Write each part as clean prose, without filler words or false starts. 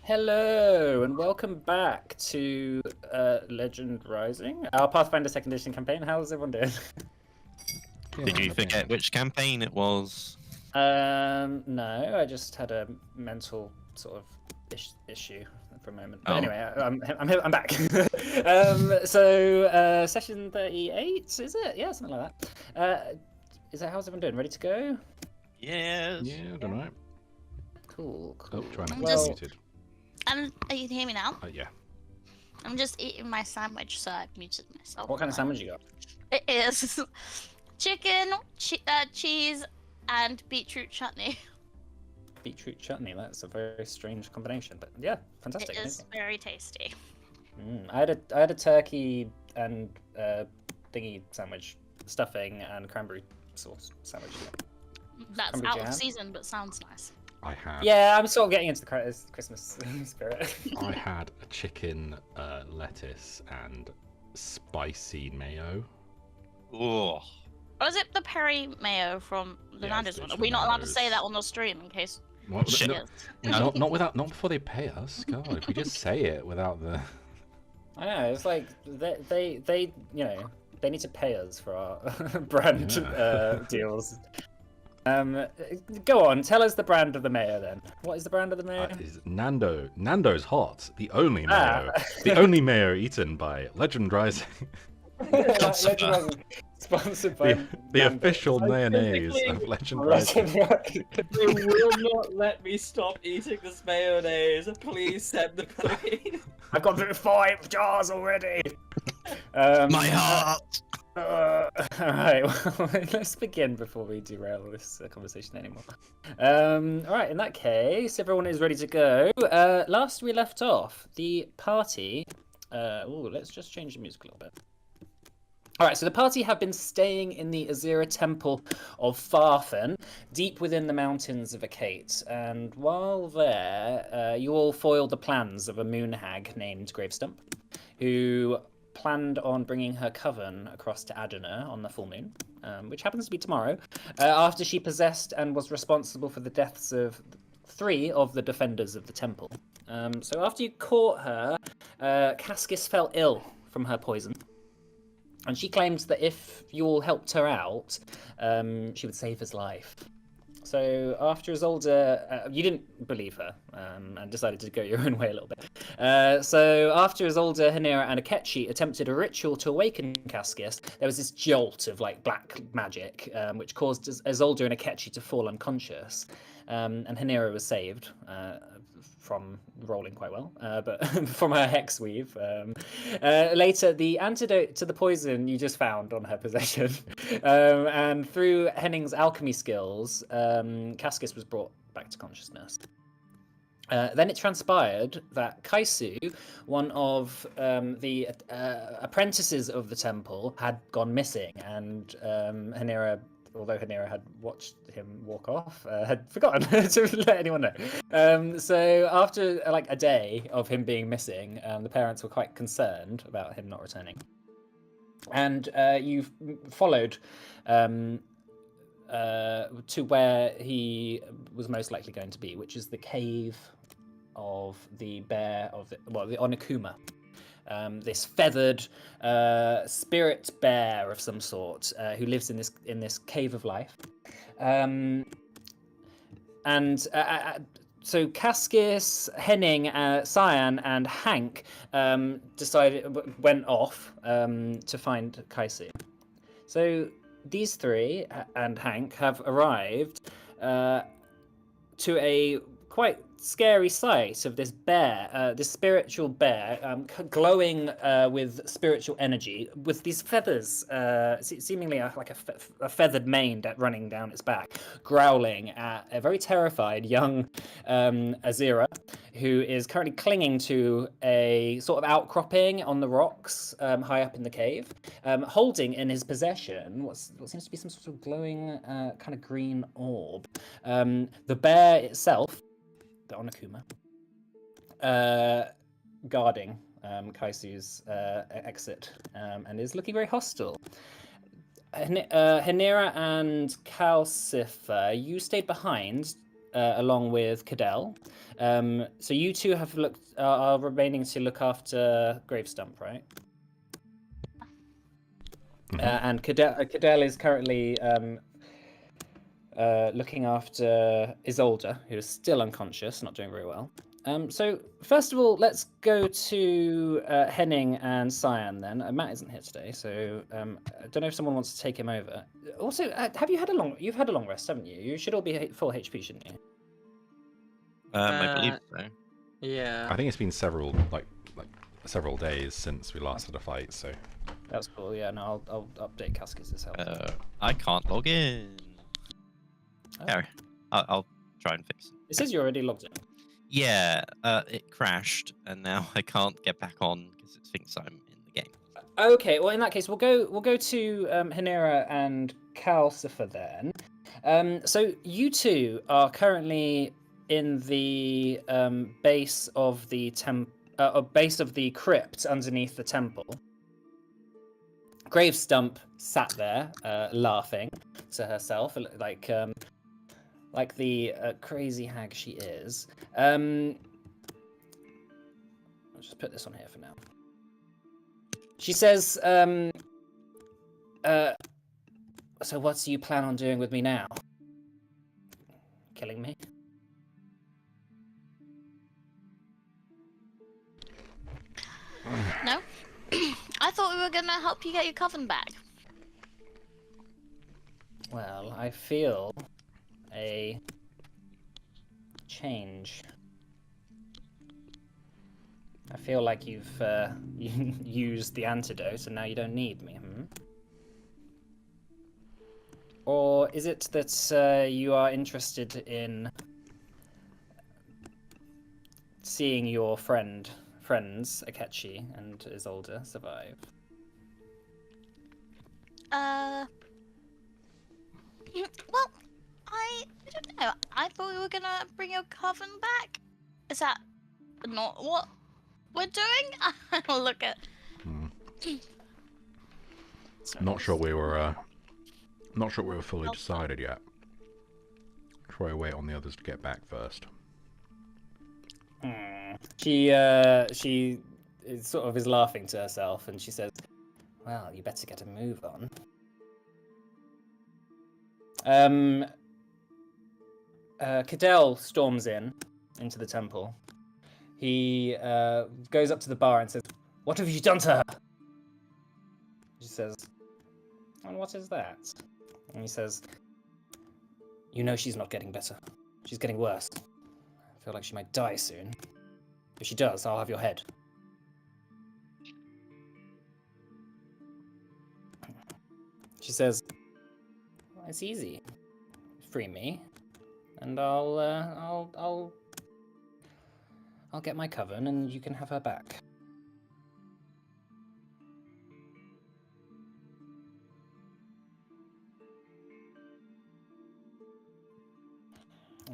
Hello and welcome back to Legend Rising, our Pathfinder Second Edition campaign. How's everyone doing? Did you forget which campaign it was? No, I just had a mental sort of issue for a moment. But Oh. anyway, I'm back. Session 38, is it? Yeah, something like that. How's everyone doing? Ready to go? Yes. Yeah, I don't know. Cool. Oh, trying to I'm get just- muted. You can hear me now? Yeah. I'm just eating my sandwich, so I've muted myself. What kind of sandwich you got? It is chicken, cheese, and beetroot chutney. Beetroot chutney. That's a very strange combination, but yeah, fantastic. It is very tasty. I had a turkey and thingy sandwich, stuffing and cranberry sauce sandwich. That's Cranberry out of jam? season, but sounds nice. I had Yeah, I'm sort of getting into the Christmas spirit. I had a chicken, lettuce, and spicy mayo. Oh. Or is it the peri mayo from the Yeah, Nando's it's one? Are literally we not allowed to say Nando's. that on the stream in case? What? Shit. No, not before they pay us. God, if we just say it without the. I know, it's like they they need to pay us for our brand deals. Go on, tell us the brand of the mayo then. What is the brand of the mayo? Is Nando's Hot, the only mayo, Ah. the only mayo eaten by Legend Rising, Legend Rising, sponsored by the Nando's. official mayonnaise of Legend Rising. They will not let me stop eating this mayonnaise. Please send the police. I've gone through 5 jars already. My heart! Alright, well, let's begin before we derail this conversation anymore. Alright, in that case, everyone is ready to go. Last we left off, the party... let's just change the music a little bit. Alright, so the party have been staying in the Azira Temple of Farfen, deep within the mountains of Akate, and while there, you all foiled the plans of a moon hag named Gravestump, who planned on bringing her coven across to Adana on the full moon, which happens to be tomorrow, after she possessed and was responsible for the deaths of 3 of the defenders of the temple. So after you caught her, Cascus fell ill from her poison. And she claimed that if you all helped her out, she would save his life. So after Isolde, you didn't believe her and decided to go your own way a little bit. So after Isolde, Hanira, and Akechi attempted a ritual to awaken Cascus, there was this jolt of like black magic, which caused Isolde and Akechi to fall unconscious. And Hanira was saved from rolling quite well, but from her hex weave. Later, the antidote to the poison you just found on her possession, and through Henning's alchemy skills, Cascus was brought back to consciousness. Then it transpired that Kaisu, one of the apprentices of the temple, had gone missing, and Hanira, although Hanira had watched him walk off, had forgotten to let anyone know. So after like a day of him being missing, the parents were quite concerned about him not returning. And you followed to where he was most likely going to be, which is the cave of the bear of the Onokuma. This feathered spirit bear of some sort who lives in this cave of life, so Cascus, Henning, Cyan, and Hank went off to find Kaisu. So these 3 and Hank have arrived to a quite scary sight of this bear, this spiritual bear, glowing with spiritual energy, with these feathers, seemingly like a feathered mane running down its back, growling at a very terrified young Azira, who is currently clinging to a sort of outcropping on the rocks high up in the cave, holding in his possession what seems to be some sort of glowing kind of green orb. The bear itself, the Onokuma, guarding Kaisu's exit, and is looking very hostile. Hanira and Calcifer, you stayed behind along with Cadell. So you two have are remaining to look after Gravestump, right? And Cadell is currently looking after Isolde, who is still unconscious, not doing very well. So first of all, let's go to Henning and Cyan then. Matt isn't here today, so I don't know if someone wants to take him over. Also, have you had you've had a long rest, haven't you? You should all be full HP, shouldn't you? I believe so. Yeah. I think it's been several days since we last had a fight, so That's cool. Yeah, no, I'll update Cascus as help. I can't log in. Oh. There. I'll try and fix it. It says you're already logged in. Yeah, it crashed, and now I can't get back on because it thinks I'm in the game. Okay, well in that case, we'll go to Hanera and Calcifer then. So you two are currently in the base of the base of the crypt underneath the temple. Gravestump sat there, laughing to herself, like the crazy hag she is. I'll just put this on here for now. She says, so what do you plan on doing with me now? Killing me? No? I thought we were gonna help you get your coven back. Well, I feel a change. I feel like you've used the antidote and now you don't need me, Or is it that you are interested in seeing your friends, Akechi and Isolde, survive? Well, I don't know. I thought we were gonna bring your coven back. Is that not what we're doing? I'll look at. not sure we were fully decided yet. Try to wait on the others to get back first. She sort of is laughing to herself, and she says, "Well, you better get a move on." Cadell storms into the temple. He goes up to the bar and says, "What have you done to her?" She says, "And what is that?" And he says, "You know she's not getting better. She's getting worse. I feel like she might die soon. If she does, I'll have your head." She says, "Well, it's easy. Free me, and I'll get my coven, and you can have her back."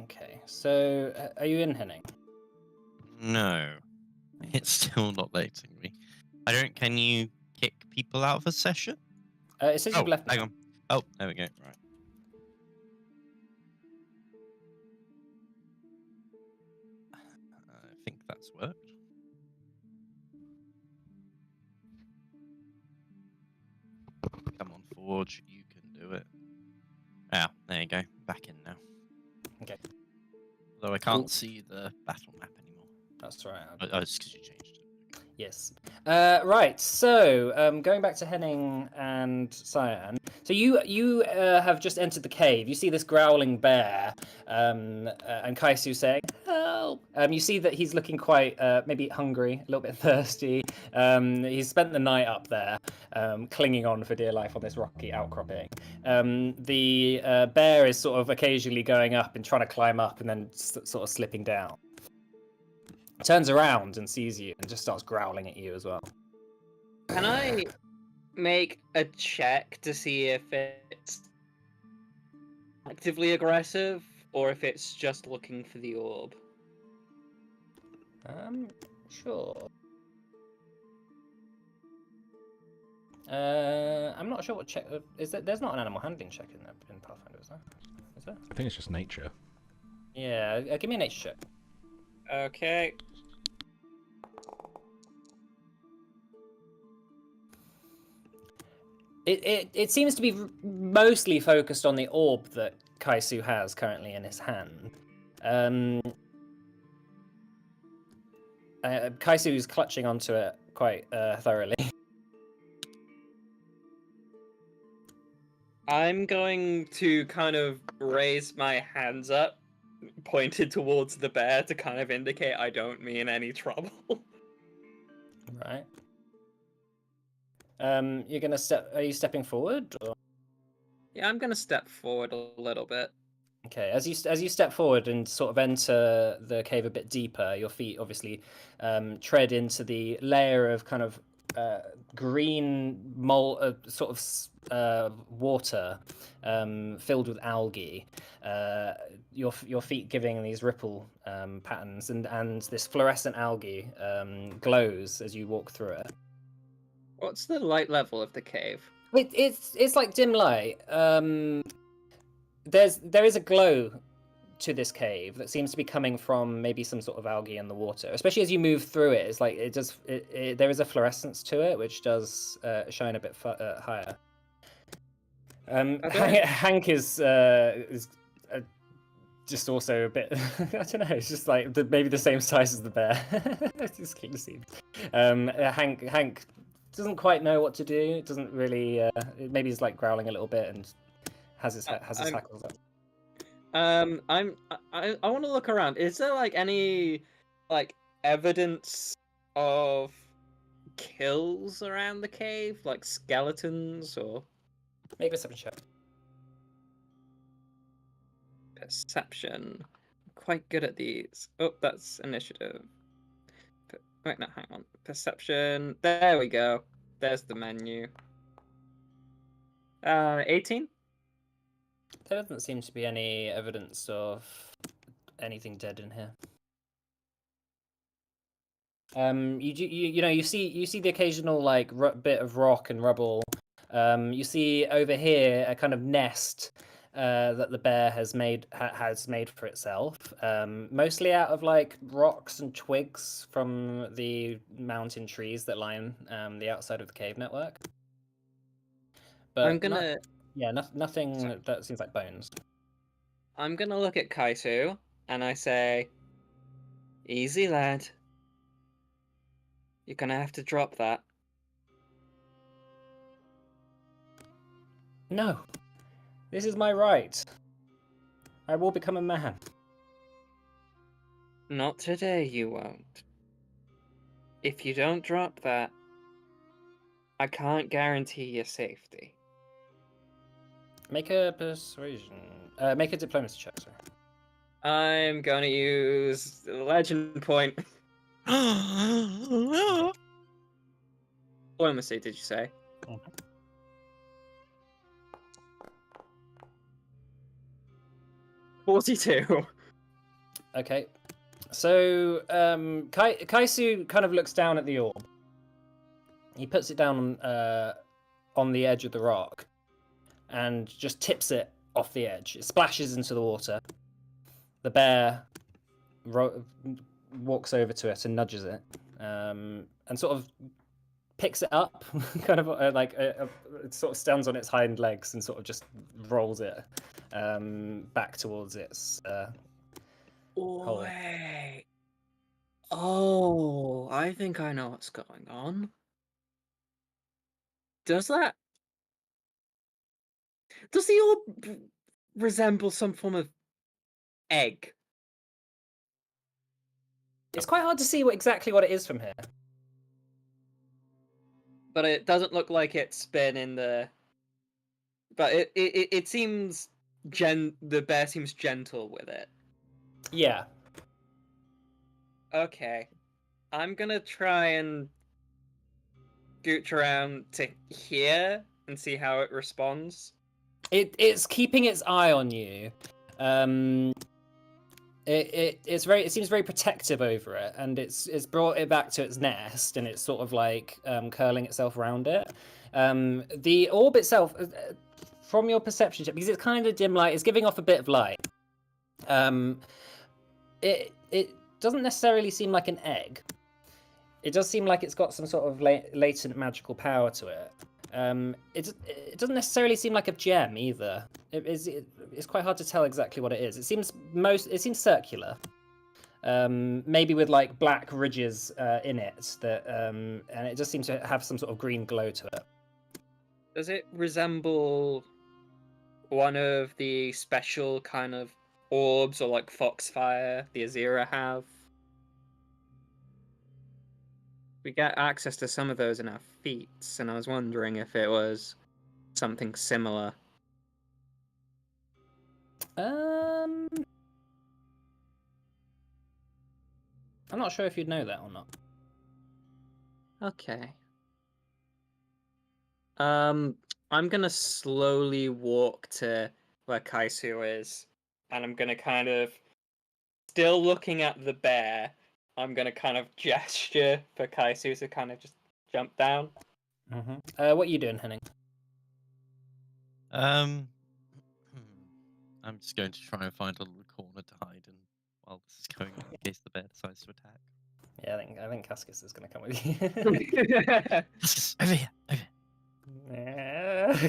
Okay, so are you in, Henning? No, it's still not letting me. Can you kick people out of a session? It says you've left. Hang on. Oh, there we go. Right. I think that's worked. Come on, Forge. You can do it. Ah, there you go. Back in now. Okay. Although I can't see the battle map anymore. That's right. Oh, it's because you changed it. Yes. Right. So, going back to Henning and Cyan. So you have just entered the cave. You see this growling bear, and Kaisu saying, "Help!" You see that he's looking quite maybe hungry, a little bit thirsty. He's spent the night up there, clinging on for dear life on this rocky outcropping. The bear is sort of occasionally going up and trying to climb up, and then sort of slipping down. Turns around and sees you and just starts growling at you as well. Can I make a check to see if it's actively aggressive or if it's just looking for the orb? Sure. I'm not sure what check is that. There's not an animal handling check in Pathfinder, is there? Is there? I think it's just nature. Yeah, give me an nature check. Okay. It seems to be mostly focused on the orb that Kaisu has currently in his hand. Kaisu's clutching onto it quite thoroughly. I'm going to kind of raise my hands up, pointed towards the bear to kind of indicate I don't mean any trouble. Right. You're gonna step. Are you stepping forward? Or... Yeah, I'm gonna step forward a little bit. Okay. As you step forward and sort of enter the cave a bit deeper, your feet obviously tread into the layer of kind of green mold, sort of water filled with algae. Your feet giving these ripple patterns, and this fluorescent algae glows as you walk through it. What's the light level of the cave? It's like dim light. There is a glow to this cave that seems to be coming from maybe some sort of algae in the water. Especially as you move through it, it's like there is a fluorescence to it which does shine a bit higher. Hank is just also a bit. I don't know. It's just like maybe the same size as the bear. Just keep the scene. Hank doesn't quite know what to do. It doesn't really. Maybe he's like growling a little bit and has his hackles up. I want to look around. Is there like any like evidence of kills around the cave, like skeletons or Make a perception check. perception? Quite good at these. Oh, that's initiative. Wait, no, hang on. Perception. There we go. There's the menu. 18. There doesn't seem to be any evidence of anything dead in here. You see the occasional like bit of rock and rubble. You see over here a kind of nest that the bear has made for itself, mostly out of like rocks and twigs from the mountain trees that line the outside of the cave network. But I'm gonna. nothing that seems like bones. I'm gonna look at Kaisu and I say, "Easy, lad. You're gonna have to drop that." No, this is my right. I will become a man. Not today, you won't. If you don't drop that, I can't guarantee your safety. Make a persuasion. Make a diplomacy check, sorry. I'm gonna use the legend point. Diplomacy, did you say? Mhm. 42. Okay. So Kaisu kind of looks down at the orb. He puts it down on the edge of the rock and just tips it off the edge. It splashes into the water. The bear walks over to it and nudges it, and sort of picks it up, kind of it sort of stands on its hind legs and sort of just rolls it back towards its hole. Wait. Oh, I think I know what's going on. Does the orb resemble some form of egg? It's quite hard to see exactly what it is from here. But it doesn't look like it's been in the. But it seems the bear seems gentle with it. Yeah. Okay, I'm gonna try and gooch around to here and see how it responds. It's keeping its eye on you. It seems very protective over it, and it's brought it back to its nest, and it's sort of like curling itself around it. The orb itself, from your perception check, because it's kind of dim light, it's giving off a bit of light. It doesn't necessarily seem like an egg. It does seem like it's got some sort of latent magical power to it. It doesn't necessarily seem like a gem either. It's quite hard to tell exactly what it is. It seems circular. Maybe with like black ridges in it and it just seems to have some sort of green glow to it. Does it resemble one of the special kind of orbs or like foxfire the Azira have? We get access to some of those in our feats, and I was wondering if it was something similar. I'm not sure if you'd know that or not. Okay. I'm gonna slowly walk to where Kaisu is, and I'm gonna kind of, still looking at the bear, I'm gonna kind of gesture for Kaisu to kind of just jump down. What are you doing, Henning? I'm just going to try and find a little corner to hide in while this is going on in case the bear decides to attack. Yeah, I think Cascus is going to come with you. Over here, over here.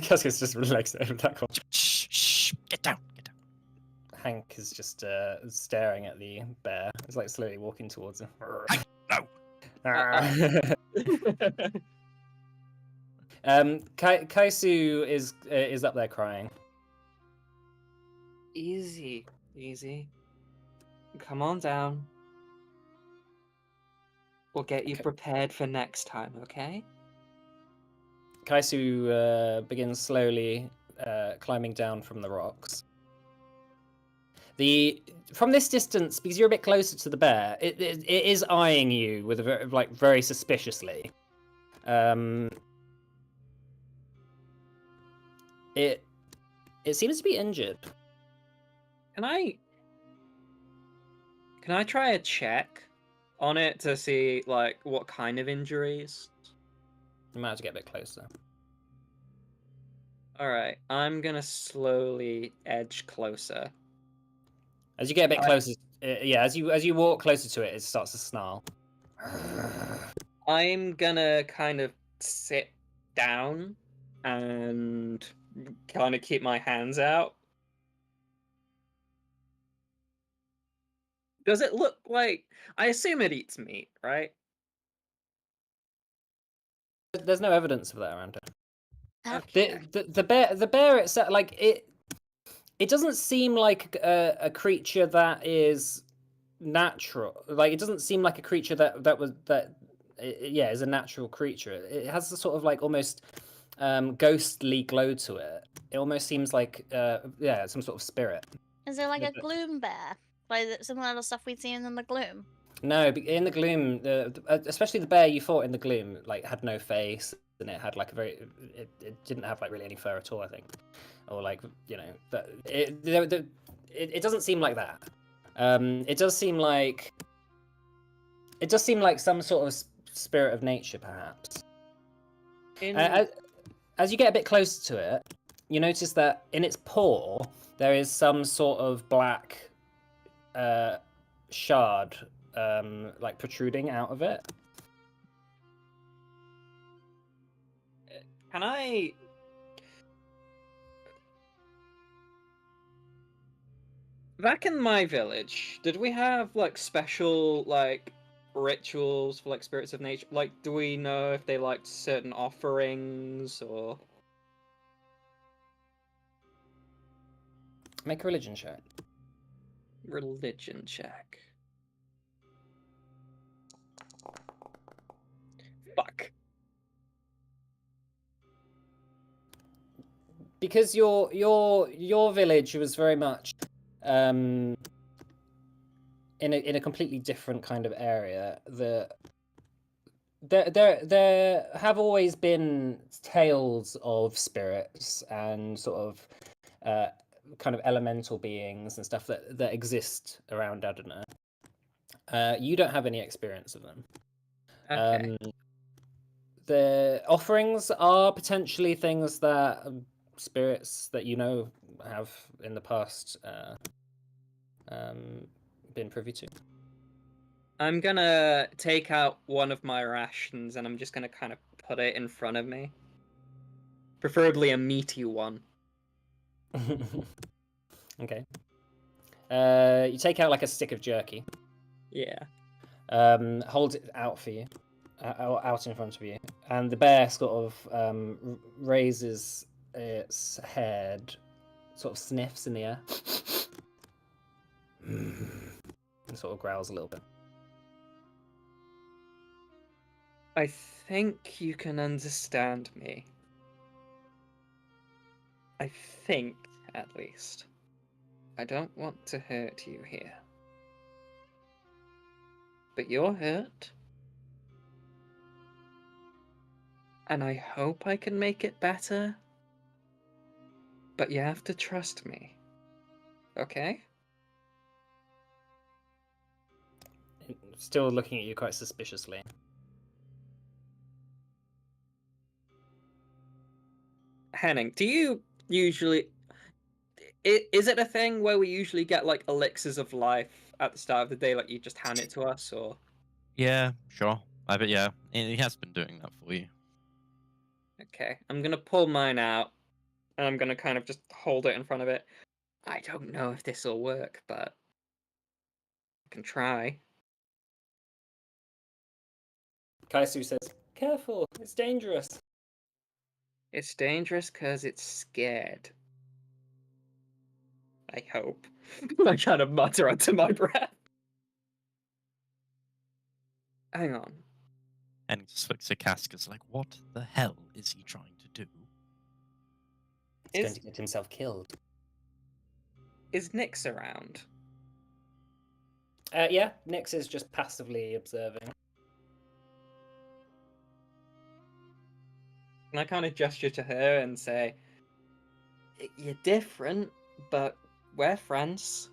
Cascus just relaxed over that corner. Shh, shh, get down, get down. Hank is just staring at the bear. It's like slowly walking towards him. No. Kaisu is up there crying. Easy, easy. Come on down. We'll get you Okay. prepared for next time, okay? Kaisu begins slowly climbing down from the rocks. From this distance, because you're a bit closer to the bear, it is eyeing you with very suspiciously. It seems to be injured. Can I try a check on it to see like what kind of injuries? You might have to get a bit closer. Alright, I'm gonna slowly edge closer. As you get a bit closer, as you walk closer to it, it starts to snarl. I'm gonna kind of sit down and kind of keep my hands out. Does it look like... I assume it eats meat, right? There's no evidence of that around it. Okay. The bear itself, like it doesn't seem like a creature that is natural. Like it doesn't seem like a creature is a natural creature. It has a sort of like almost ghostly glow to it. It almost seems like some sort of spirit. Is it like a gloom bear? Like similar to stuff we'd seen in the gloom? No, in the gloom, especially the bear you fought in the gloom, like had no face, and it had like it didn't have like really any fur at all, I think, or like it doesn't seem like that. It does seem like some sort of spirit of nature, perhaps. As you get a bit closer to it, you notice that in its paw there is some sort of black shard. Like protruding out of it. Can I... Back in my village, did we have like special like rituals for like spirits of nature? Like, do we know if they liked certain offerings or... Make a religion check. Religion check. Fuck. Because your village was very much in a completely different kind of area. There have always been tales of spirits and sort of kind of elemental beings and stuff that exist around Adana. You don't have any experience of them. Okay. The offerings are potentially things that spirits that you know have in the past been privy to? I'm gonna take out one of my rations and I'm just gonna kind of put it in front of me. Preferably a meaty one. Okay. You take out like a stick of jerky. Yeah. Holds it out for you, out in front of you, and the bear sort of raises its head, sort of sniffs in the air, and sort of growls a little bit. I think you can understand me. I think, at least. I don't want to hurt you here. But you're hurt. And I hope I can make it better. But you have to trust me. Okay? Still looking at you quite suspiciously. Henning, do you usually... Is it a thing where we usually get, like, elixirs of life at the start of the day, like you just hand it to us, or...? Yeah, sure. I bet, yeah, he has been doing that for you. Okay, I'm gonna pull mine out, and I'm gonna kind of just hold it in front of it. I don't know if this will work, but I can try. Kaisu says, "Careful, it's dangerous." It's dangerous because it's scared. I hope. I kind of mutter under my breath. Hang on. And he just looks at Casca's like, what the hell is he trying to do? He's going to get himself killed. Is Nyx around? Yeah, Nyx is just passively observing. And I kind of gesture to her and say, "You're different, but we're friends."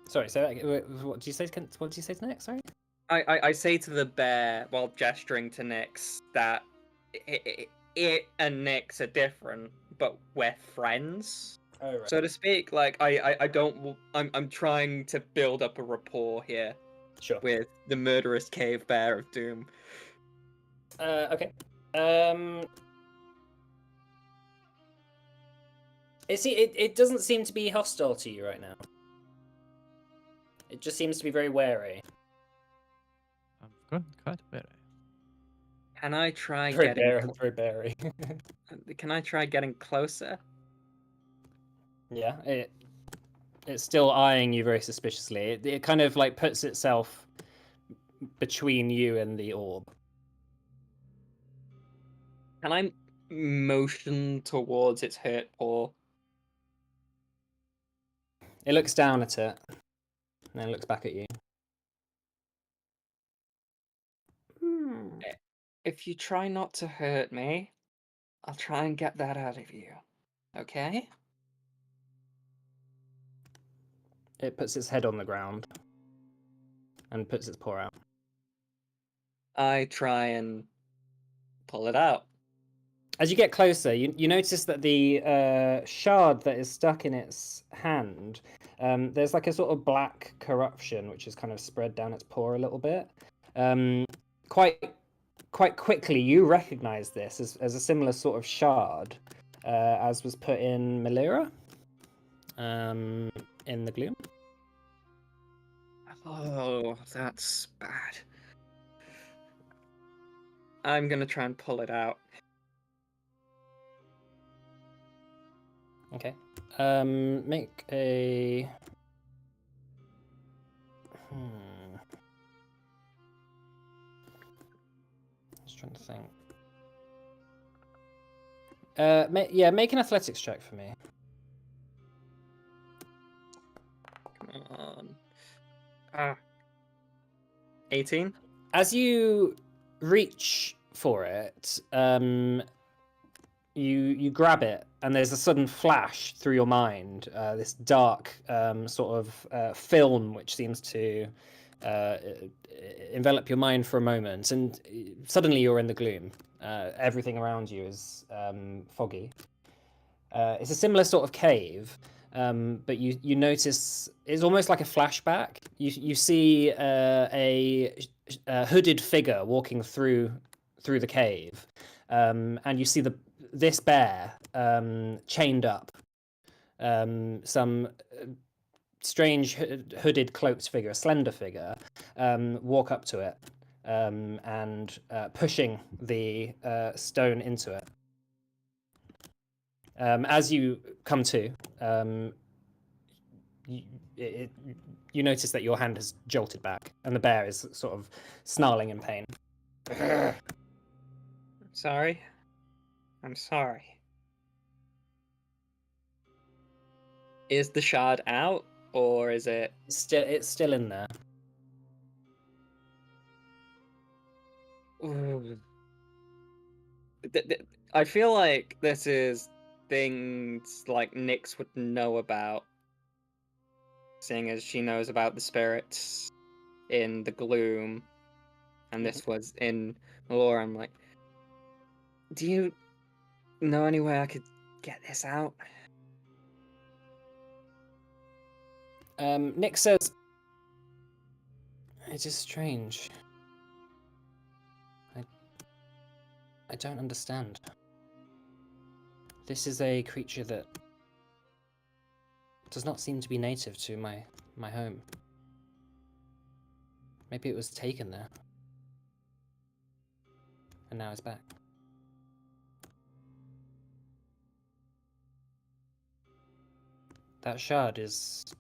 Sorry, so what did you say? What did you say to Nyx? Sorry. I say to the bear while gesturing to Nyx that it and Nyx are different, but we're friends, Oh, right. so to speak. Like I don't. I'm trying to build up a rapport here Sure. with the murderous cave bear of doom. Okay. It doesn't seem to be hostile to you right now. It just seems to be very wary. I've got quite a bit. Can I try Very getting? very berry. Can I try getting closer? Yeah, it's still eyeing you very suspiciously. It kind of like puts itself between you and the orb. Can I motion towards its hurt paw? It looks down at it, and then it looks back at you. If you try not to hurt me, I'll try and get that out of you. Okay? It puts its head on the ground and puts its paw out. I try and pull it out. As you get closer, you notice that the shard that is stuck in its hand, there's like a sort of black corruption which is kind of spread down its paw a little bit. Quite quickly, you recognize this as a similar sort of shard as was put in Melira in the gloom. Oh, that's bad. I'm gonna try and pull it out. Okay. Make a. Just trying to think. Make an athletics check for me. Come on. 18? As you reach for it, you grab it, and there's a sudden flash through your mind. This dark sort of film, which seems to envelop your mind for a moment, and suddenly you're in the gloom. Everything around you is foggy, It's a similar sort of cave, but you notice it's almost like a flashback. You see a hooded figure walking through the cave, and you see this bear chained up. Some strange hooded cloaked figure, a slender figure, walk up to it and pushing the stone into it. As you come to, you notice that your hand has jolted back, and the bear is sort of snarling in pain. Sorry. I'm sorry. Is the shard out, or is it? It's still in there. Ooh. I feel like this is things like Nyx would know about, seeing as she knows about the spirits in the gloom, and this was in lore. I'm like, do you know any way I could get this out? Nick says, "It is strange. I don't understand. This is a creature that does not seem to be native to my home. Maybe it was taken there, and now it's back." That shard is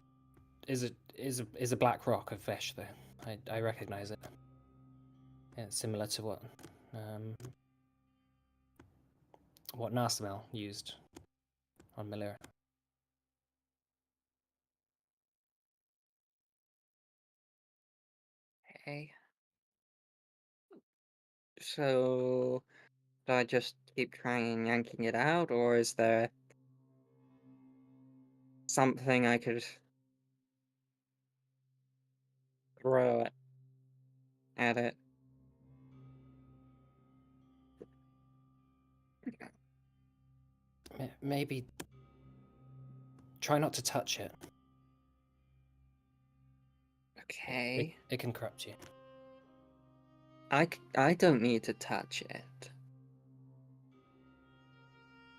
a black rock of Vesh, though. I recognize it. It's similar to what Narsamel used on Malira. Okay. So, do I just keep trying and yanking it out, or is there something I could throw at it? Maybe try not to touch it. Okay. It can corrupt you. I don't need to touch it.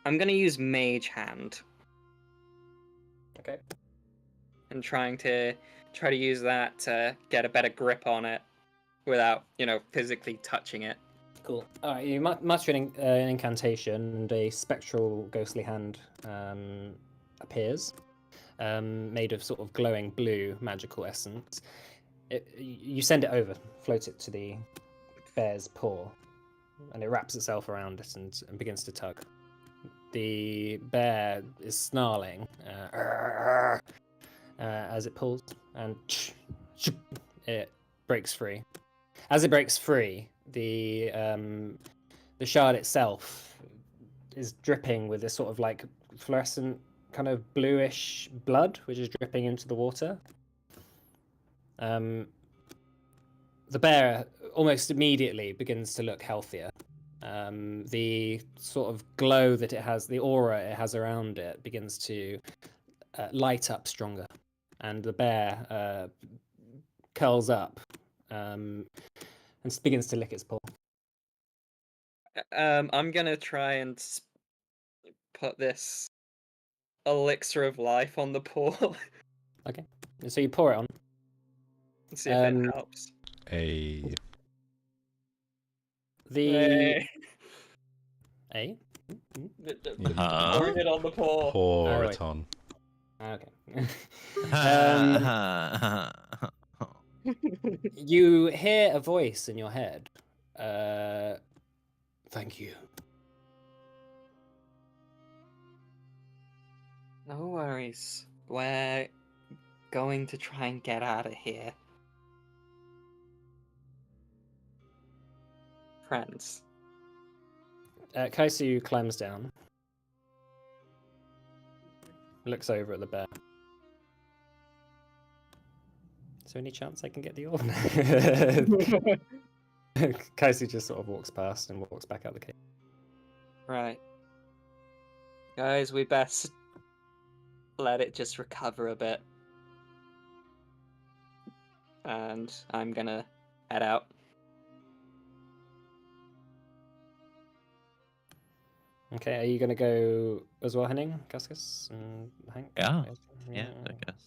I'm gonna use Mage Hand Okay. and try to use that to get a better grip on it without, physically touching it. Cool. All right, you mutter an incantation, and a spectral ghostly hand appears, made of sort of glowing blue magical essence. You send it over, float it to the bear's paw, and it wraps itself around it and begins to tug. The bear is snarling as it pulls, and it breaks free. As it breaks free, the shard itself is dripping with this sort of like fluorescent kind of bluish blood, which is dripping into the water. The bear almost immediately begins to look healthier. The sort of glow that it has, the aura it has around it, begins to light up stronger, and the bear curls up and begins to lick its paw. I'm gonna try and put this elixir of life on the paw Okay, so you pour it on. and see if it helps. A The Hey. Yeah. Pouring it on the paw. pour Oh, it wait. on. Okay. You hear a voice in your head. Thank you. No worries. We're going to try and get out of here. Friends. Kaisu climbs down, looks over at the bear. Is there any chance I can get the orb? Kaisu just sort of walks past and walks back out the cave. Right. Guys, we best let it just recover a bit. And I'm gonna head out. Okay, are you gonna go as well, Henning, Cascus, and Hank? Yeah. Yeah, I guess.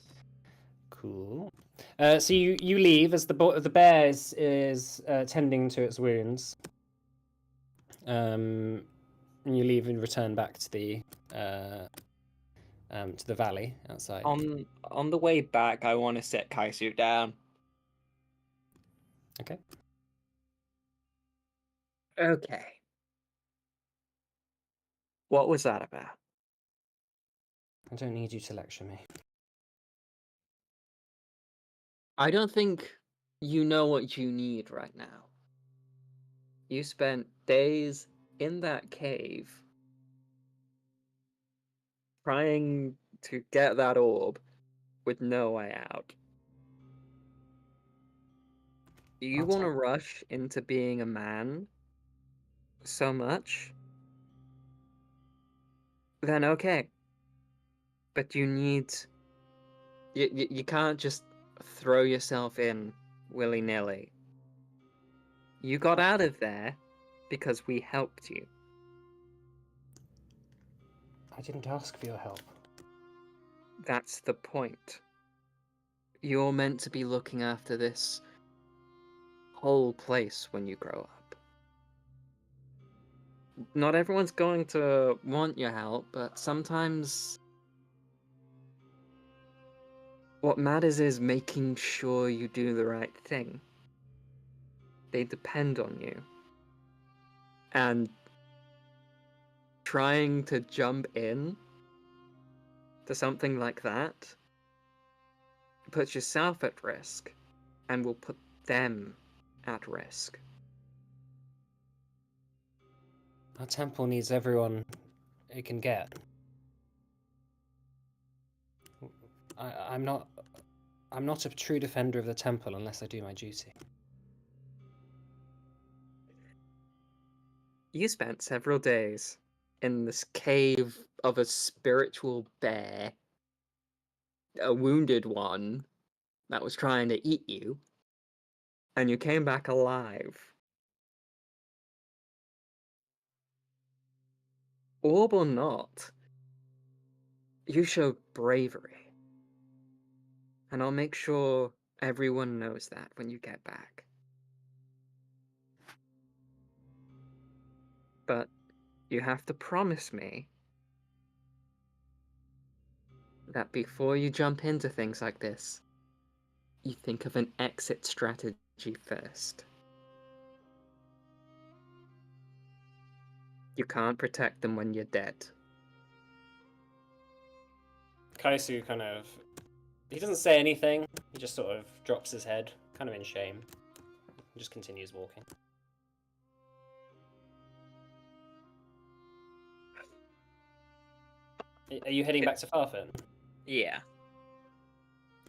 Cool. So you leave as the bear is tending to its wounds. And you leave and return back to the valley outside. On the way back, I want to sit Kaisu down. Okay. Okay. What was that about? I don't need you to lecture me. I don't think you know what you need right now. You spent days in that cave trying to get that orb with no way out. You I'll want to take- rush into being a man so much? Then okay. But you need... You can't just throw yourself in willy-nilly. You got out of there because we helped you. I didn't ask for your help. That's the point. You're meant to be looking after this whole place when you grow up. Not everyone's going to want your help, but sometimes what matters is making sure you do the right thing. They depend on you. And trying to jump in to something like that puts yourself at risk and will put them at risk. Our temple needs everyone it can get. I'm not a true defender of the temple unless I do my duty. You spent several days in this cave of a spiritual bear, a wounded one that was trying to eat you, and you came back alive. Orb or not, you showed bravery. And I'll make sure everyone knows that when you get back. But you have to promise me that before you jump into things like this, you think of an exit strategy first. You can't protect them when you're dead. Kaisu he doesn't say anything. He just sort of drops his head, kind of in shame. He just continues walking. Are you heading back to Farfen? Yeah.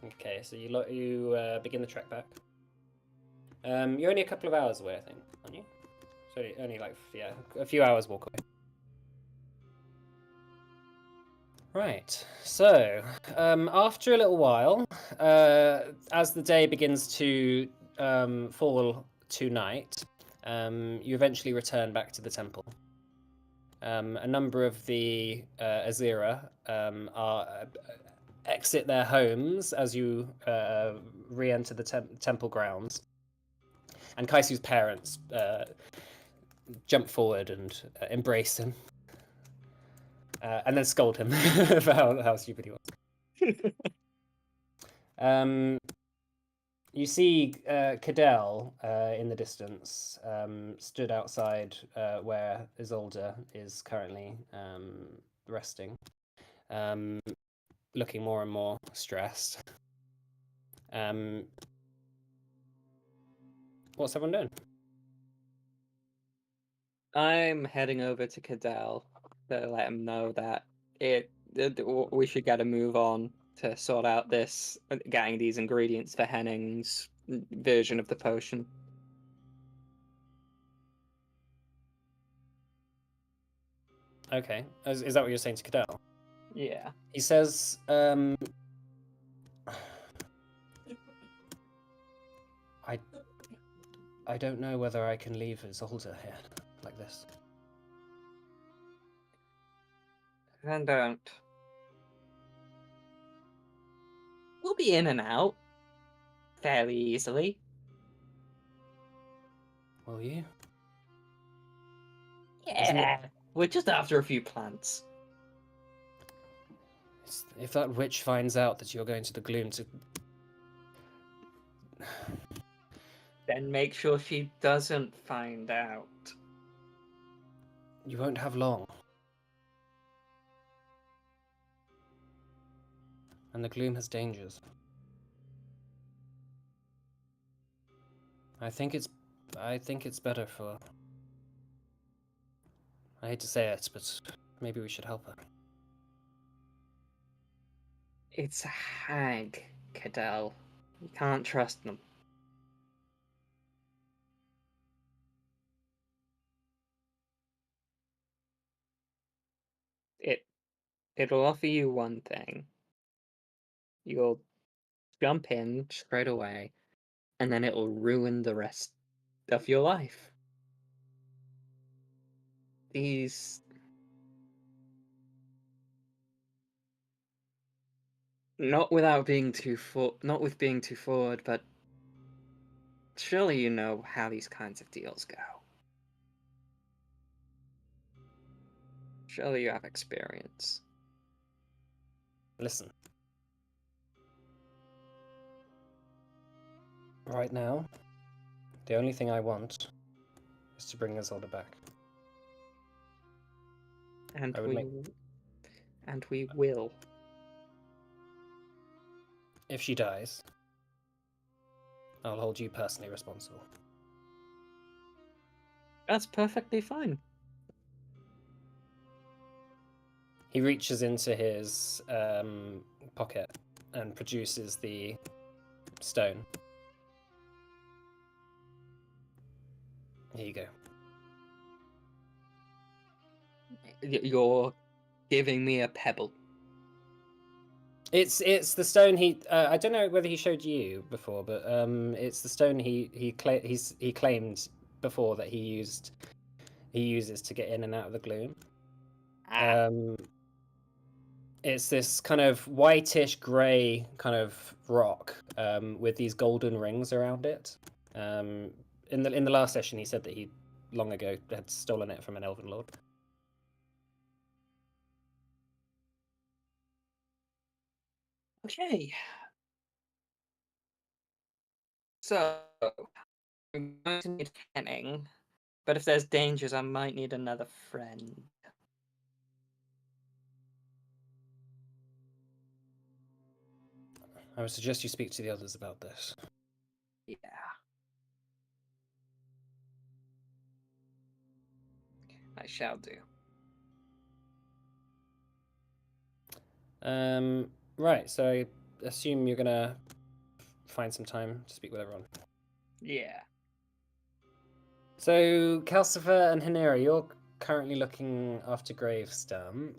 Okay, so you begin the trek back. You're only a couple of hours away, I think, aren't you? So only like a few hours walk away. Right. So after a little while, as the day begins to fall to night, you eventually return back to the temple. A number of the Azira exit their homes as you re-enter the temple grounds. And Kaisu's parents jump forward and embrace him. And then scold him for how stupid he was. You see Cadell in the distance, stood outside where Isolde is currently resting, looking more and more stressed. What's everyone doing? I'm heading over to Cadell to let him know that we should get a move on to sort out this, getting these ingredients for Henning's version of the potion. Okay. Is that what you're saying to Cadell? Yeah. He says, I don't know whether I can leave Isolde here like this. Then don't. We'll be in and out fairly easily. Will you? Yeah. We're just after a few plants. If that witch finds out that you're going to the gloom to... Then make sure she doesn't find out. You won't have long. And the gloom has dangers. I think it's better for... I hate to say it, but maybe we should help her. It's a hag, Cadell. You can't trust them. It'll offer you one thing. You'll jump in straight away, and then it'll ruin the rest of your life. These... Not without being too not with being too forward, but surely you know how these kinds of deals go. Surely you have experience. Listen. Right now, the only thing I want is to bring Isolde back. And I would we will. If she dies, I'll hold you personally responsible. That's perfectly fine. He reaches into his pocket and produces the stone. Here you go. You're giving me a pebble. It's the stone he. I don't know whether he showed you before, but it's the stone he claimed before that he uses to get in and out of the gloom. It's this kind of whitish grey kind of rock with these golden rings around it. In the last session, he said that he long ago had stolen it from an elven lord. Okay. So, I'm going to need Henning, but if there's dangers, I might need another friend. I would suggest you speak to the others about this. Yeah. I shall do. Right, so I assume you're gonna find some time to speak with everyone. Yeah. So, Calcifer and Hanera, you're currently looking after Gravestamp.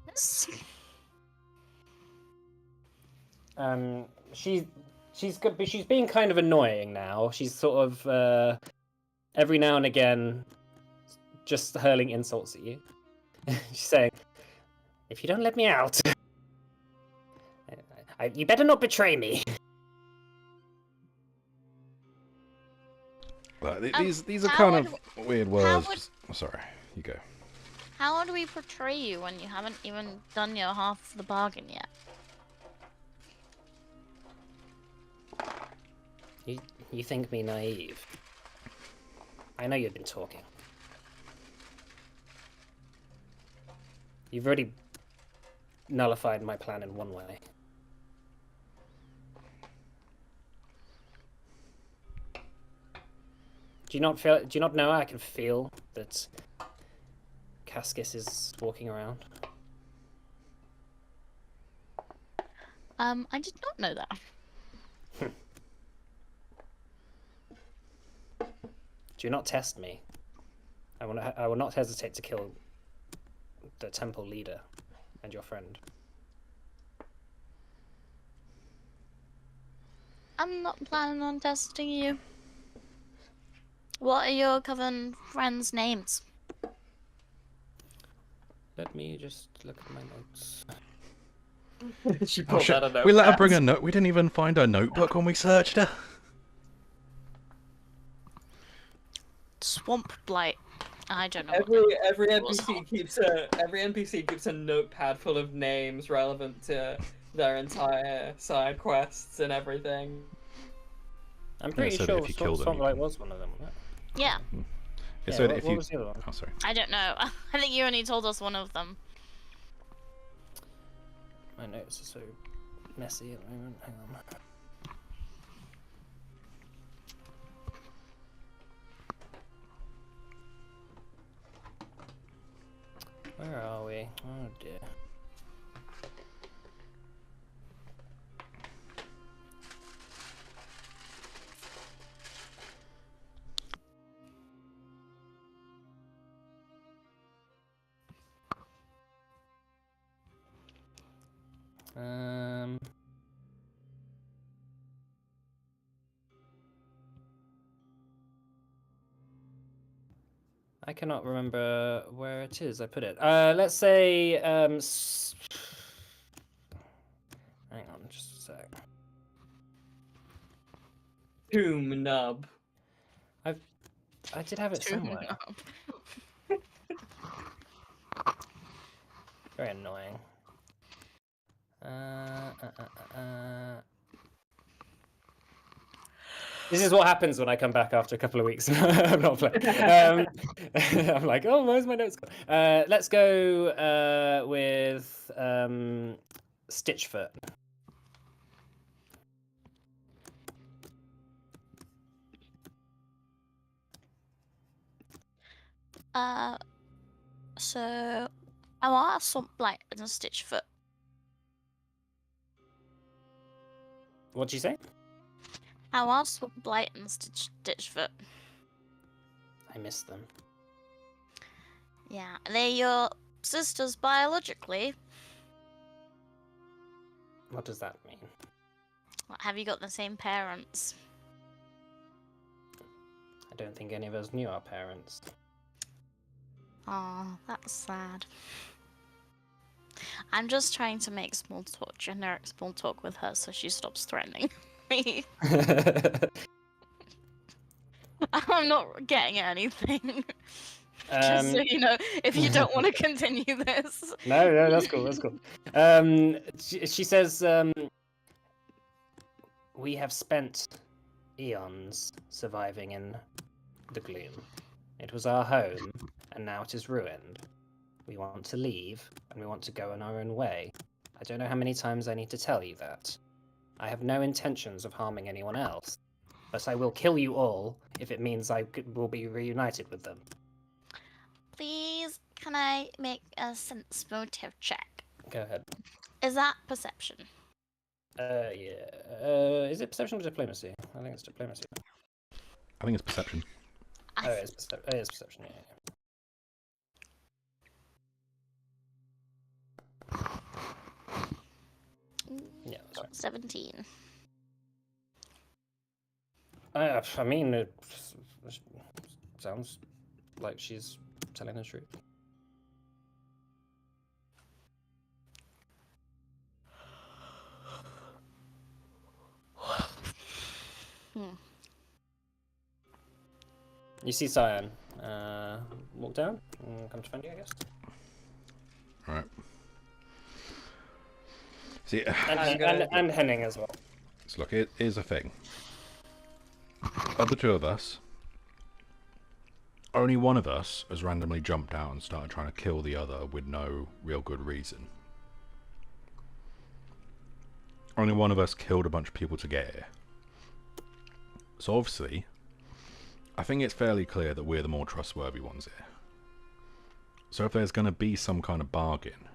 Yes. She's good, but she's being kind of annoying now. She's sort of every now and again just hurling insults at you. She's saying, "If you don't let me out, you better not betray me." But Um, these are how kind would- of weird how words. would- Just... oh, sorry, you go. How would we portray you when you haven't even done your half of the bargain yet? You think me naive? I know you've been talking. You've already nullified my plan in one way. Do you not know I can feel that Cascus is walking around? I did not know that. Do you not test me? I will not hesitate to kill the temple leader and your friend. I'm not planning on testing you. What are your coven friends' names? Let me just look at my notes. She Oh pulled shit! out a We let her notepad. bring a note. We didn't even find her notebook when we searched her. Swamp Blight. I don't know. Every was NPC keeps a notepad full of names relevant to their entire side quests and everything. I'm pretty so that sure if you kill them, Swamp you Light can- was one of them, wasn't it? Yeah, Yeah, Yeah, so that if what you... was the other one? Oh, sorry. I don't know. I think you only told us one of them. My notes are so messy at the moment. Hang on. Where are we? Oh dear. Um. I cannot remember where it is. I put it. Let's say hang on, just a sec. Tomb Nub. I did have it somewhere. Very annoying. This is what happens when I come back after a couple of weeks. I'm not playing. I'm like, oh, where's my notes gone? Let's go with Stitchfoot. So I want a Swamp Blight and a Stitchfoot. What'd you say? I want a Swamp Blight and Stitchfoot. I missed them. Yeah, they're your sisters biologically. What does that mean? Have you got the same parents? I don't think any of us knew our parents. Oh, that's sad. I'm just trying to make small talk, generic small talk with her so she stops threatening me. I'm not getting anything. Just so you know, if you don't want to continue this. No, that's cool. That's cool. She says, we have spent eons surviving in the gloom. It was our home, and now it is ruined. We want to leave, and we want to go on our own way. I don't know how many times I need to tell you that. I have no intentions of harming anyone else, but I will kill you all if it means I will be reunited with them. Please, can I make a sense motive check? Go ahead. Is that perception? Yeah. Is it perception or diplomacy? I think it's diplomacy. I think it's perception. Oh, it is perception, yeah. Yeah, that's right. 17. I mean, it sounds like she's telling the truth. You see Cyan walk down and come to find you, I guess. Alright. See, And Henning as well. so look, here's the thing. Of the two of us, only one of us has randomly jumped out and started trying to kill the other with no real good reason. Only one of us killed a bunch of people to get here. So obviously, I think it's fairly clear that we're the more trustworthy ones here. So if there's going to be some kind of bargain,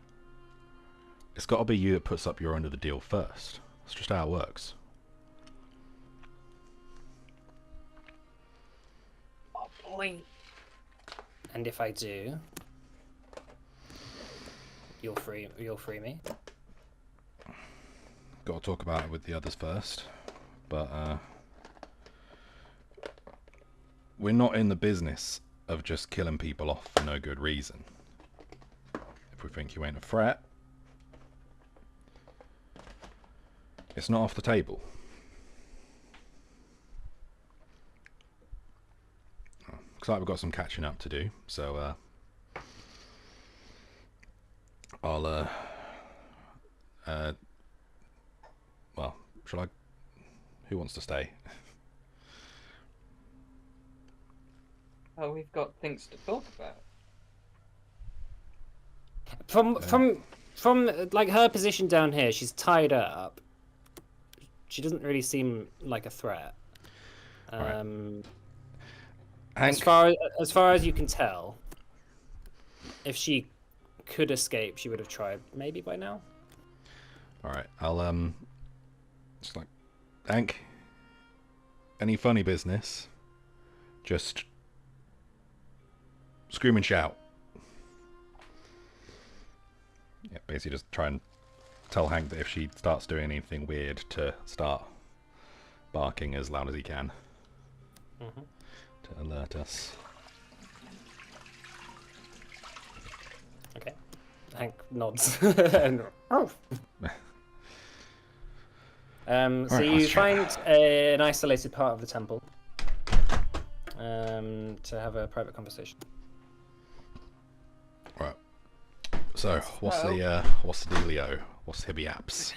it's got to be you that puts up your end of the deal first. That's just how it works. And if I do, you'll free me. Got to talk about it with the others first, but we're not in the business of just killing people off for no good reason. If we think you ain't a threat, it's not off the table. Looks like we've got some catching up to do, so I'll well, shall I? Who wants to stay? Oh, we've got things to talk about. From like her position down here, she's tied up. She doesn't really seem like a threat. Right. As far as you can tell, if she could escape, she would have tried maybe by now. All right, I'll just like, Hank, any funny business, just scream and shout. Yeah, basically just try and tell Hank that if she starts doing anything weird to start barking as loud as he can to alert us. Okay. Hank nods. And, oh. So Right, you let's find an isolated part of the temple to have a private conversation. Right. So what's the dealio? What's Hibby Apps?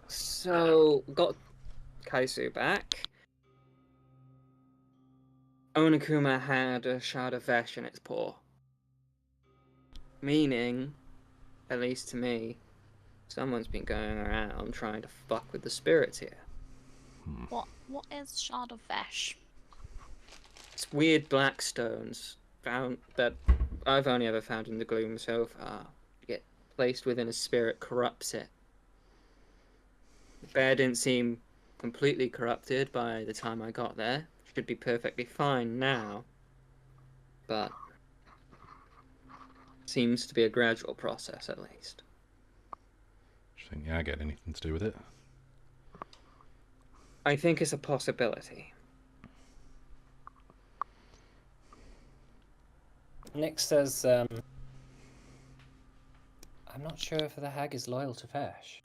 So, got Kaisu back. Onakuma had a shard of Vesh in its paw. Meaning, at least to me, someone's been going around trying to fuck with the spirits here. What is Shard of Vesh? It's weird black stones found that I've only ever found in the gloom so far. Get placed within a spirit corrupts it. The bear didn't seem completely corrupted by the time I got there. Should be perfectly fine now. But seems to be a gradual process at least. Do you think I get anything to do with it? I think it's a possibility. Nick says, I'm not sure if the hag is loyal to Vesh.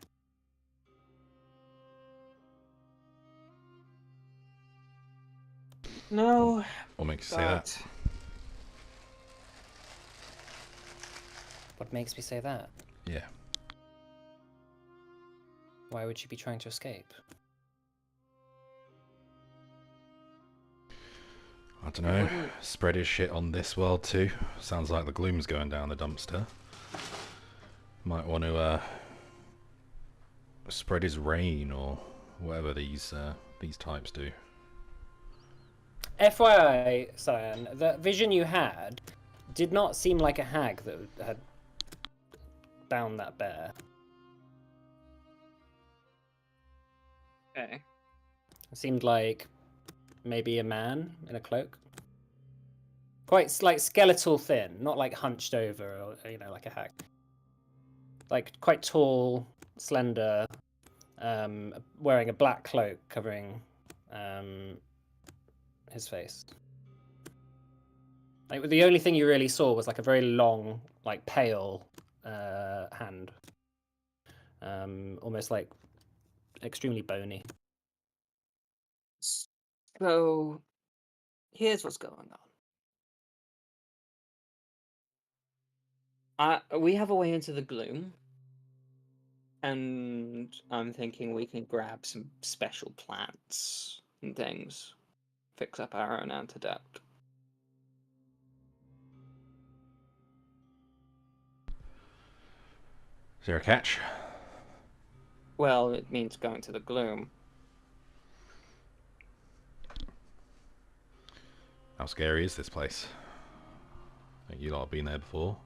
No. What makes you say that? What makes me say that? Yeah. Why would she be trying to escape? I don't know. Spread his shit on this world too. Sounds like the gloom's going down the dumpster. Might want to spread his reign or whatever these types do. FYI, Cyan, the vision you had did not seem like a hag that had bound that bear. Okay. It seemed like maybe a man in a cloak. Quite like skeletal thin, not like hunched over or, you know, like a hag. Like quite tall, slender, wearing a black cloak covering his face. Like the only thing you really saw was like a very long, like pale hand. Almost like extremely bony. So, here's what's going on. We have a way into the gloom, and I'm thinking we can grab some special plants and things, fix up our own antidote. Is there a catch? Well, it means going to the gloom. How scary is this place? I think you lot have been there before.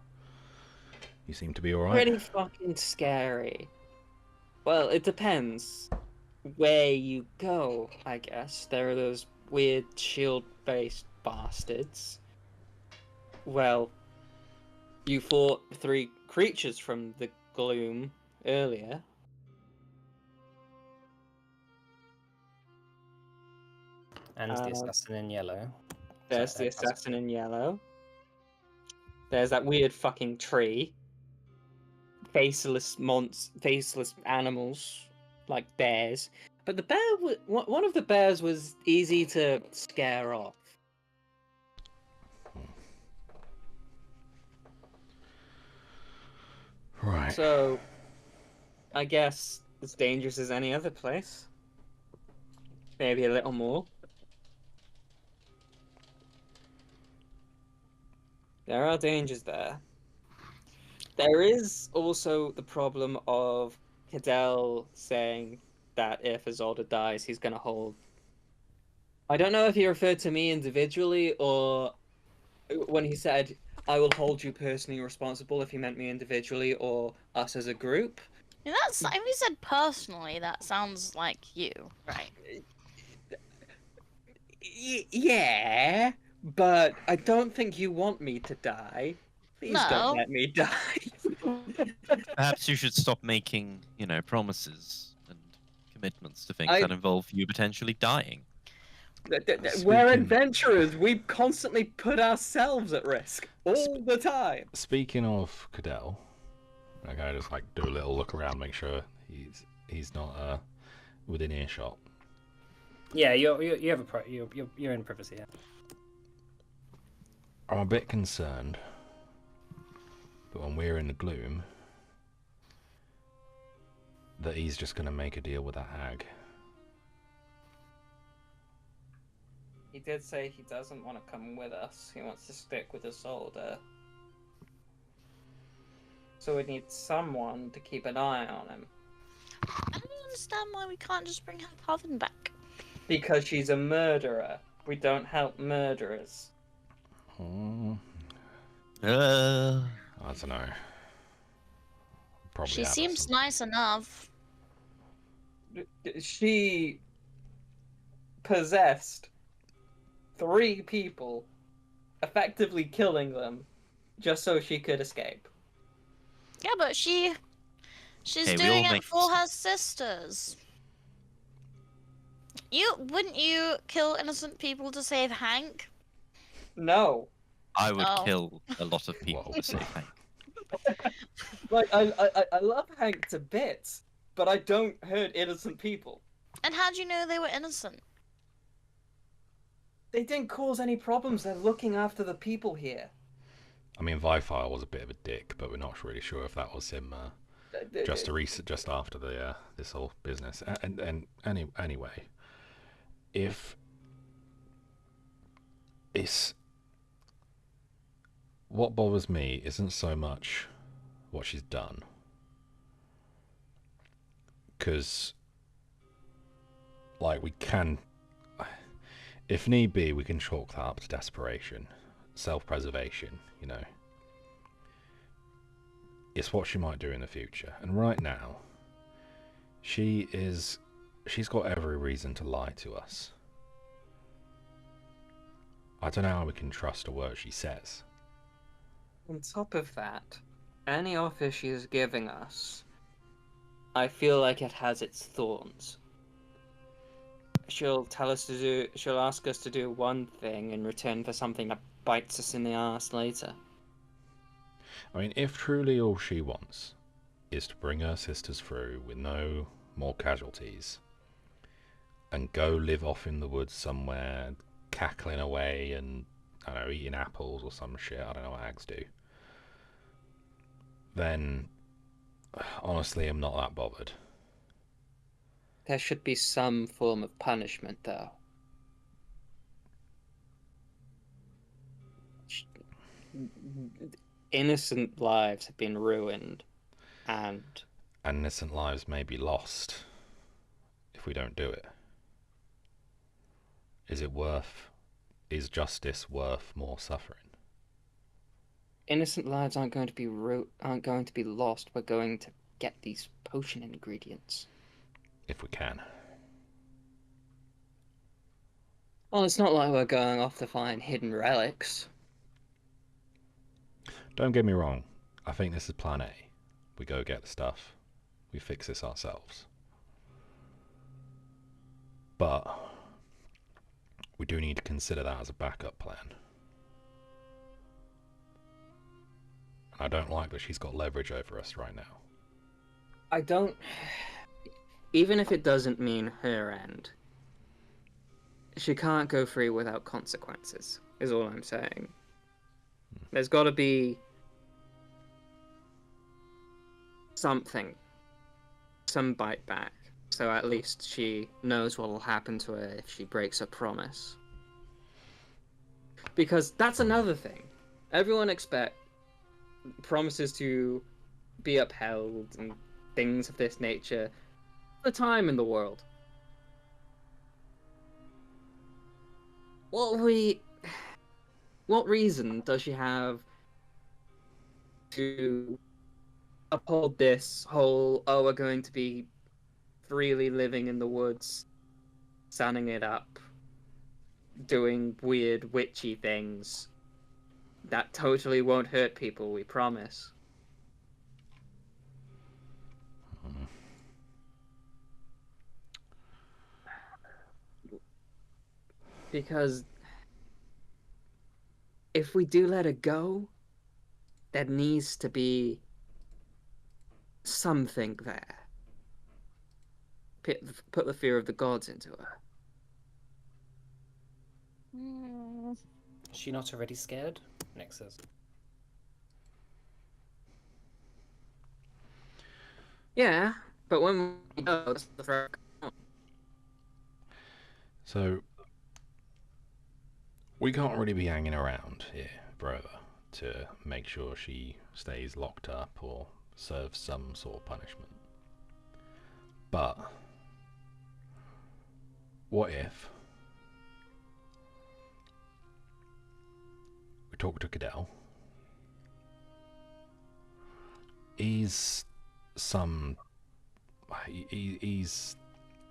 You seem to be alright. Pretty fucking scary. Well, it depends where you go, I guess. There are those weird shield-based bastards. Well, you fought 3 creatures from the gloom earlier. And the assassin in yellow. There's Sorry, the assassin in yellow. There's that weird fucking tree. Faceless animals like bears. But the bear, one of the bears was easy to scare off. Right. So, I guess it's dangerous as any other place. Maybe a little more. There are dangers there. There is also the problem of Cadell saying that if Isolde dies, he's going to hold. I don't know if he referred to me individually or when he said, I will hold you personally responsible, if he meant me individually or us as a group. Yeah, that's if you said personally, that sounds like you, right? Yeah, but I don't think you want me to die. Please don't No. let me die. Perhaps you should stop making, promises and commitments to things I- that involve you potentially dying. We're Speaking- adventurers. We constantly put ourselves at risk all the time. Speaking of Cadell, I just do a little look around, make sure he's not within earshot. Yeah, you have you're in privacy. Yeah. I'm a bit concerned, but when we're in the gloom, that he's just going to make a deal with that hag. He did say he doesn't want to come with us. He wants to stick with Isolde. So we need someone to keep an eye on him. I don't understand why we can't just bring her coven back. Because she's a murderer. We don't help murderers. Oh, Uh, I don't know. Probably She have seems some- nice enough. She possessed 3 people, effectively killing them, just so she could escape. Yeah, but she's Hey, we doing all it make for her sisters. Wouldn't you kill innocent people to save Hank? No. I would Oh. kill a lot of people Whoa. to save Hank. Like, I love Hank to bits, but I don't hurt innocent people. And how do you know they were innocent? They didn't cause any problems. They're looking after the people here. I mean, Vifile was a bit of a dick, but we're not really sure if that was him just after the this whole business. And anyway, if it's what bothers me isn't so much what she's done, because we can, if need be, we can chalk that up to desperation, self-preservation, It's what she might do in the future. And right now, she's got every reason to lie to us. I don't know how we can trust a word she says. On top of that, any offer she is giving us, I feel like it has its thorns. She'll ask us to do one thing in return for something that bites us in the ass later. I mean, if truly all she wants is to bring her sisters through with no more casualties and go live off in the woods somewhere, cackling away and, I don't know, eating apples or some shit, I don't know what hags do, then honestly I'm not that bothered. There should be some form of punishment, though. Innocent lives have been ruined, and Innocent lives may be lost if we don't do it. Is justice worth more suffering? innocent lives aren't going to be lost. We're going to get these potion ingredients. If we can. Well, it's not like we're going off to find hidden relics. Don't get me wrong. I think this is plan A. We go get the stuff. We fix this ourselves. But we do need to consider that as a backup plan. And I don't like that she's got leverage over us right now. I don't. Even if it doesn't mean her end, she can't go free without consequences, is all I'm saying. There's got to be something, some bite back, so at least she knows what will happen to her if she breaks her promise. Because that's another thing. Everyone expects promises to be upheld and things of this nature all the time in the world. What reason does she have to uphold this whole, oh, we're going to be freely living in the woods, sunning it up, doing weird witchy things that totally won't hurt people, we promise? Because if we do let her go, there needs to be something there. Put the fear of the gods into her. Is she not already scared? Nick says. Yeah, but when we go, that's the threat. So, we can't really be hanging around here forever to make sure she stays locked up or serves some sort of punishment. But, what if we talk to Cadell? He's you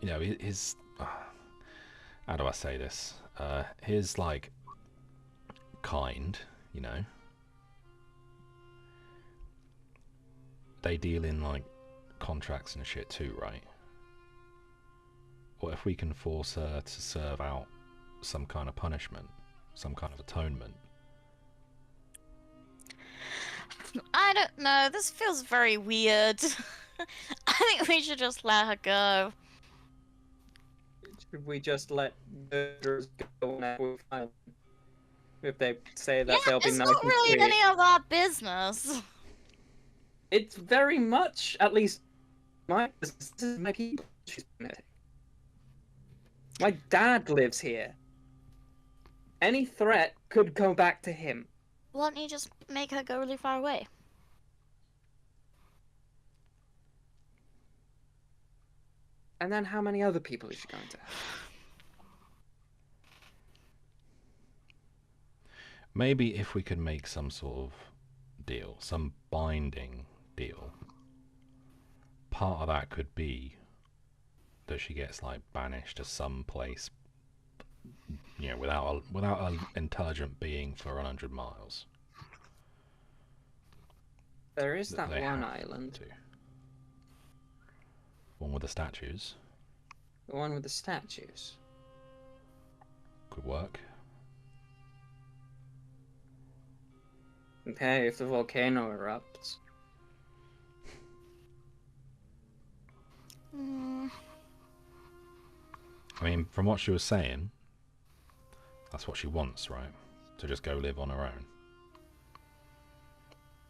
know, his how do I say this? His, like, kind, you know, they deal in, like, contracts and shit too, right? What if we can force her to serve out some kind of punishment, some kind of atonement? I don't know. This feels very weird. I think we should just let her go. Should we just let murderers go now we find them? If they say that Yeah, they'll be it's nice not and really sweet. any of our business. It's very much, at least, my business. This is my people. My dad lives here. Any threat could go back to him. Why don't you just make her go really far away? And then how many other people is she going to have? Maybe if we could make some sort of deal, some binding deal, part of that could be that she gets, like, banished to some place, you know, without an intelligent being for 100 miles. There is That that they one have island. to. One with the statues The one with the statues. could work. Okay, if the volcano erupts. I mean, from what she was saying, that's what she wants, right? To just go live on her own.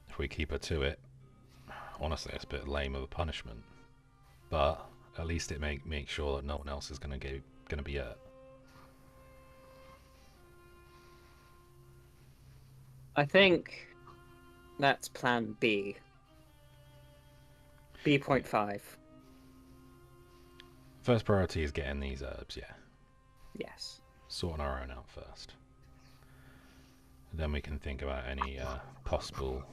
If we keep her to it, honestly, it's a bit lame of a punishment. But at least it make sure that no one else is gonna be hurt. I think that's plan B. B.5. First priority is getting these herbs, yeah. Yes. Sorting our own out first. Then we can think about any possible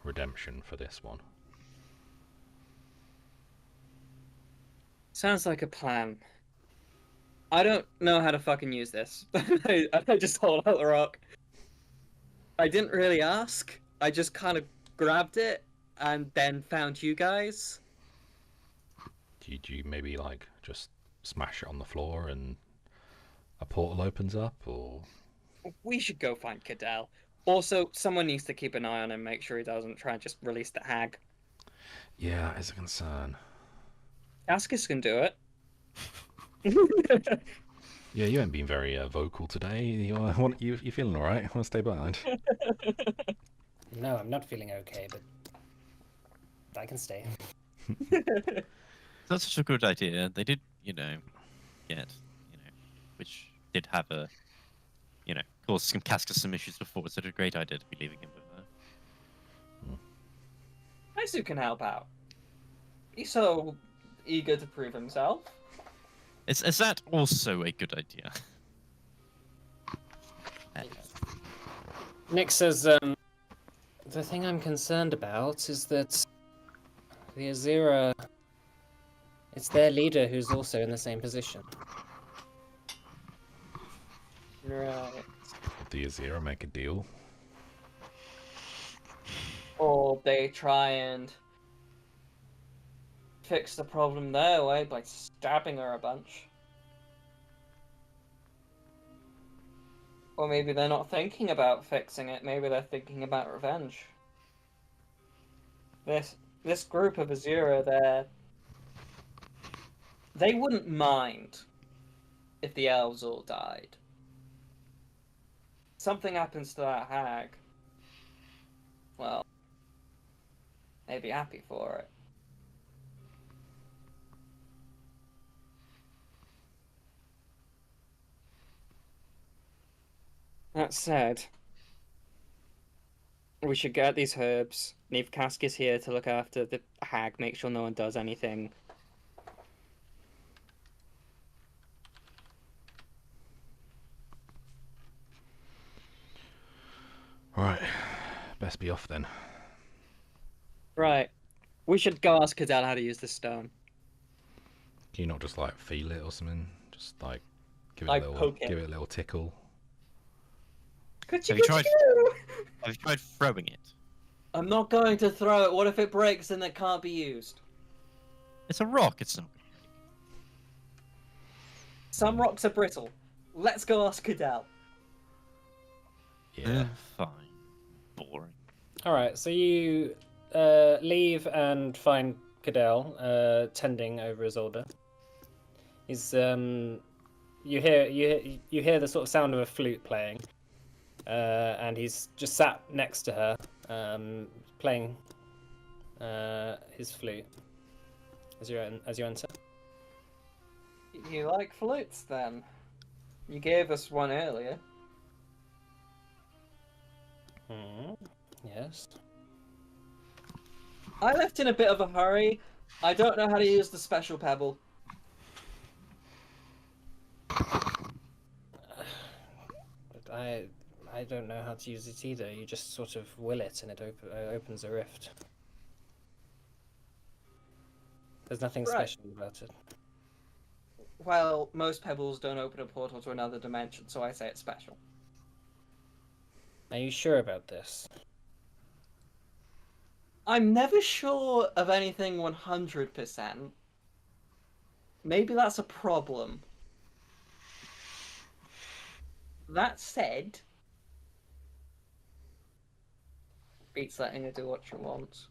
redemption for this one. Sounds like a plan. I don't know how to fucking use this. I just hold out the rock. I didn't really ask. I just kind of grabbed it and then found you guys. Do you maybe like just smash it on the floor and a portal opens up, or? We should go find Cadell. Also, someone needs to keep an eye on him, make sure he doesn't try and just release the hag. Yeah, that is a concern. Askus can do it. Yeah, you haven't been very vocal today. You feeling all right? Want to stay behind? No, I'm not feeling okay, but I can stay. That's such a good idea. They did, which did have a, cause some Casca some issues before. It's such a great idea to be leaving him with her. Isu can help out. He's so eager to prove himself. Is that also a good idea? Nick says, the thing I'm concerned about is that the Azira, it's their leader who's also in the same position. Right. The Azira make a deal. Or they try and fix the problem their way by stabbing her a bunch. Or maybe they're not thinking about fixing it, maybe they're thinking about revenge. This group of Azura, they wouldn't mind if the elves all died. Something happens to that hag, well, they'd be happy for it. That said, we should get these herbs. Leave Cascus here to look after the hag, make sure no one does anything. Right, best be off then. Right. We should go ask Cadell how to use the stone. Can you not just like feel it or something? Just like give it Like a little, poke it. give it a little tickle. Could Have you tried? Have you tried throwing it? I'm not going to throw it. What if it breaks and it can't be used? It's a rock. It's not. Some rocks are brittle. Let's go ask Cadell. Yeah. Fine. Boring. Alright, so you leave and find Cadell tending over Isolde. He's you hear the sort of sound of a flute playing, and he's just sat next to her, playing his flute as you enter. You like flutes then? You gave us one earlier. Yes. I left in a bit of a hurry. I don't know how to use the special pebble. I don't know how to use it either. You just sort of will it, and it opens a rift. There's nothing Right. special about it. Well, most pebbles don't open a portal to another dimension, so I say it's special. Are you sure about this? I'm never sure of anything 100%. Maybe that's a problem. That said, beats letting her do what she wants.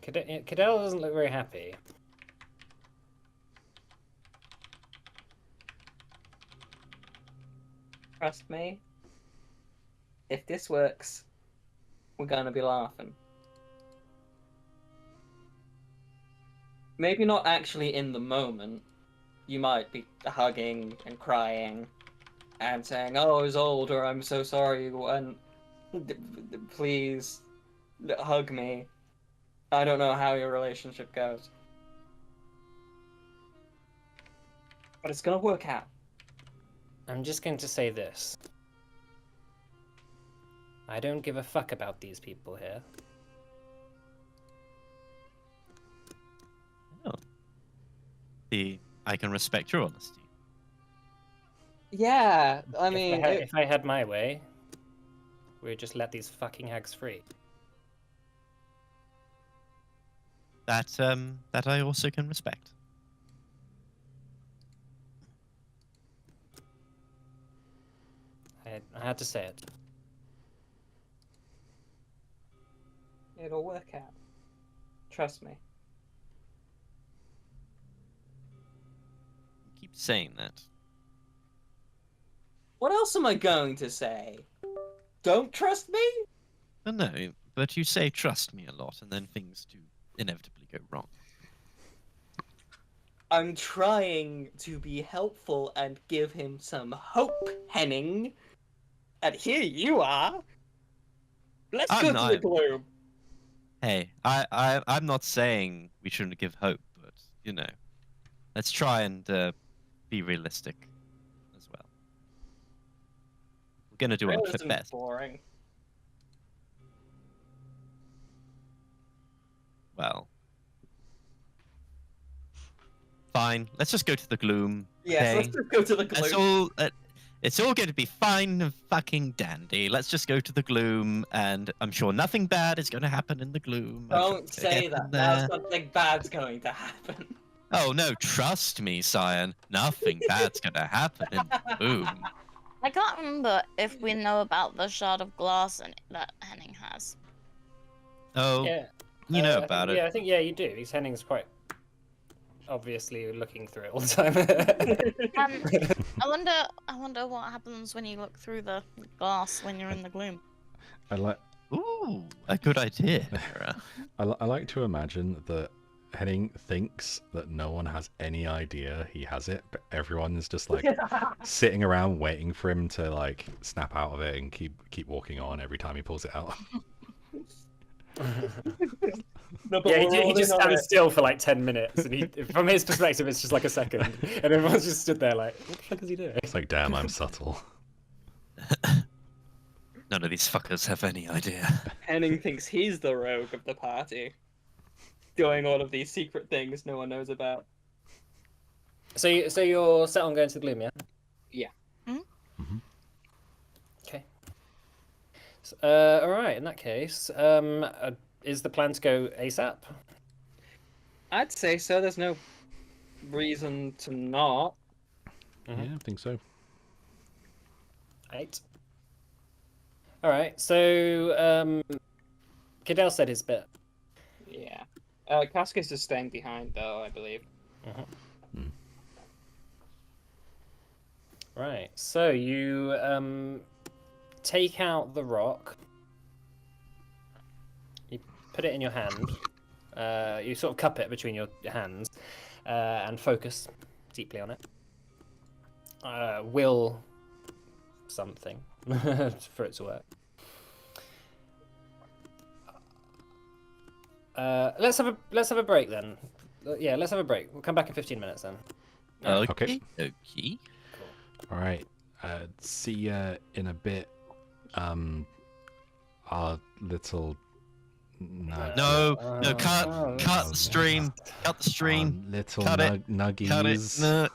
Cadell doesn't look very happy. Trust me, if this works, we're gonna be laughing. Maybe not actually in the moment. You might be hugging and crying and saying, "Oh, I was old," or "I'm so sorry," and please hug me. I don't know how your relationship goes, but it's gonna work out. I'm just going to say this. I don't give a fuck about these people here. Oh. I can respect your honesty. Yeah, I mean, if I had my way, we'd just let these fucking hags free. That I also can respect. I had to say it. it'll work out. Trust me. You keep saying that. What else am I going to say? Don't trust me? No, but you say trust me a lot, and then things do inevitably go wrong. I'm trying to be helpful and give him some hope, Henning. And here you are. Let's I'm go to not- the globe. Hey, I'm not saying we shouldn't give hope, but you know, let's try and be realistic as well. We're gonna do our Realism's best. boring. Well, fine. Let's just go to the gloom. Yes, okay? let's just go to the It's globe. all. It's all going to be fine and fucking dandy. Let's just go to the gloom, and I'm sure nothing bad is going to happen in the gloom. I'm sure Don't it's gonna say get that. in Now there. something bad's going to happen. Oh no, trust me, Cyan. Nothing bad's going to happen in the gloom. I can't remember if we know about the shard of glass that Henning has. Oh, Yeah. you know I about think, it. Yeah, I think you do. Because Henning's quite obviously looking through it all the time. I wonder what happens when you look through the glass when you're in the gloom. I like Ooh, a good idea. I like to imagine that Henning thinks that no one has any idea he has it, but everyone's just like sitting around waiting for him to like snap out of it and keep walking on every time he pulls it out. No, but Yeah, we're he all just in on stands it. still for like 10 minutes, and from his perspective, it's just like a second, and everyone's just stood there like, what the fuck is he doing? It's like, damn, I'm subtle. None of these fuckers have any idea. Henning thinks he's the rogue of the party, doing all of these secret things no one knows about. So you're set on going to the gloom, yeah? Yeah. Okay. All right. In that case, is the plan to go ASAP? I'd say so. There's no reason to not. Yeah, I think so. 8. All right. So Cadell said his bit. Yeah. Cascus is staying behind, though, I believe. Right. So you take out the rock. You put it in your hand. You sort of cup it between your hands and focus deeply on it. Will something for it to work. Let's have a break then. Yeah, let's have a break. We'll come back in 15 minutes then. Okay. All right. See ya in a bit. Our little No, cut the stream. Cut the stream. little Cut it. nuggies. Cut it. No,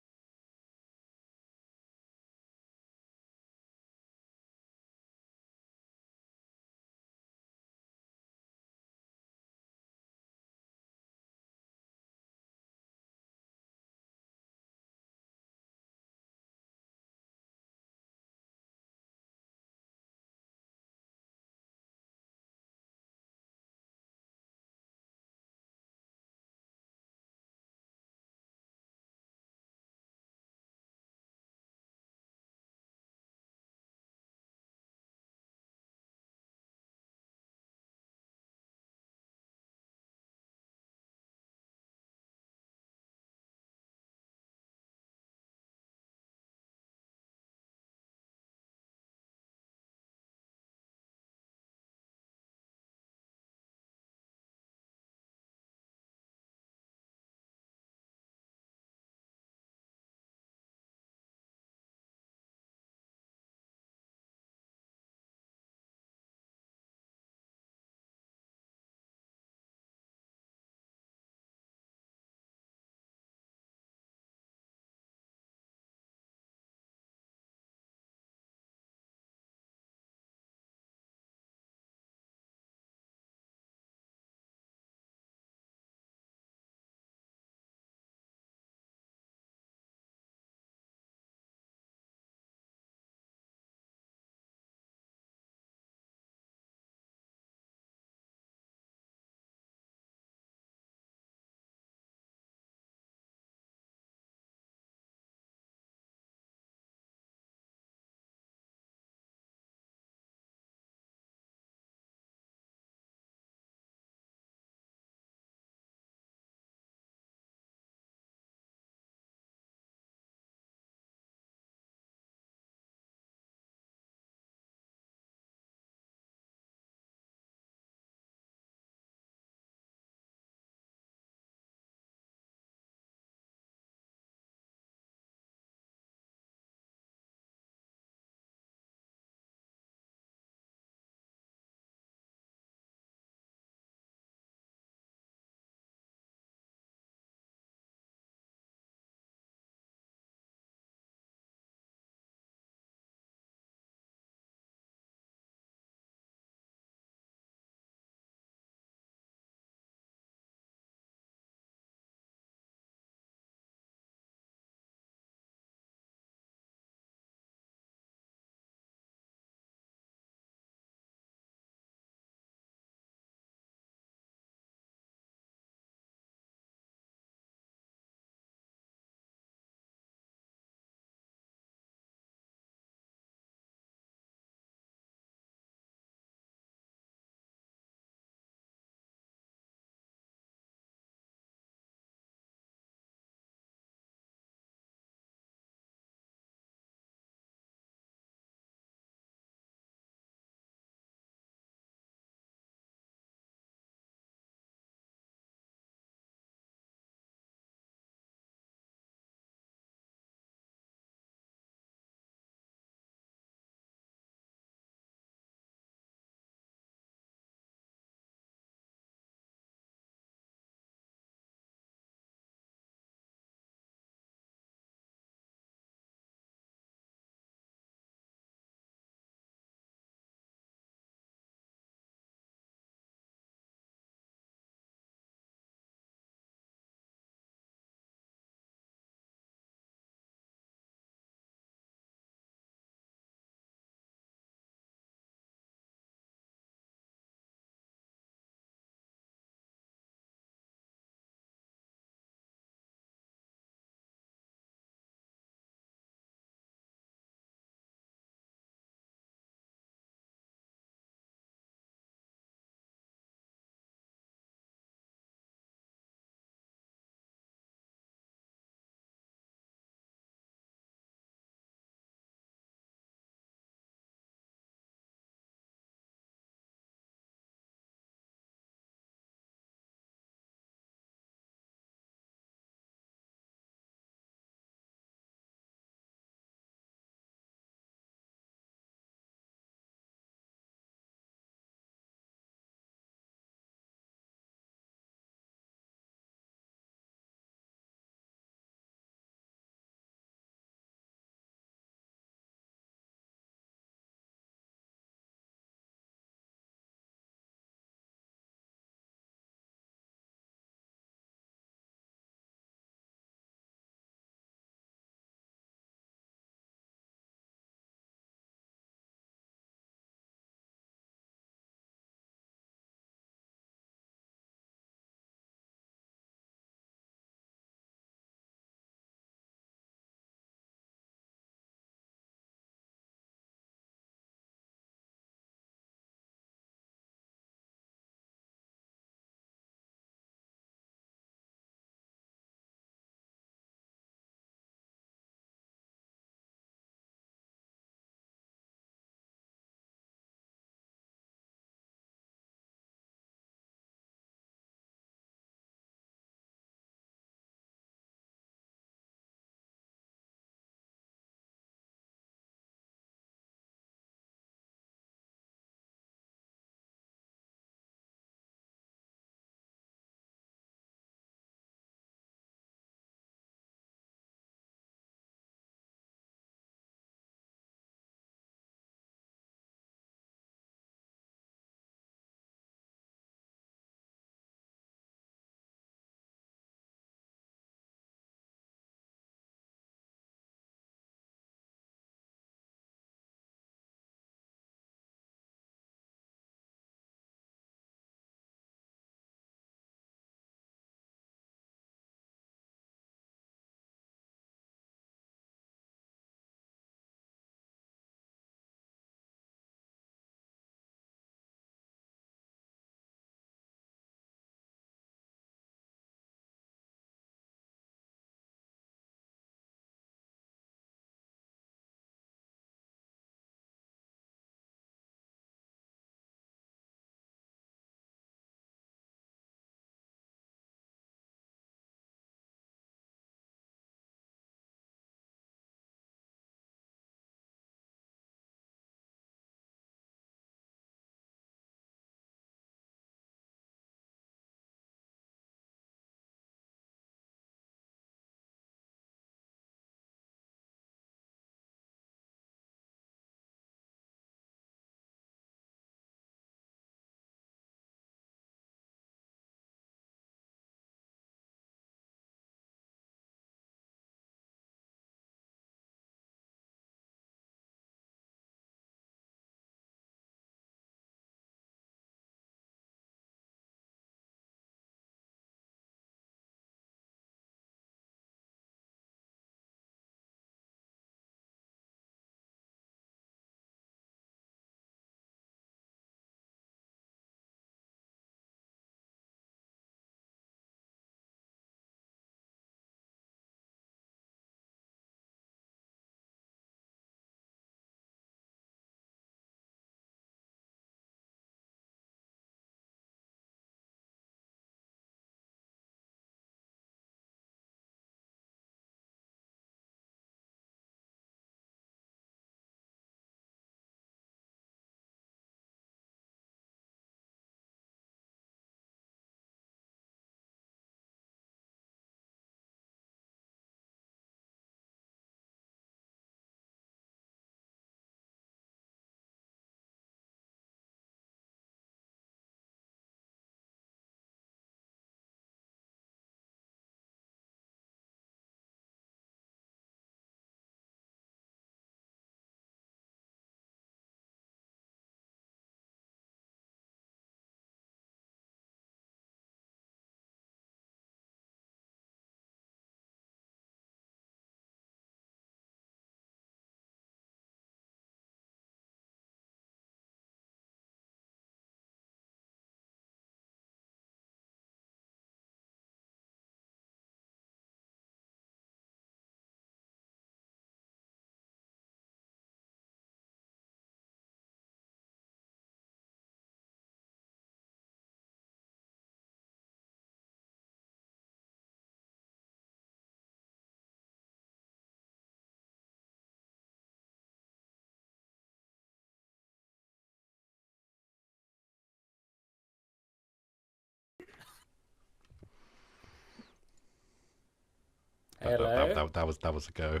Hello. That was a go.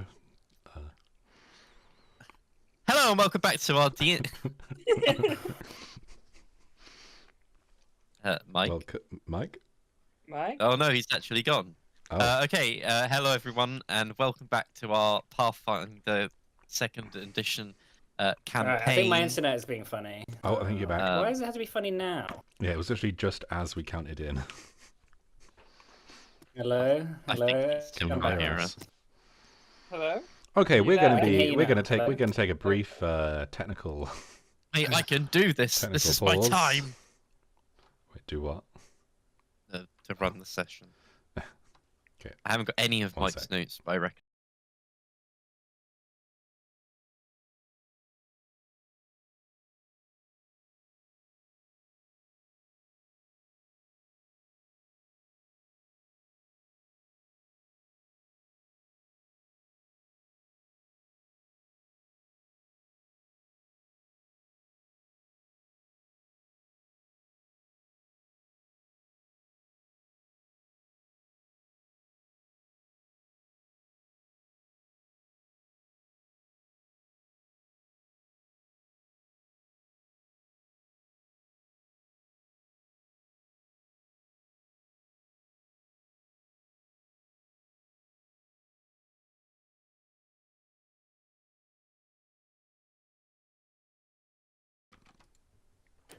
Hello and welcome back to our Mike. Well, Mike. Mike? Oh no, he's actually gone. Oh, Okay, hello everyone, and welcome back to our Pathfinder second edition campaign. Alright, I think my internet is being funny. oh, I think you're back. Why does it have to be funny now? Yeah, it was actually just as we counted in. Hello? I Hello? think he's still Come not back. here. Yes. Hello? Okay, You we're there? gonna I can hear be you we're now. gonna take Hello? we're gonna take a brief technical. Hey, I can do this. This Technical is my pause. time Wait, do what? to run the session. Okay. I haven't got any of One Mike's sec. notes, but I reckon.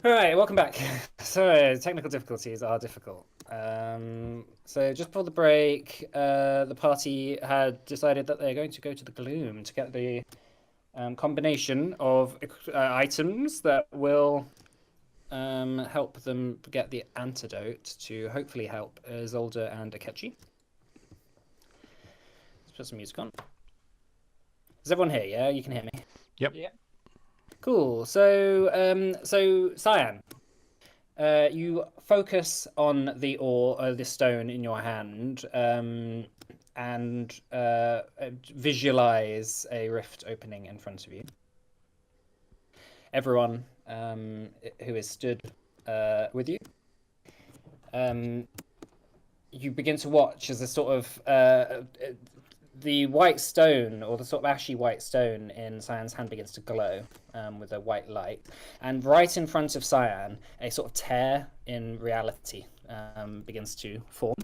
Alright, welcome back. So, technical difficulties are difficult. So just before the break, the party had decided that they're going to go to the Gloom to get the combination of items that will help them get the antidote to hopefully help Isolde and Akechi. Let's put some music on. Is everyone here? Yeah, you can hear me. Yep. Yeah. Cool. So Cyan, you focus on the ore, the stone in your hand, and visualize a rift opening in front of you. Everyone who is stood with you, you begin to watch as a sort of the white stone, or the sort of ashy white stone in Cyan's hand begins to glow with a white light. And right in front of Cyan, a sort of tear in reality begins to form.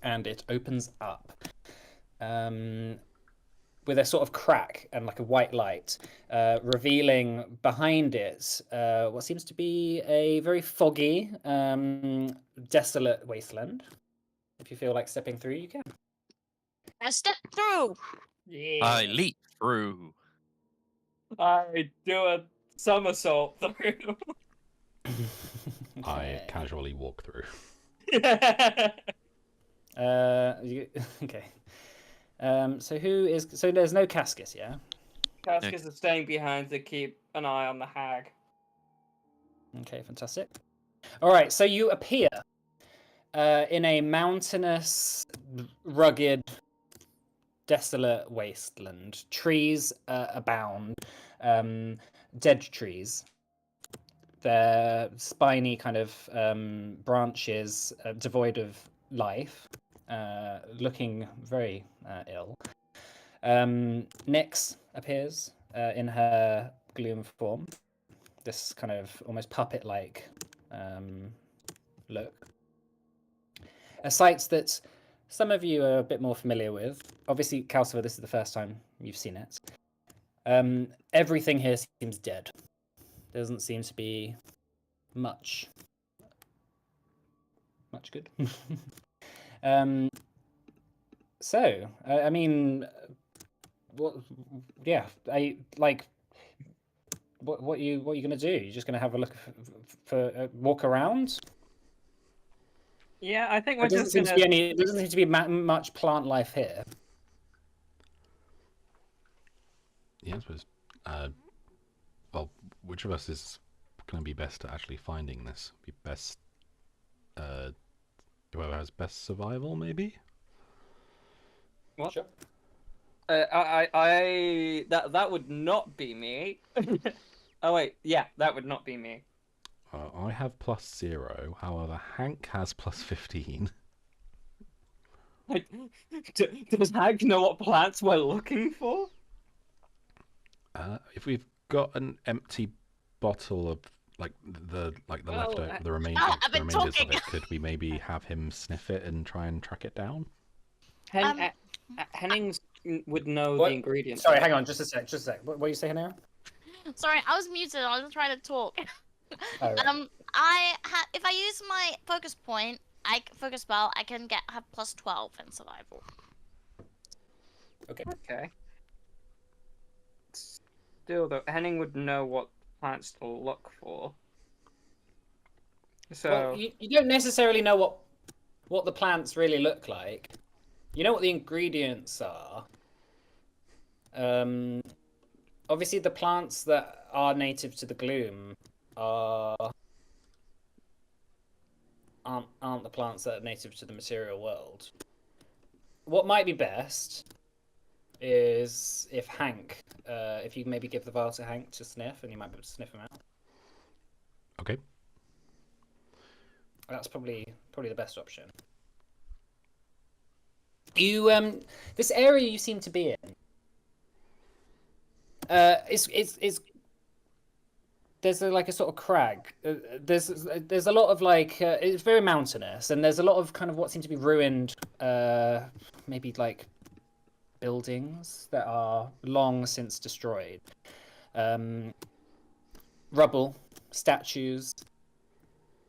And it opens up with a sort of crack and like a white light, revealing behind it what seems to be a very foggy, desolate wasteland. If you feel like stepping through, you can. I step through. Yeah. I leap through. I do a somersault through. I Okay. casually walk through. Okay. So who is? So there's no Cascus, yeah. Cascus is staying behind to keep an eye on the hag. Okay, fantastic. All right, so you appear in a mountainous, rugged, desolate wasteland. Trees abound, dead trees. Their spiny kind of branches, devoid of life, looking very ill. Nyx appears in her gloom form, this kind of almost puppet-like look. A sight that some of you are a bit more familiar with. Obviously, Calcifer, this is the first time you've seen it. Everything here seems dead. There doesn't seem to be much good. So, I mean, what? Yeah, I like. What you gonna do? You're just gonna have a look for walk around? Yeah, I think There we're doesn't just seem gonna. to be any. There doesn't seem to be much plant life here. Yeah, I suppose. Well, which of us is going to be best at actually finding this? Be best. Whoever has best survival, maybe. What? Sure. That would not be me. Oh wait, yeah, that would not be me. I have +0. However, Hank has +15. Like, does Hag know what plants we're looking for? If we've got an empty bottle of the Well, leftover, the I've been remainders of talking. it, could we maybe have him sniff it and try and track it down? Hen- Um, Hennings would know the What? ingredients. Sorry, of it. hang on, just a sec, just a sec. What are you saying now? Sorry, I was muted. I was trying to talk. Oh, right. If I use my focus point, focus spell, I can have plus 12 in survival. Okay. Okay. Still, though, Henning would know what plants to look for. So, Well, you don't necessarily know what the plants really look like. You know what the ingredients are. Obviously the plants that are native to the gloom aren't the plants that are native to the material world. What might be best is if Hank, if you maybe give the vial to Hank to sniff, and he might be able to sniff them out. Okay. That's probably the best option. You this area you seem to be in. It's there's like a sort of crag. There's a lot of it's very mountainous, and there's a lot of kind of what seem to be ruined, maybe like buildings that are long since destroyed. Rubble, statues.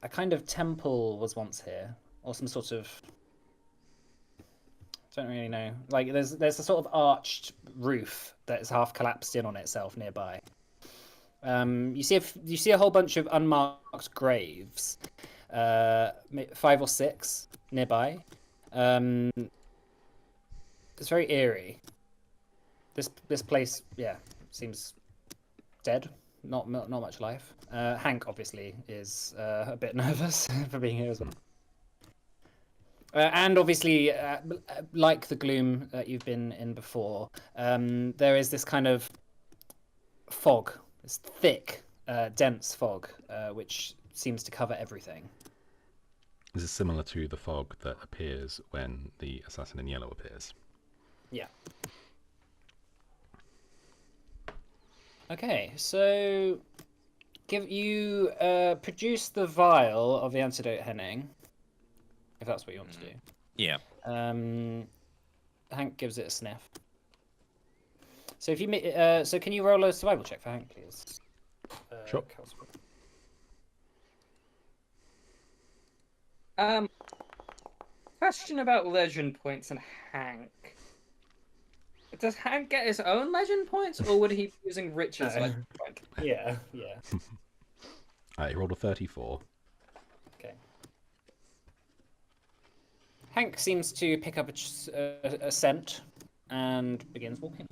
A kind of temple was once here, or some sort of. Don't really know. Like there's a sort of arched roof that is half collapsed in on itself nearby. You see a whole bunch of unmarked graves, 5 or 6 nearby. It's very eerie. This place, yeah, seems dead. Not much life. Hank obviously is a bit nervous for being here as well. And obviously, like the gloom that you've been in before, there is this kind of fog, this thick, dense fog, which seems to cover everything. This is similar to the fog that appears when the assassin in yellow appears. Yeah. Okay, so produce the vial of the antidote, Henning, if that's what you want to do. Yeah. Hank gives it a sniff. So if you so can you roll a survival check for Hank, please? Sure. Question about legend points and Hank. Does Hank get his own legend points, or would he be using Richard's No. legend point? Yeah. He rolled a 34. Okay. Hank seems to pick up a scent and begins walking.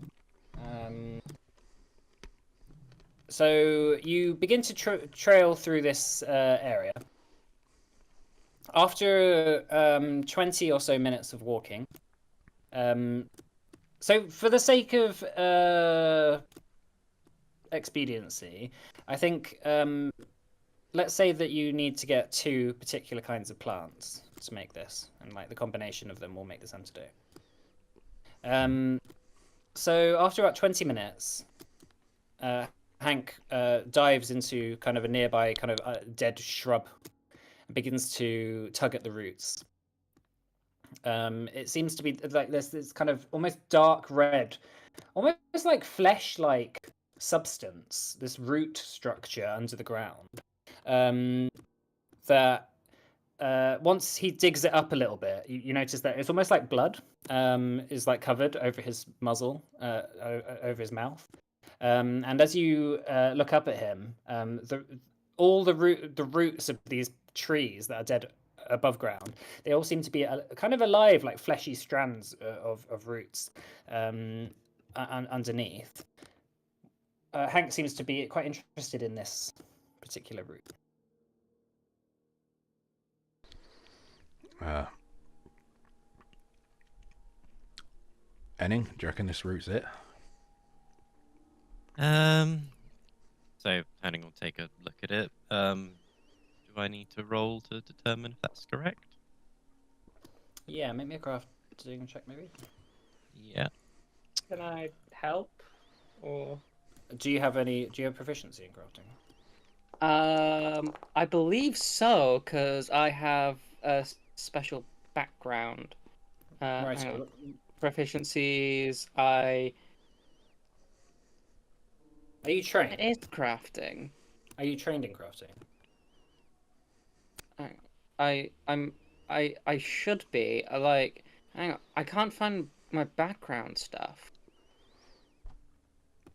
So you begin to trail through this area. After 20 or so minutes of walking, so for the sake of expediency, I think let's say that you need to get 2 particular kinds of plants to make this, and like the combination of them will make this antidote. So after about 20 minutes, Hank dives into kind of a nearby kind of dead shrub and begins to tug at the roots. It seems to be like there's this kind of almost dark red, almost like flesh-like substance, this root structure under the ground. That once he digs it up a little bit, you notice that it's almost like blood is like covered over his muzzle, over his mouth. And as you look up at him, all the roots of these trees that are dead above ground, they all seem to be kind of alive, like fleshy strands of roots underneath. Hank seems to be quite interested in this particular root. Enning, do you reckon this root's it? So Henning will take a look at it. Do I need to roll to determine if that's correct? Yeah, make me a craft crafting check, maybe. Yeah. Can I help? Or Do you have proficiency in crafting? I believe so, because I have a special background. Right. Hang on. So, Proficiencies. are you trained? It is crafting. Are you trained in crafting? I should be. Hang on. I can't find my background stuff.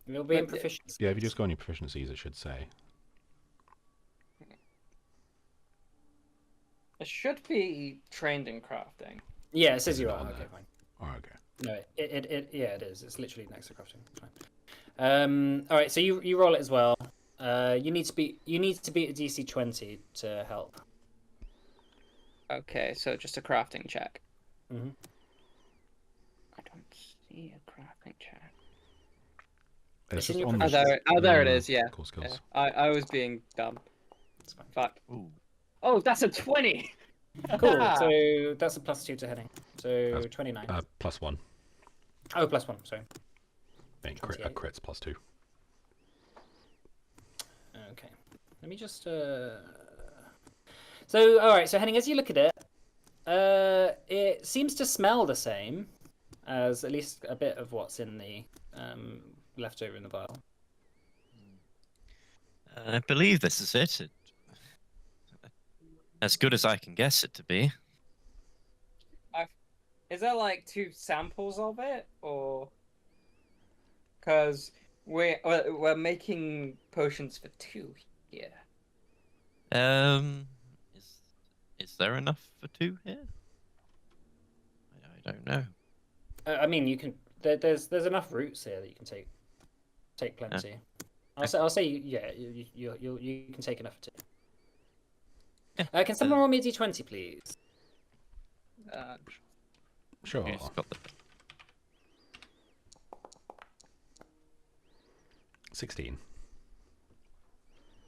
It'll be in But- proficiency. Yeah, if you just go on your proficiencies, it should say. I should be trained in crafting. Yeah, it says Is it you not are. on Okay, there? fine. Oh, okay. No, yeah, it is. It's literally next to crafting. It's fine. All right. So you roll it as well. You need to beat a DC 20 to help. Okay, so just a crafting check. Mhm. I don't see a crafting check. It's in just your on Oh, the. there it is. Yeah. Cool skills. Yeah. I was being dumb. It's fine. Fuck. Ooh. Oh, that's a 20. Cool. So that's a +2 to heading. So That's- 29. +1. Oh, +1. Sorry. A 28. crit's +2. Okay. Let me just. So all right. So Henning, as you look at it, it seems to smell the same as at least a bit of what's in the leftover in the vial. I believe this is it. As good as I can guess it to be. Is there like 2 samples of it, or? Because we're making potions for 2 here. Is there enough for 2 here? I don't know. I mean, you can. There's enough roots here that you can take plenty. I'll say yeah. You can take enough for 2. Can someone roll me a d20, please? Sure. Who's got the... 16.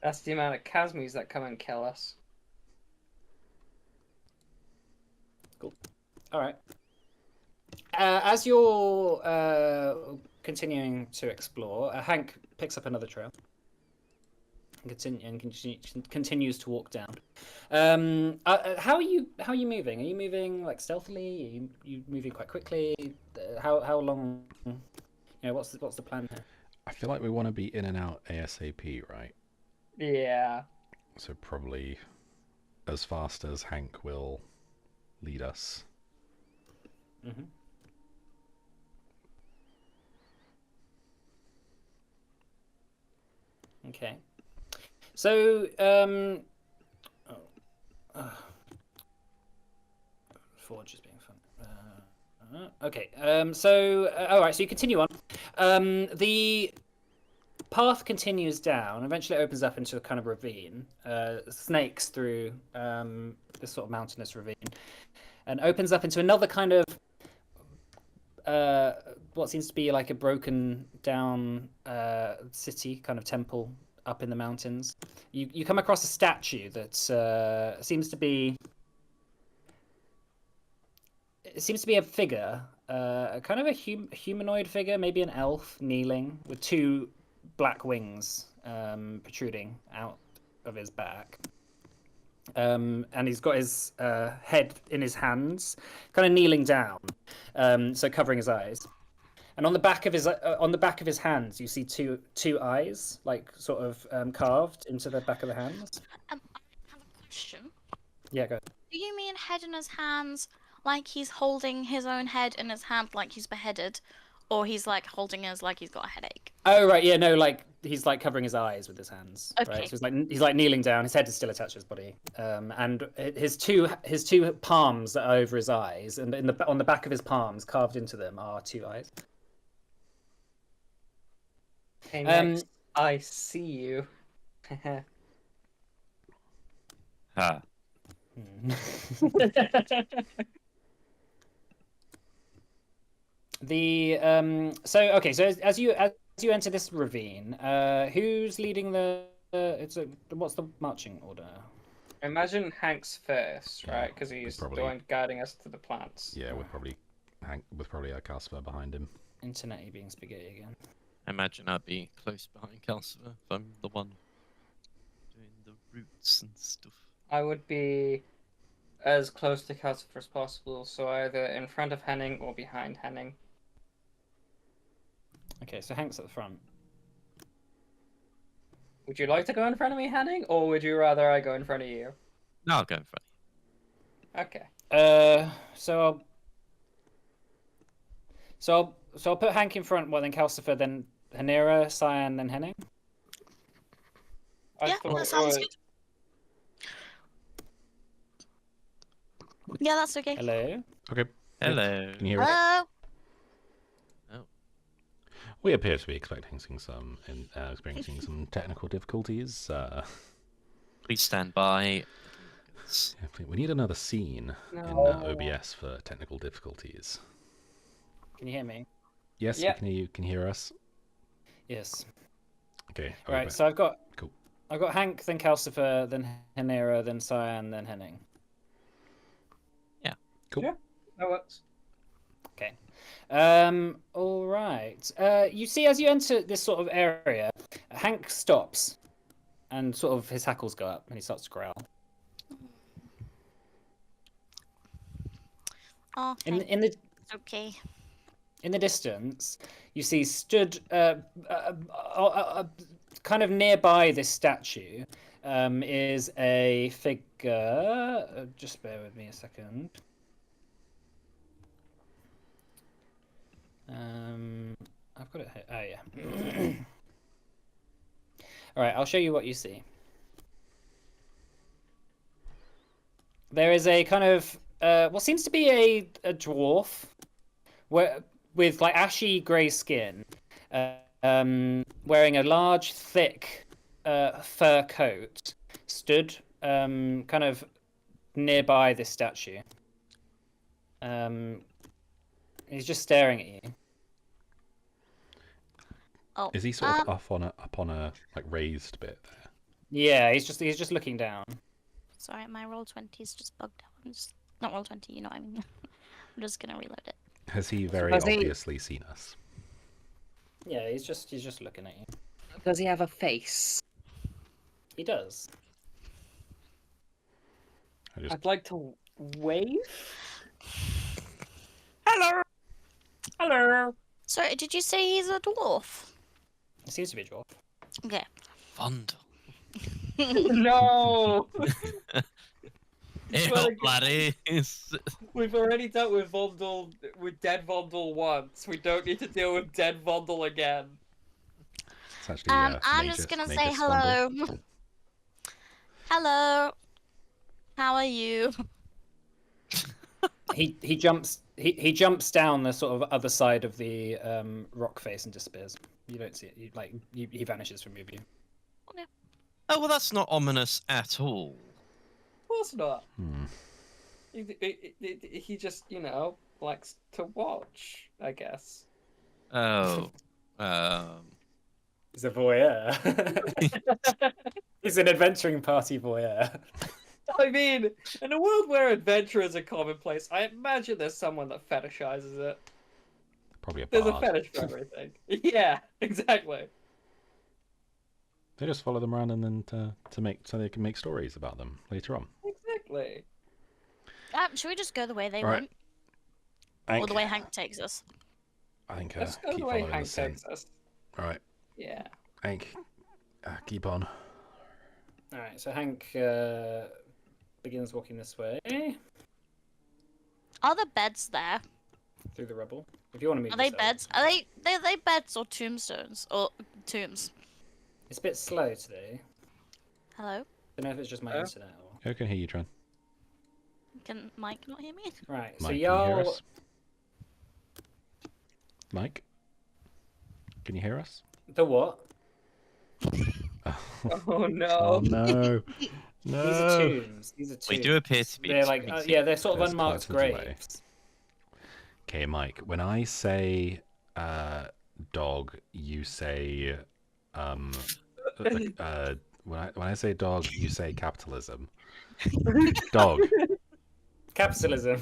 That's the amount of Casmies that come and kill us. All right. As you're continuing to explore, Hank picks up another trail and continues to walk down. How are you moving? Are you moving like stealthily? Are you moving quite quickly? How long? You know, what's the plan here? I feel like we want to be in and out ASAP, right? Yeah. So probably as fast as Hank will lead us. Mm-hmm. Okay. So, Forge is being fun. Okay. All right. So you continue on. The path continues down. Eventually, it opens up into a kind of ravine. Snakes through this sort of mountainous ravine, and opens up into another kind of what seems to be like a broken down city, kind of temple up in the mountains. You come across a statue that seems to be a figure, kind of a humanoid figure, maybe an elf kneeling with 2 black wings protruding out of his back. And he's got his head in his hands, kind of kneeling down, so covering his eyes. And on the back of his hands, you see two eyes, like sort of carved into the back of the hands. I have a question. Yeah, go. Do you mean head in his hands, like he's holding his own head in his hand, like he's beheaded, or he's like holding his like he's got a headache? Oh right, yeah, no, like he's like covering his eyes with his hands. Okay. Right, so he's like kneeling down. His head is still attached to his body, and his two palms are over his eyes, and on the back of his palms, carved into them, are 2 eyes. Hey, next, I see you. Ha. So as you enter this ravine, who's leading the? What's the marching order? Imagine Hank's first, Yeah, right? Because he's probably- the one guiding us to the plants. Yeah, we'd probably Hank with probably a Calcifer behind him. Internet being spaghetti again. I imagine I'd be close behind Calcifer if I'm the one doing the roots and stuff. I would be as close to Calcifer as possible, so either in front of Henning or behind Henning. Okay, so Hank's at the front. Would you like to go in front of me, Henning, or would you rather I go in front of you? No, I'll go in front. Okay. So I'll put Hank in front, well then Calcifer, then Hanira, Cyan, then Henning. I Yeah, thought that it sounds was- good. Yeah, that's okay. Hello. Okay. Hello. Can you hear us? Hello. We appear to be experiencing some technical difficulties. Please stand by. We need another scene in No. OBS for technical difficulties. Can you hear me? Yes, Yeah. we can hear you. Can you hear us? Yes. Okay. Right. So I've got Cool. I've got Hank, then Calcifer, then Hanira, then Cyan, then Henning. Cool. Yeah. That works. Okay. All right. You see, as you enter this sort of area, Hank stops, and sort of his hackles go up, and he starts to growl. Oh, In thank- in the it's okay. in the distance, you see stood kind of nearby this statue is a figure. Just bear with me a second. I've got it here. Oh yeah. All right, I'll show you what you see. There is a kind of what seems to be a dwarf, with like ashy grey skin, wearing a large, thick fur coat, stood kind of nearby this statue. He's just staring at you. Oh, Is he sort of up on a like raised bit there? Yeah, he's just looking down. sorry, my roll 20 is just bugged out. I'm just not roll 20. You know what I mean? I'm just gonna reload it. Has he very Has he- obviously seen us? Yeah, he's just looking at you. Does he have a face? He does. I just I'd like to wave. Hello. Hello. Sorry, did you say he's a dwarf? He seems to be a dwarf. Okay. Fund. No. Hey, Well, help, laddies. We've already dealt with Dead Vondel once. We don't need to deal with Dead Vondel again. it's actually I'm just gonna say hello. Hello. How are you? He jumps down the sort of other side of the rock face and disappears. You don't see it. He vanishes from your view. Oh, well, that's not ominous at all. Of course not. Hmm. He just, likes to watch, I guess. Oh. He's a voyeur. He's an adventuring party voyeur. I mean, in a world where adventurers are commonplace, I imagine there's someone that fetishizes it. Probably a There's a bard. fetish for everything. Yeah, exactly. They just follow them around and then so they can make stories about them later on. Exactly. Should we just go the way they Right. went? Hank, Or the way Hank takes us? I think Let's go keep the way following Hank the scent. takes us. All right, Yeah. Hank, keep on. All right, so Hank begins walking this way Are the beds there? through the rubble. If you want to move, Are they yourself. beds? Are they beds or tombstones? Or tombs? It's a bit slow today. Hello? Don't know if it's just my Hello? internet or. Who can hear you, Tran? Can Mike not hear me? Right, so Mike, can you hear y'all. us? Mike, can you hear us? The what? Oh no. Oh no, no. These are tombs. These are tombs. We do appear to be. They're like, yeah, they're sort of There's unmarked curtains away. graves. Okay, Mike. When I say dog, you say when I say dog, you say capitalism. Dog. Capitalism.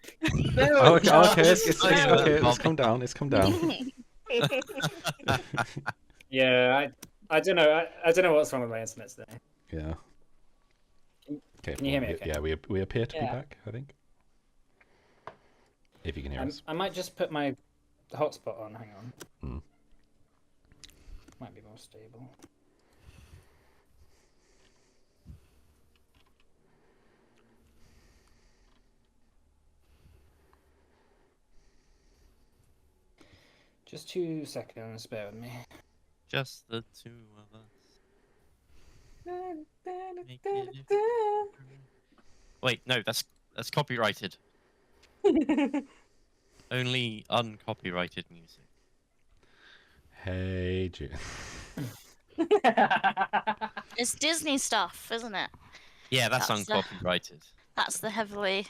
Oh, okay, okay, Yeah. okay. It's come down. It's come down. Yeah, I don't know. I don't know what's wrong with my internet today. Yeah. Okay. Can you hear me okay? Yeah, we appear to be Yeah. back. I think. If you can hear us. I might just put my hotspot on. Hang on. Hmm. Might be more stable. Just 2 seconds. Bear with me. Just the two of us. Wait, no, that's copyrighted. Only uncopyrighted music. Hey, June. It's Disney stuff, isn't it? Yeah, that's That's, uncopyrighted. That's the heavily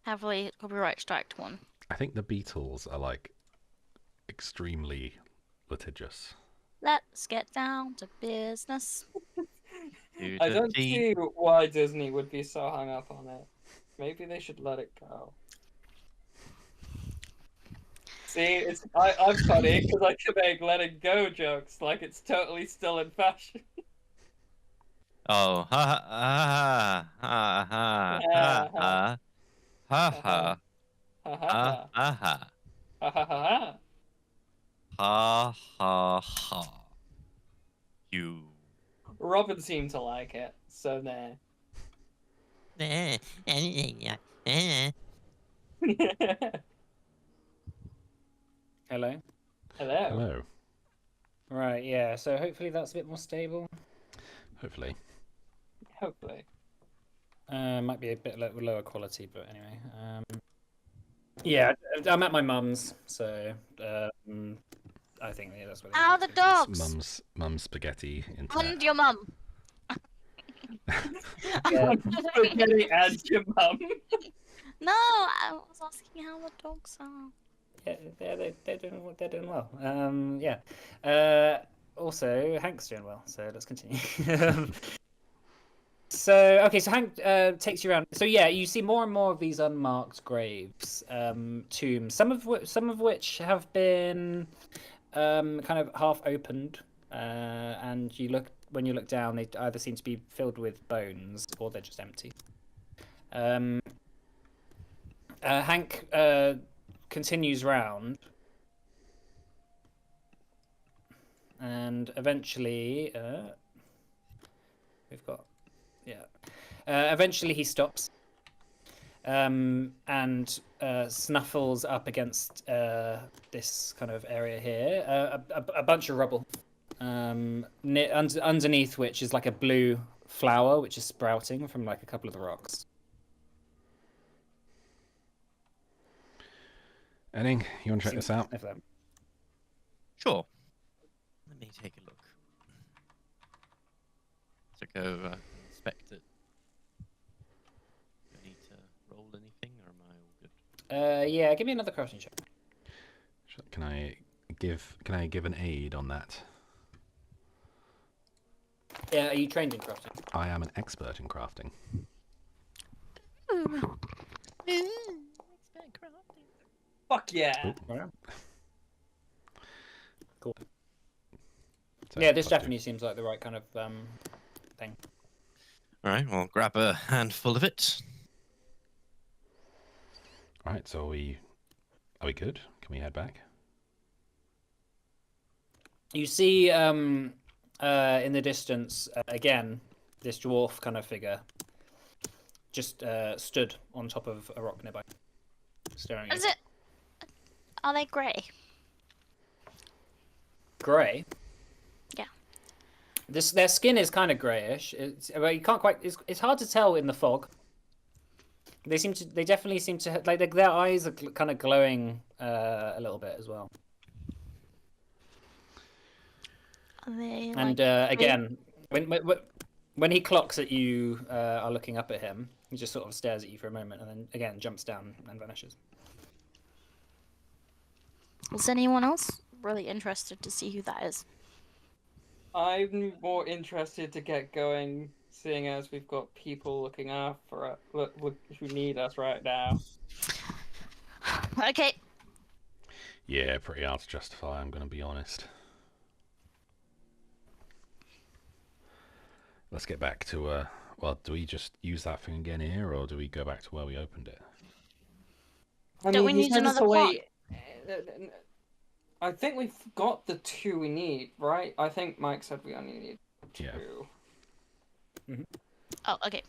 copyright striked one. I think the Beatles are like extremely litigious. Let's get down to business. Do I the don't tea. see why Disney would be so hung up on it. Maybe they should let it go. See, I'm funny because I can make let it go jokes like it's totally still in fashion. Oh, ha ha ha ha ha ha ha ha Ha ha ha ha. ha Ha ha ha ha ha ha. You. Robin seemed to like it, so nah. Hello. Hello. Hello. Right. Yeah. So hopefully that's a bit more stable. Hopefully. Hopefully. Might be a bit lower quality, but anyway. Yeah, I'm at my mum's, so I think that's what. How are the dogs? Mum's spaghetti internet. And your mum. Yeah. Spaghetti and your mum. No, I was asking how the dogs are. Yeah, they're doing well. Yeah. Also, Hank's doing well. So let's continue. So okay, so Hank takes you around. So yeah, you see more and more of these unmarked graves, tombs. Some of which have been kind of half opened, and when you look down, they either seem to be filled with bones or they're just empty. Hank continues round, and eventually we've got. Yeah. Eventually he stops and snuffles up against this kind of area here. A bunch of rubble, underneath which is like a blue flower which is sprouting from like a couple of the rocks. Enning, you want to check Seems this out? to sniff them. Sure. Let me take a look. So go inspect it. Do I need to roll anything, or am I all good? Yeah, give me another crafting check. Can I give an aid on that? Yeah, are you trained in crafting? I am an expert in crafting. Fuck yeah. Right. Cool. So, Yeah, this +2. definitely seems like the right kind of thing. All right, well, grab a handful of it. All right, so are we good? Can we head back? You see in the distance, again, this dwarf kind of figure just stood on top of a rock nearby, staring at Is you. it? Are they grey? Grey? Yeah. Their skin is kind of greyish. Well, you can't quite. It's hard to tell in the fog. They definitely seem to like their eyes are kind of glowing a little bit as well. Are they And like again, when he clocks at you, are looking up at him, he just sort of stares at you for a moment, and then again jumps down and vanishes. Is anyone else really interested to see who that is? I'm more interested to get going seeing as we've got people looking after us, who need us right now. Okay. Yeah, pretty hard to justify, I'm going to be honest. Let's get back to, well, do we just use that thing again here, or do we go back to where we opened it? I Don't mean, we he need said another it's pot? away. I think we've got the 2 we need, right? I think Mike said we only need 2. Yeah. Oh, okay.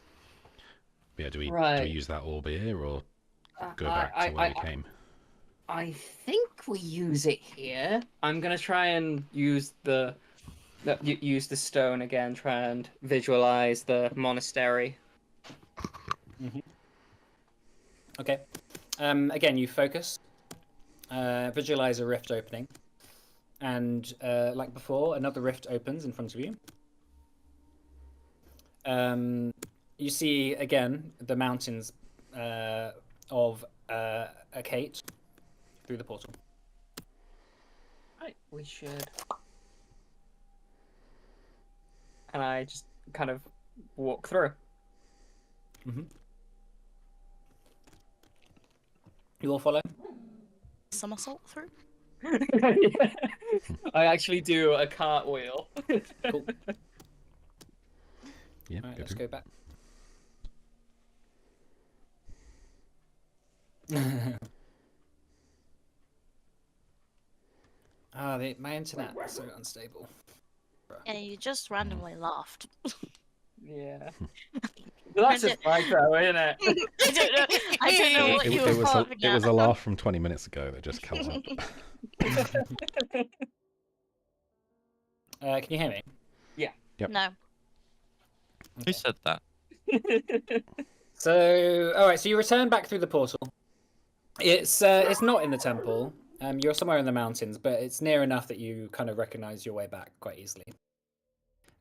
Yeah, do we Right. use that orb here, or go I- back to where we came? I think we use it here. I'm gonna try and use use the stone again. Try and visualize the monastery. Okay. Again, you focus, visualize a rift opening, and like before, another rift opens in front of you. You see again the mountains of Akate through the portal. Right, we should. And I just kind of walk through. You all follow? Somersault through. Yeah. I actually do a cartwheel. Cool. Yeah, All right, go let's through. go back. My internet is so unstable. Yeah, you just randomly laughed. Yeah. That's just right though, isn't it? I don't know. I don't know what you were laughing It was a at. laugh from 20 minutes ago that just come up. Can you hear me? Yep. No. Who said that? So, all right. So you return back through the portal. It's not in the temple. You're somewhere in the mountains, but it's near enough that you kind of recognize your way back quite easily.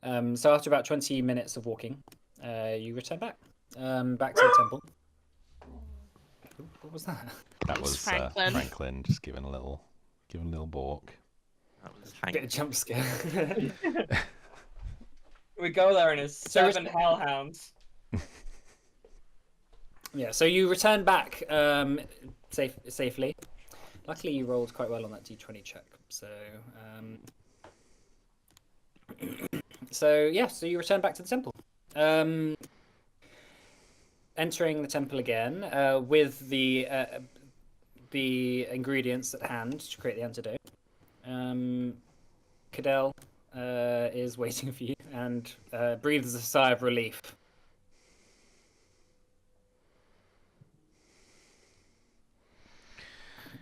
So after about 20 minutes of walking, you return back to the temple. Ooh, what was that? That was Franklin. Franklin just giving a little balk. That was Bit Hank. of jump scare. We go there and it's So 7 hellhounds. Yeah. So you return back safely. Luckily, you rolled quite well on that d20 check. So. So you return back to the temple. Entering the temple again with the ingredients at hand to create the antidote. Cadell is waiting for you and breathes a sigh of relief.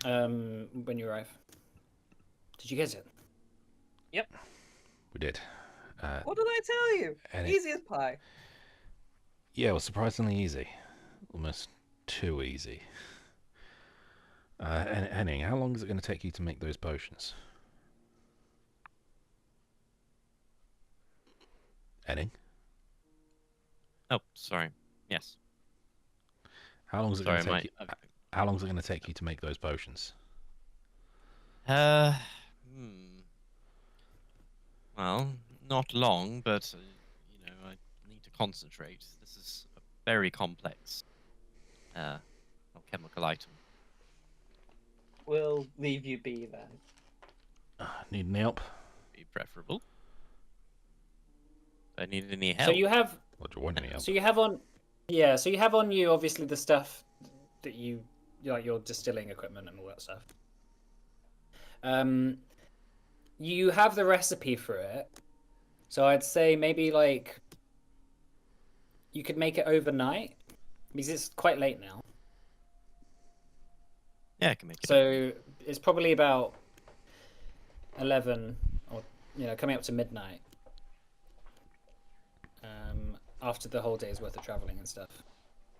When you arrive, did you get it? Yep. We did. What did I tell you? And Easy as pie. Yeah, it was surprisingly easy. Almost too easy. Henning, how long is it going to take you to make those potions? Henning? Oh, sorry. Yes. How long is it Sorry, going to take you? How long is it going to take you to make those potions? Uh, Well, not long, but I need to concentrate. This is a very complex chemical item. We'll leave you be then. Need any help? Be preferable. Do I need any help? So you have. Or do you want any help? So you have on. Yeah. So you have on you obviously the stuff that like your distilling equipment and all that stuff. You have the recipe for it, so I'd say maybe like you could make it overnight because it's quite late now. Yeah, I can make it. So it's probably about 11 or coming up to midnight. After the whole day's worth of traveling and stuff.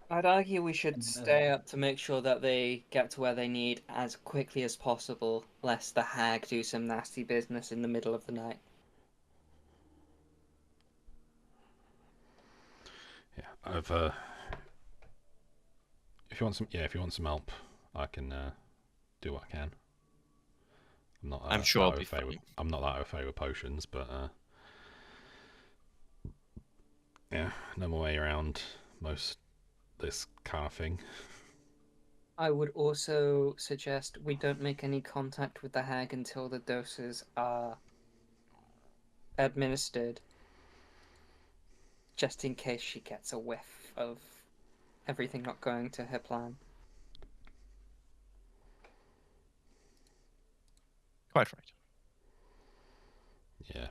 I'd argue we should stay up to make sure that they get to where they need as quickly as possible, lest the hag do some nasty business in the middle of the night. Yeah, I've if you want some help, I can do what I can. I'm not. I'm sure that I'll be au fait with- fine. I'm not that au fait with potions, but Yeah, no more way around most this kind of thing. I would also suggest we don't make any contact with the hag until the doses are administered, just in case she gets a whiff of everything not going to her plan. Quite right. Yeah.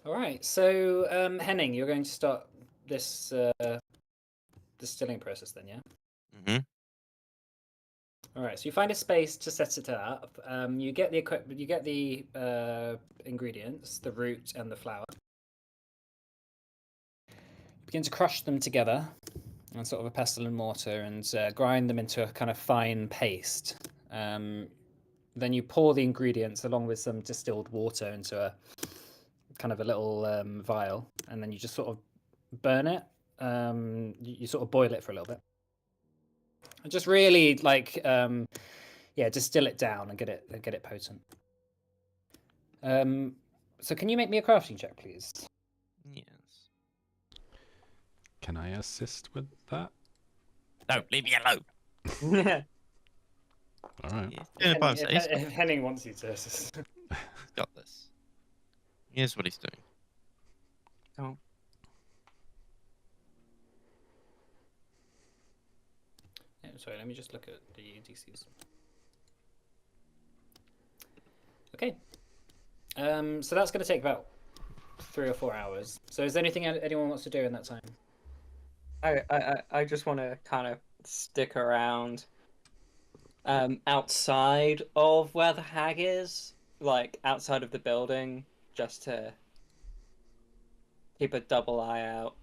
All right. So, Henning, you're going to start this distilling process then, yeah? Hmm. All right. So you find a space to set it up. You get the equipment. You get the ingredients, the root and the flour. You begin to crush them together on sort of a pestle and mortar and grind them into a kind of fine paste. Then you pour the ingredients along with some distilled water into a kind of a little vial, and then you just sort of burn it. You sort of boil it for a little bit. And just really like distill it down and get it potent. So can you make me a crafting check, please? Yes. Can I assist with that? Don't leave me alone. All right. He's doing it by himself. He's If Henning wants you to assist. got this. Here's what he's doing. Don't. Yeah, sorry, let me just look at the DCs. Okay. So that's going to take about 3 or 4 hours. So is there anything anyone wants to do in that time? I just want to kind of stick around outside of where the hag is, like outside of the building, just to keep a double eye out,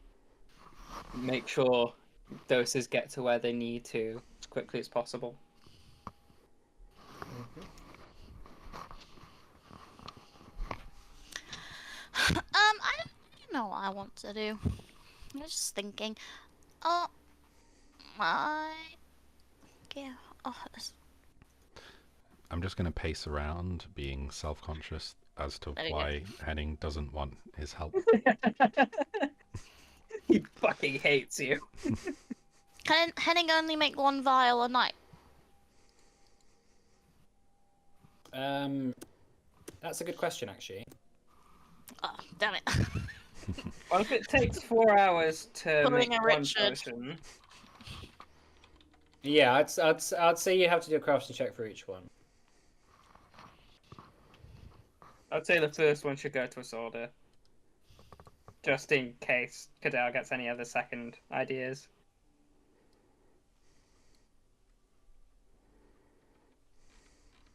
make sure doses get to where they need to as quickly as possible. I don't know what I want to do. I was just thinking. Oh, yeah. Oh, I'm just going to pace around, being self-conscious as to There we go. why Henning doesn't want his help. He fucking hates you. Can Henning only make one vial a night? That's a good question, actually. Oh, damn it. Well, if it takes 4 hours to Pulling make a one Richard. potion, Yeah, I'd say you have to do a crafting check for each one. I'd say the first one should go to Isolde. Just in case Cadell gets any other second ideas.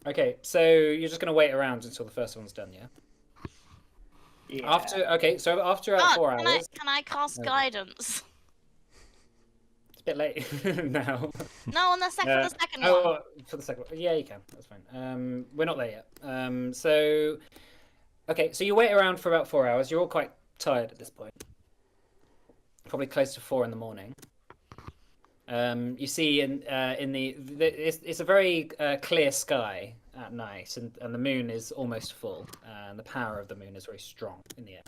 Okay, so you're just going to wait around until the first one's done, yeah? Yeah. So after about 4 hours, Can I cast Okay. guidance? it's a bit late now. No, on the second one. Oh, for the second one, yeah, you can. That's fine. We're not there yet. Okay, so you wait around for about 4 hours. You're all quite tired at this point. Probably close to 4 in the morning. You see in it's a very clear sky at night, and the moon is almost full, and the power of the moon is very strong in the air.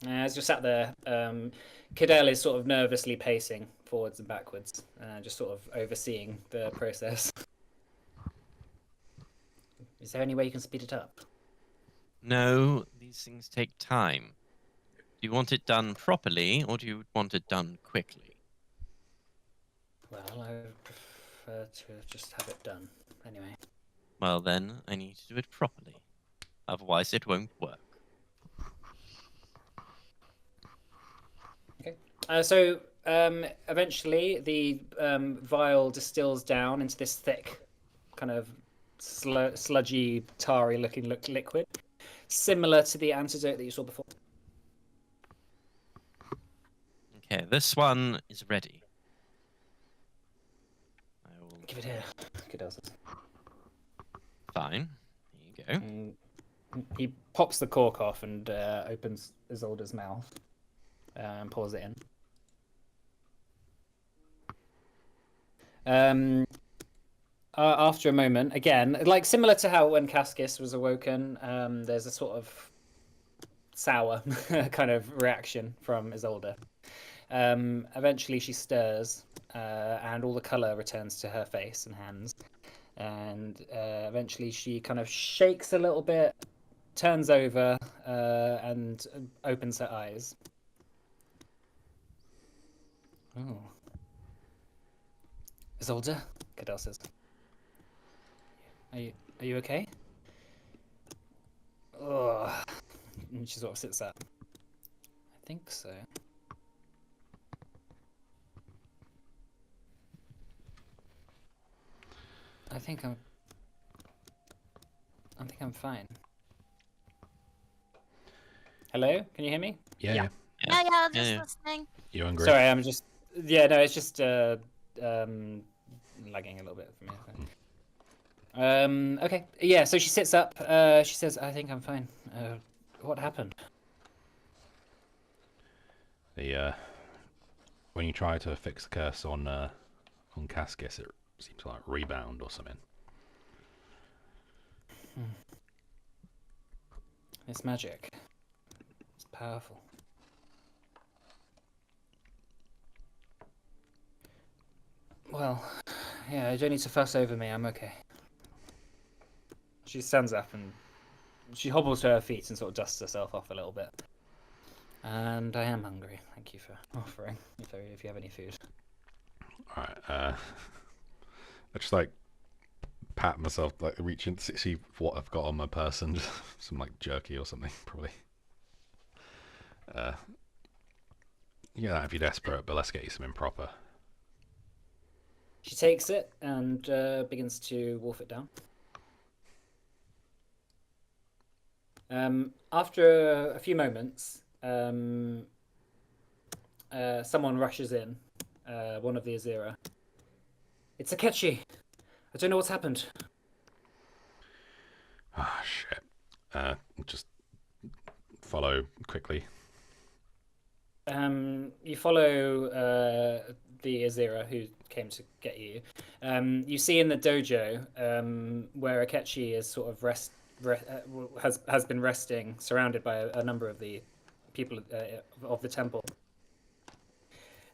As you're sat there, Cadell is sort of nervously pacing forwards and backwards, just sort of overseeing the process. Is there any way you can speed it up? No, these things take time. Do you want it done properly, or do you want it done quickly? Well, I would prefer to just have it done. Anyway. Well, then, I need to do it properly. Otherwise, it won't work. Okay. Eventually the vial distills down into this thick, kind of sludgy, tarry-looking liquid, similar to the antidote that you saw before. Okay, this one is ready. I will... Give it here. Good answer. Fine. Here you go. And he pops the cork off and opens Isolde's mouth and pours it in. after a moment, again, like similar to how when Cascus was awoken, there's a sort of sour kind of reaction from Isolde. Eventually, she stirs, and all the color returns to her face and hands. And eventually, she kind of shakes a little bit, turns over, and opens her eyes. Oh. Isolde? Cadell says. Are you okay? Ugh. And she sort of sits up. I think so. I think I'm fine. Hello? Can you hear me? Yeah. Yeah. Yeah, just Yeah. listening. You hungry? Sorry, I'm just yeah, no, it's just lagging a little bit for me. Okay. Yeah, so she sits up, she says, I think I'm fine. What happened? When you try to fix the curse on Cascus, it seems to like rebound or something. It's magic. It's powerful. Well, yeah, you don't need to fuss over me. I'm okay. She stands up and she hobbles to her feet and sort of dusts herself off a little bit. And I am hungry. Thank you for offering. If you have any food. All right. I just like pat myself, like reach in to see what I've got on my person, some like jerky or something, probably. Yeah, if you're desperate, but let's get you something proper. She takes it and begins to wolf it down. After a few moments, someone rushes in, one of the Azira. It's Akechi. I don't know what's happened. Ah, shit. Just follow quickly. You follow the Azira who came to get you. You see in the dojo where Akechi is sort of has been resting, surrounded by a number of the people of the temple.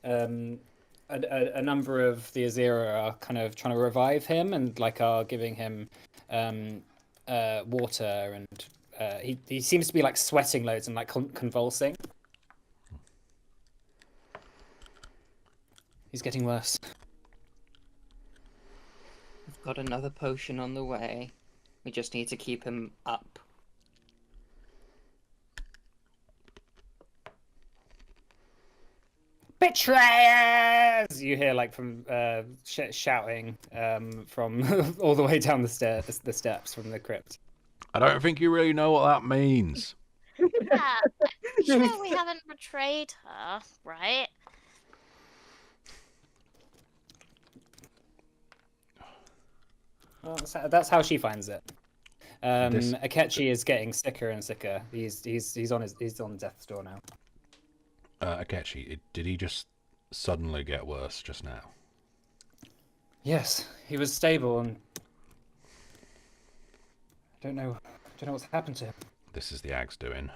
A number of the Azira are kind of trying to revive him and like are giving him water, and he seems to be like sweating loads and like convulsing. He's getting worse. We've got another potion on the way. We just need to keep him up. Betrayers! You hear like from shouting from all the way down the steps from the crypt. I don't think you really know what that means. Yeah, sure we haven't betrayed her, right? Well, that's how she finds it. This- Akechi is getting sicker and sicker. He's on death's door now. Akechi, did he just suddenly get worse just now? Yes, he was stable and I don't know what's happened to him. This is the Ag's doing.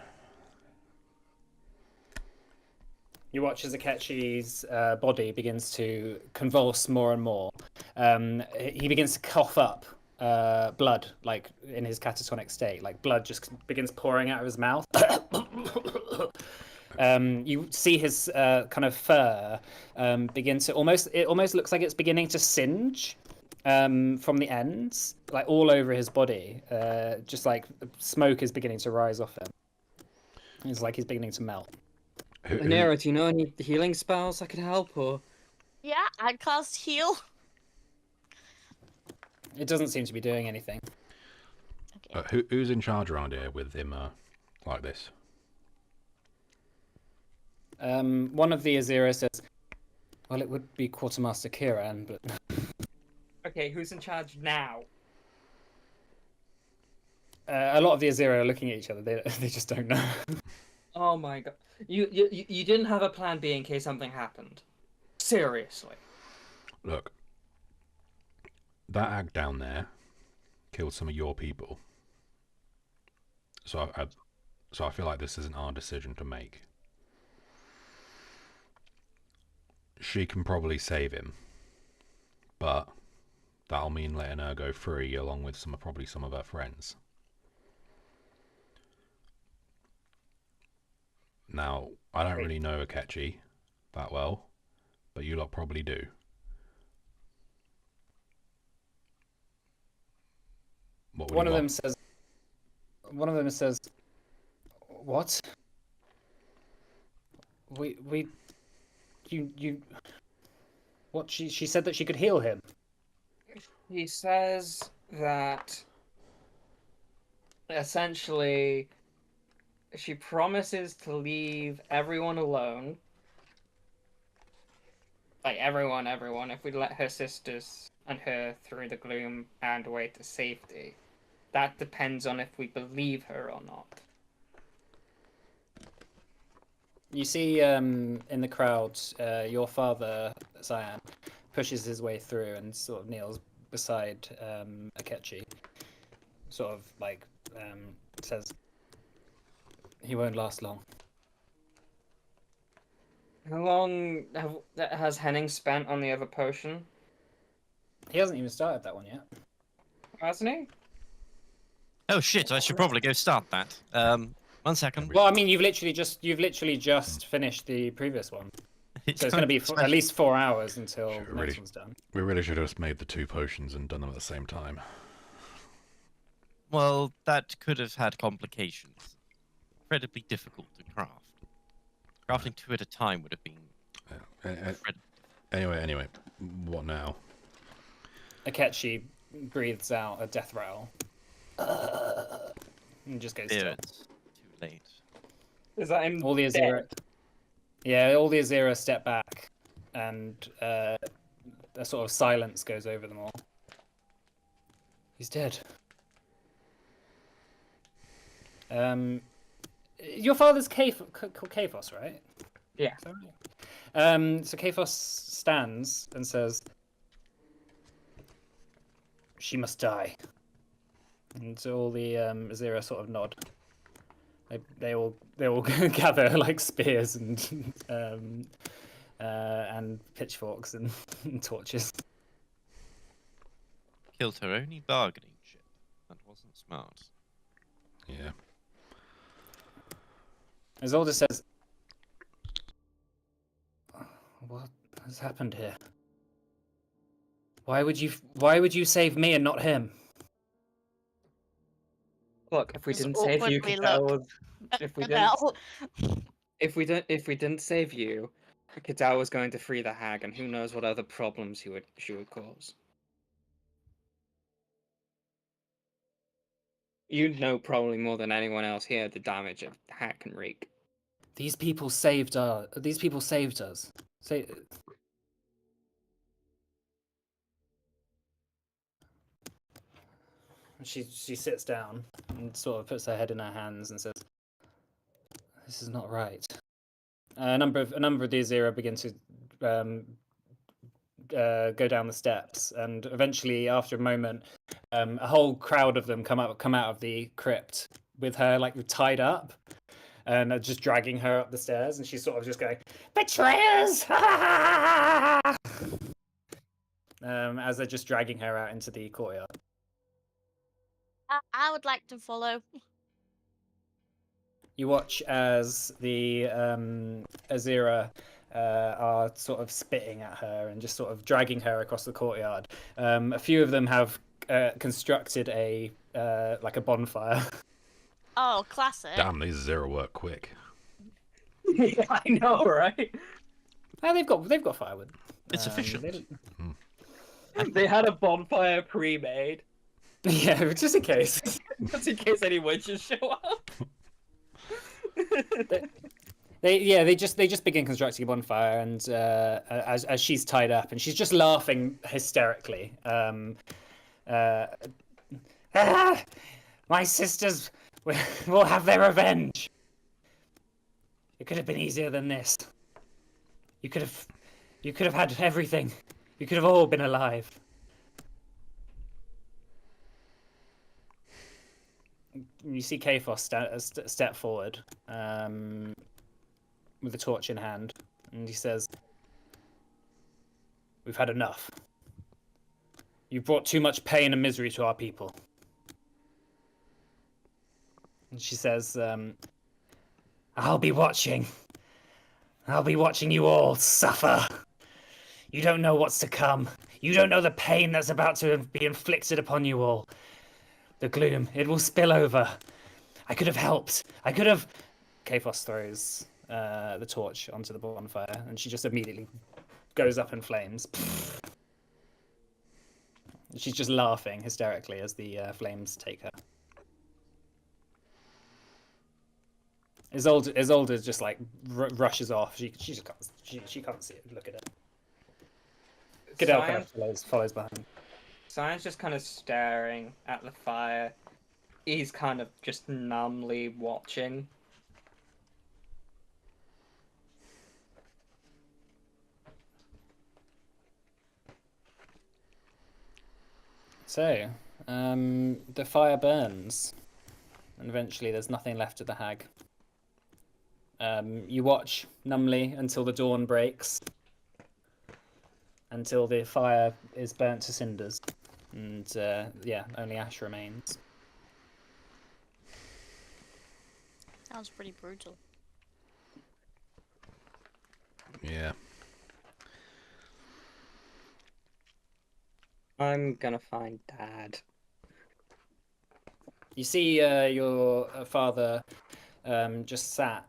You watch as Akechi's body begins to convulse more and more. He begins to cough up blood, like in his catatonic state. Like blood just begins pouring out of his mouth. You see his kind of fur begin to it almost looks like it's beginning to singe from the ends, like all over his body. Just like smoke is beginning to rise off him. It's like he's beginning to melt. Nera, do you know any healing spells that could help, or? Yeah, I'd cast heal. It doesn't seem to be doing anything. Who's in charge around here with him like this? One of the Azira says, well, it would be Quartermaster Kiran, but... Okay, who's in charge now? a lot of the Azira are looking at each other. They just don't know. Oh my god. You didn't have a plan B in case something happened. Seriously. Look, that ag down there killed some of your people. So I feel like this isn't our decision to make. She can probably save him, but that'll mean letting her go free along with probably some of her friends. Now, I don't really know Akechi that well, but you lot probably do. What would One you of them want? says. One of them says, "What? You. What? She said that she could heal him." He says that essentially she promises to leave everyone alone. Like everyone, if we let her sisters and her through the gloom and away to safety. That depends on if we believe her or not. You see, in the crowd, your father, Cyan, pushes his way through and sort of kneels beside Akechi. Sort of like says, "He won't last long." How long has Henning spent on the other potion? He hasn't even started that one yet. Hasn't he? Oh shit! I should probably go start that. 1 second. Well, I mean, you've literally just finished the previous one, so it's going to be at least 4 hours until the next one's done. We really should have just made the 2 potions and done them at the same time. Well, that could have had complications. Incredibly difficult to craft. Crafting 2 at a time would have been. Anyway, what now? Akechi breathes out a death rattle and just goes Fear still. it's too late. Is that him? All the Azera, yeah, all the Azera step back, and a sort of silence goes over them all. He's dead. Your father's called Kaphos, right? Yeah. Is that right? So Kaphos stands and says, "She must die." And so all the Azera sort of nod. They all gather like spears and pitchforks and torches. Killed her only bargaining chip. That wasn't smart. Yeah. Isolde says, "What has happened here? Why would you save me and not him?" Look, if we Just didn't save you, awkwardly Kadao, if we didn't, Now, if we didn't save you, Kadao was going to free the hag, and who knows what other problems she would cause. You know probably more than anyone else here the damage a hag can wreak. These people saved us. Say, she sits down and sort of puts her head in her hands and says, "This is not right." A number of the Azera begin to go down the steps, and eventually, after a moment, a whole crowd of them come out of the crypt with her like tied up, and are just dragging her up the stairs, and she's sort of just going, "Betrayers!" As they're just dragging her out into the courtyard. I would like to follow. You watch as the Azira are sort of spitting at her and just sort of dragging her across the courtyard. A few of them have constructed a like a bonfire. Oh, classic. Damn, these 0 work quick. Yeah, I know, right? Oh, they've got firewood. It's efficient. They don't- They had a bonfire pre-made, Yeah, just in case. just in case any witches show up. They just begin constructing a bonfire, and as she's tied up, and she's just laughing hysterically. My sisters will have their revenge. It could have been easier than this. You could have had everything. You could have all been alive. you see Kaphos step forward with a torch in hand, and he says, "We've had enough. You brought too much pain and misery to our people." And she says, "I'll be watching. I'll be watching you all suffer. You don't know what's to come. You don't know the pain that's about to be inflicted upon you all. The gloom, it will spill over. I could have helped. I could have..." Kaphos throws the torch onto the bonfire, and she just immediately goes up in flames. She's just laughing hysterically as the flames take her. Isolde just like rushes off. She just can't. She can't see it. Look at it. Goodell kind of follows behind. Cyan's just kind of staring at the fire. He's kind of just numbly watching. So, the fire burns, and eventually there's nothing left of the hag. You watch numbly until the dawn breaks, until the fire is burnt to cinders, and yeah, only ash remains. Sounds pretty brutal. Yeah. I'm gonna find Dad. You see your father just sat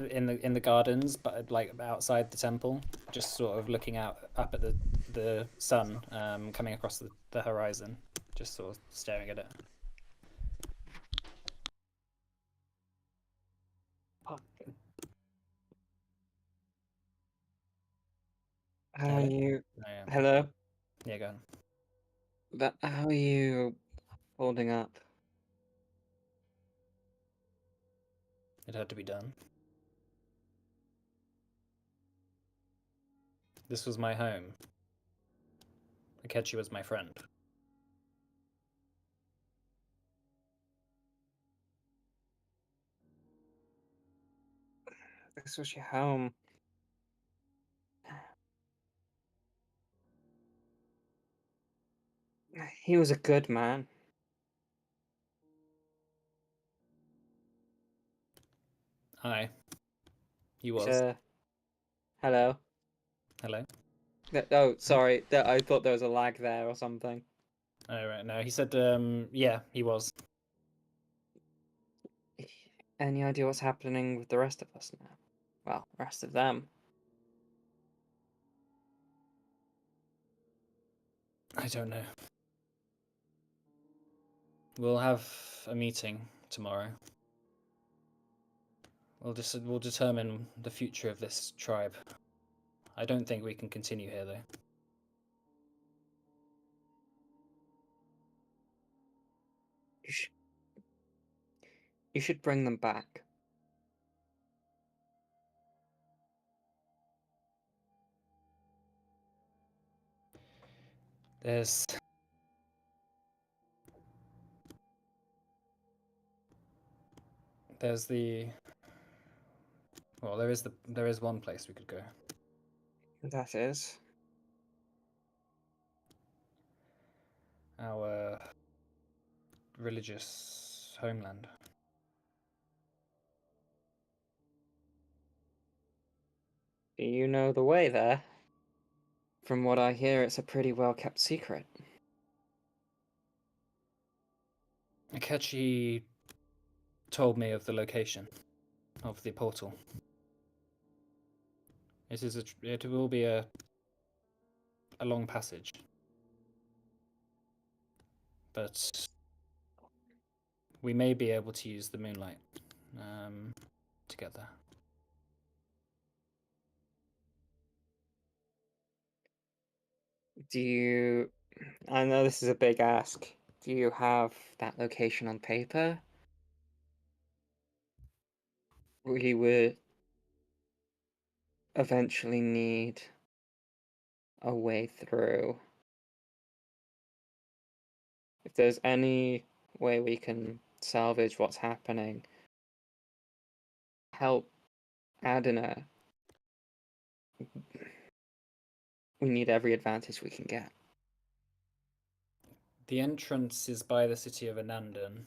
in the gardens, but like outside the temple, just sort of looking up at the sun coming across the horizon, just sort of staring at it. How are you? Oh, yeah. Hello? Yeah, go on. How are you holding up? It had to be done. This was my home. Akechi was my friend. This was your home. He was a good man. Hi. He was. Hello? Hello. Oh, sorry. I thought there was a lag there or something. Oh, right. No, he said, yeah, he was. Any idea what's happening with the rest of us now? Well, rest of them. I don't know. We'll have a meeting tomorrow. We'll determine the future of this tribe. I don't think we can continue here, though. You should bring them back. There's the well, there is one place we could go. That is. Our religious homeland. Do you know the way there? From what I hear, it's a pretty well kept secret. Akechi told me of the location of the portal. It will be a long passage, but we may be able to use the moonlight to get there. Do you... I know this is a big ask. Do you have that location on paper? We would eventually need a way through. If there's any way we can salvage what's happening, help Adina, we need every advantage we can get. The entrance is by the city of Anandan.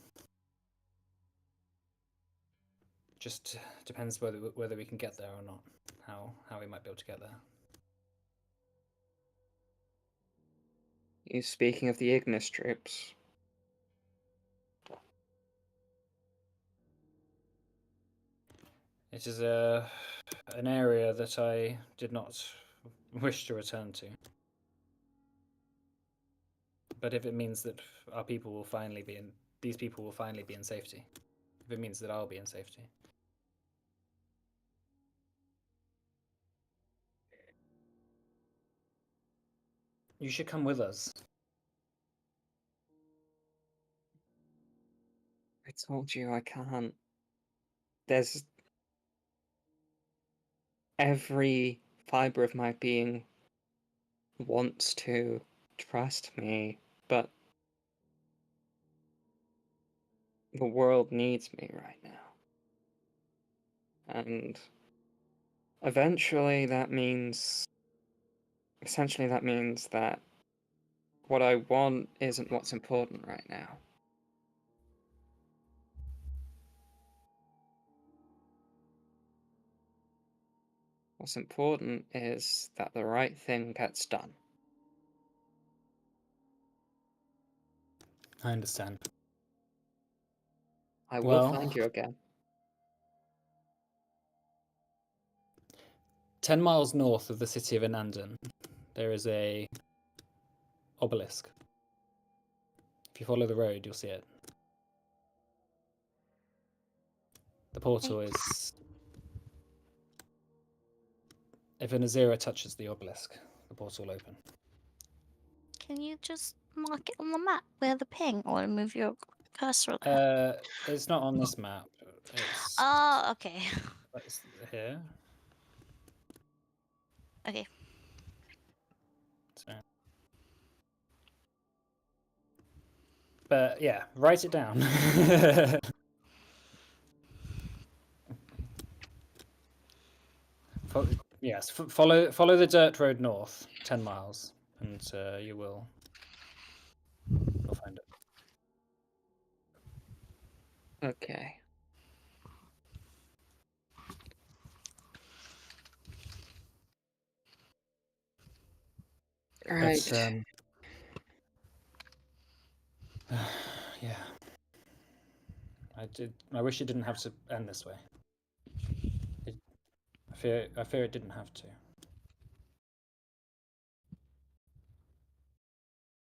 Just depends whether we can get there or not. How we might be able to get there. You speaking of the Ignis troops? It is an area that I did not wish to return to. But if it means that our people will finally be in, these people will finally be in safety. If it means that I'll be in safety. You should come with us. I told you I can't. There's every fiber of my being wants to trust me, but the world needs me right now. And eventually essentially that means that what I want isn't what's important right now. What's important is that the right thing gets done. I understand. I will Well, find you again. 10 miles north of the city of Anandan, there is a obelisk. If you follow the road, you'll see it. The portal is... If an Azira touches the obelisk, the portal will open. Can you just mark it on the map where the ping or move your cursor there? It's not on this map. It's Oh, okay. it's here. Okay. So. But yeah, write it down. Yes, follow the dirt road north, 10 miles, and you'll find it. Okay. Right. Yeah. I wish it didn't have to end this way. I fear it didn't have to.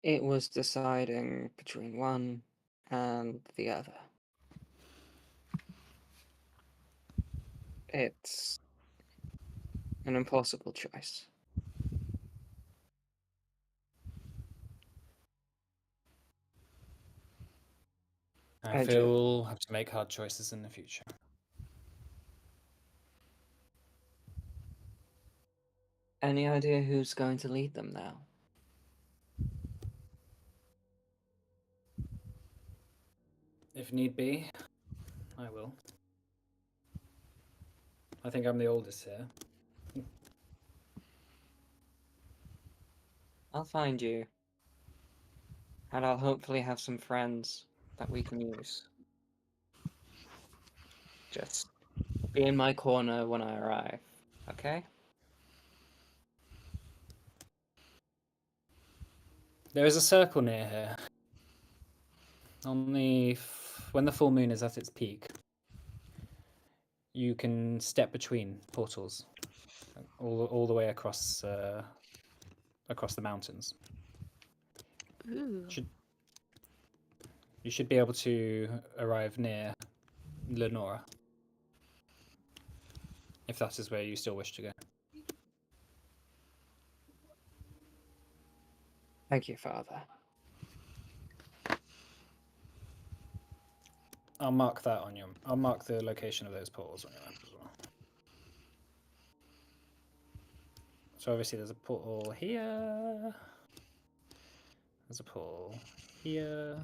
It was deciding between one and the other. It's an impossible choice. I fear we'll have to make hard choices in the future. Any idea who's going to lead them now? If need be, I will. I think I'm the oldest here. I'll find you. And I'll hopefully have some friends that we can use. Just be in my corner when I arrive, okay? There is a circle near here. When the full moon is at its peak, you can step between portals, all the way across the mountains. Ooh. You should be able to arrive near Lenora, if that is where you still wish to go. Thank you, Father. I'll mark the location of those portals on your map as well. So obviously there's a portal here. There's a portal here.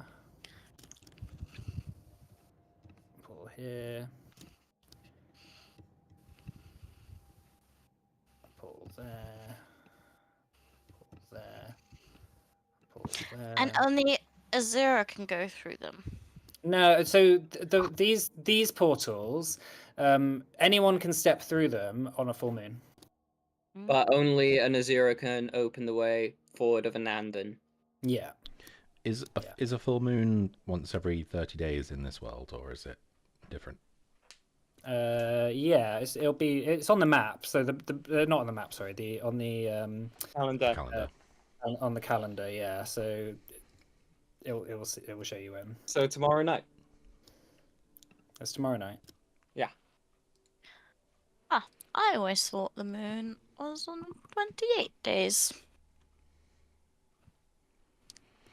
here. Portal there. Portal there. Portal there. And only Azura can go through them. No, so these portals, anyone can step through them on a full moon. But only an Azura can open the way forward of Anandan. Yeah. Is Yeah. is a full moon once every 30 days in this world, or is it different? Yeah, it's on the map. So the not on the map, sorry, on the Calendar. Calendar. on the calendar. Yeah, so it will show you when. So tomorrow night. It's tomorrow night. I always thought the moon was on 28 days.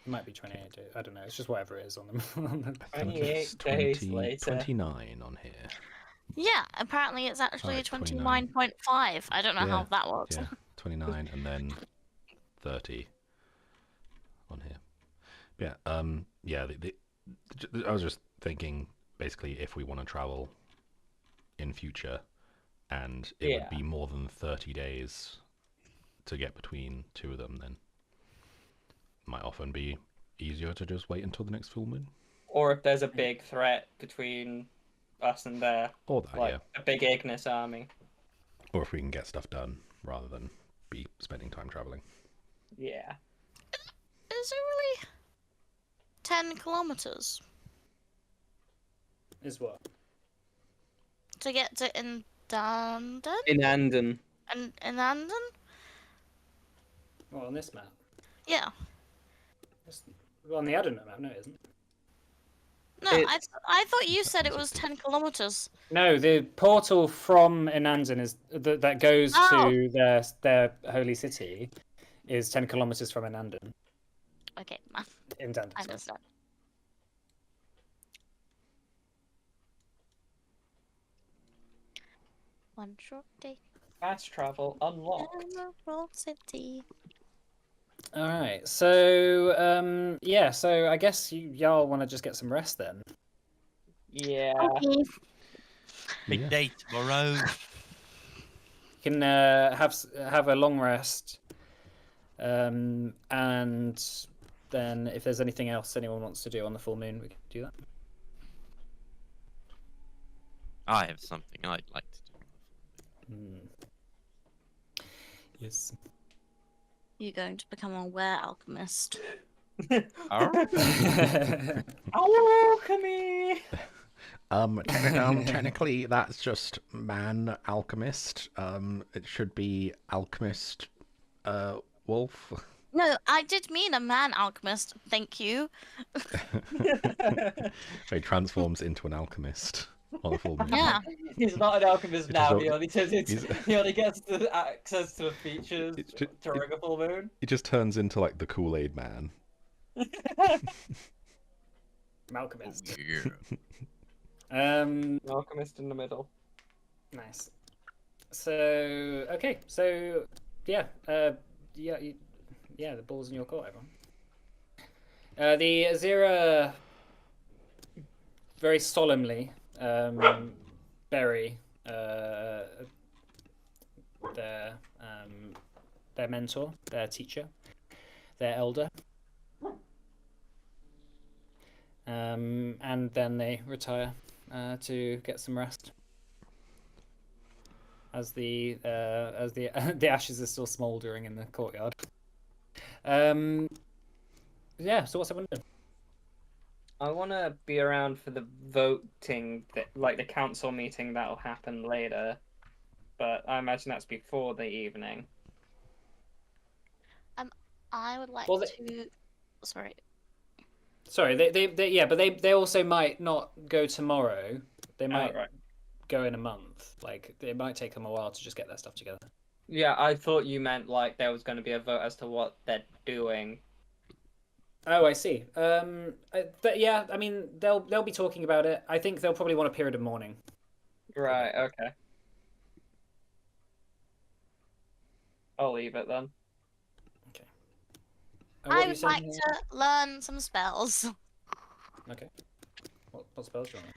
It might be 28 days. I don't know. It's just whatever it is on the. On the I think 28 it's days later. 29 on here. Yeah, apparently it's actually Alright, 29.5. I don't know how that works. Yeah, 29 and then 30 on here. Yeah, I was just thinking, basically, if we want to travel in future, and it would be more than 30 days to get between two of them, then it might often be easier to just wait until the next full moon. Or if there's a big threat between us and there, Or that, like yeah. a big Ignis army. Or if we can get stuff done rather than be spending time traveling. Yeah. Is it really 10 kilometers Is what? to get to Indandon? Anandan. And Indandon? Well, on this map. Yeah. Well, on the Adonat map, no, it isn't. No, I thought you said it was 10 kilometers. No, the portal from Anandon is that goes to their holy city is 10 kilometers from Anandon. Okay, man. Indandon. I sorry. understand. One short day. Fast travel unlocked. Emerald City. All right. So, yeah. So I guess y'all want to just get some rest then. Yeah. Okay. Big Yeah. day tomorrow. You can have a long rest, and then if there's anything else anyone wants to do on the full moon, we can do that. I have something I'd like to do. Yes. You're going to become a were alchemist. Alchemy! Technically, that's just man alchemist. It should be alchemist, wolf. No, I did mean a man alchemist. Thank you. He transforms into an alchemist on a full moon. Yeah. He's not an alchemist It now. is He only turns into, he's- he only gets the access to the features It during a full moon. He just turns into like the Kool-Aid man. Alchemist. Yeah. Alchemist in the middle. Nice. So okay. So yeah. The ball's in your court, everyone. The Azira very solemnly bury their mentor, their teacher, their elder. And then they retire to get some rest. As the the ashes are still smouldering in the courtyard. Yeah. So what's everyone doing? I want to be around for the voting, like the council meeting that'll happen later. But I imagine that's before the evening. I would like Well, to. Sorry. Sorry, but they also might not go tomorrow. They might right. go in a month. Like it might take them a while to just get their stuff together. Yeah, I thought you meant like there was going to be a vote as to what they're doing. Oh, I see. Yeah, I mean they'll be talking about it. I think they'll probably want a period of mourning. Right. Okay. I'll leave it then. What I were you would saying like here? to learn some spells. Okay. What spells do you want?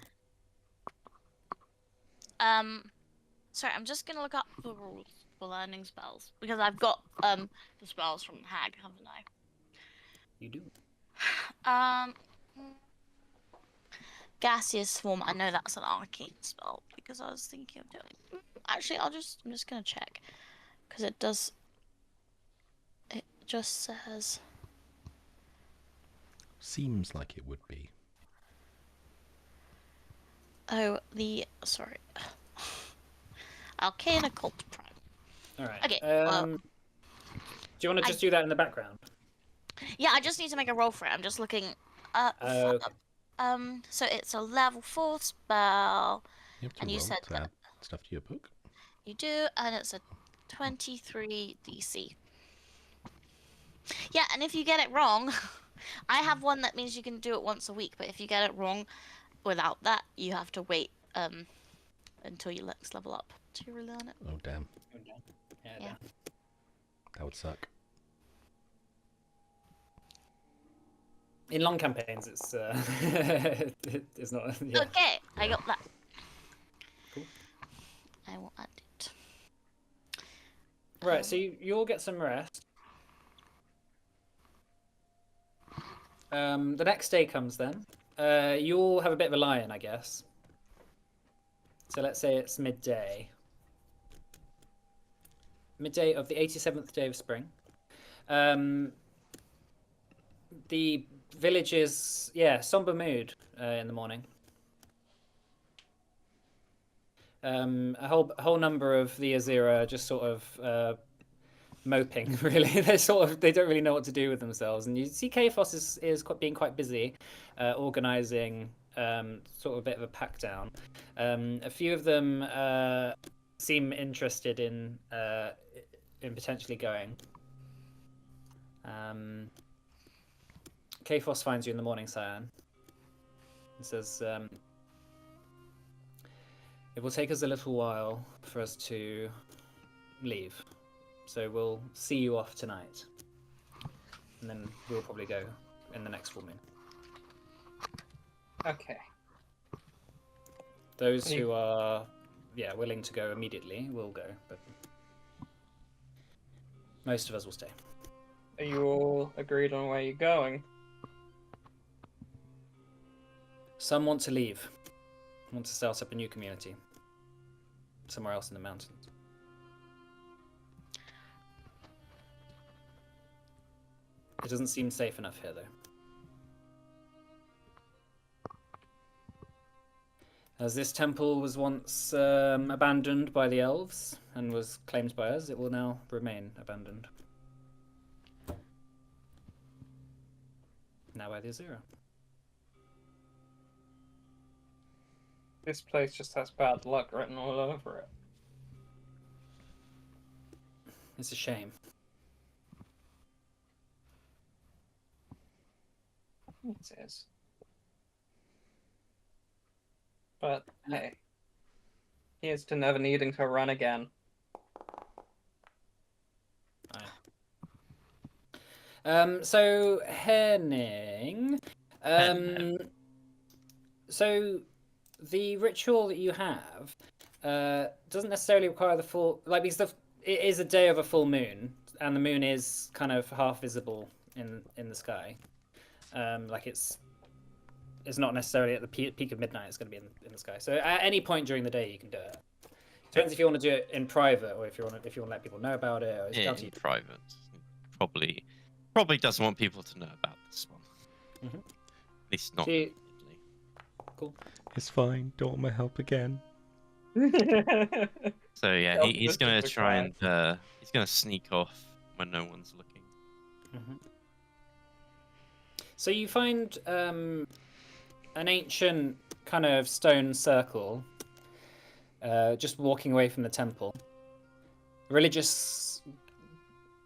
Sorry, I'm just gonna look up the rules for learning spells because I've got the spells from Hag, haven't I? You do. Um, gaseous form. I know that's an arcane spell because I was thinking of doing. Actually, I'm just gonna check because it does. It just says. Seems like it would be. Oh, sorry. Arcane occult prime. All right. Okay, Do you want to just do that in the background? Yeah, I just need to make a roll for it. I'm just looking up. Okay. So it's a level 4 spell. You have to And you roll said to add stuff to your book. You do, and it's a 23 DC. Yeah, and if you get it wrong, I have one that means you can do it once a week, but if you get it wrong without that, you have to wait until you next level up to relearn it. Oh, damn. Yeah. Yeah. That would suck. In long campaigns, it's it's not. Yeah. Okay, I got that. Cool. I will add it. Right. So you'll get some rest. The next day comes then. You'll have a bit of a lie-in, I guess. So let's say it's midday. Midday of the 87th day of spring. The village is, somber mood in the morning. A whole number of the Azira just sort of moping. Really, they don't really know what to do with themselves. And you see, Kaphos is being quite busy, organising sort of a bit of a pack down. A few of them seem interested in potentially going. Kaphos finds you in the morning, Cyan. He says, it will take us a little while for us to leave. So we'll see you off tonight. And then we'll probably go in the next full moon. Okay. Those who are, willing to go immediately will go, but most of us will stay. Are you all agreed on where you're going? Some want to leave. Want to start up a new community. Somewhere else in the mountains. It doesn't seem safe enough here, though. As this temple was once abandoned by the elves and was claimed by us, it will now remain abandoned. Now by the Azira. This place just has bad luck written all over it. It's a shame. It is. But hey, here's to never needing to run again. So Henning, so the ritual that you have doesn't necessarily require the full, because it is a day of a full moon, and the moon is kind of half visible in the sky. It's not necessarily at the peak of midnight. It's going to be in the sky. So at any point during the day, you can do it. Depends if you want to do it in private or if you want to let people know about it. Or it's down to In you. private. Probably doesn't want people to know about this one. Mhm. At least not So you- immediately. Cool. It's fine. Don't want my help again. So yeah, Help he's us gonna with the try crime. and he's gonna sneak off when no one's looking. Mhm. So you find an ancient kind of stone circle, just walking away from the temple. Religious.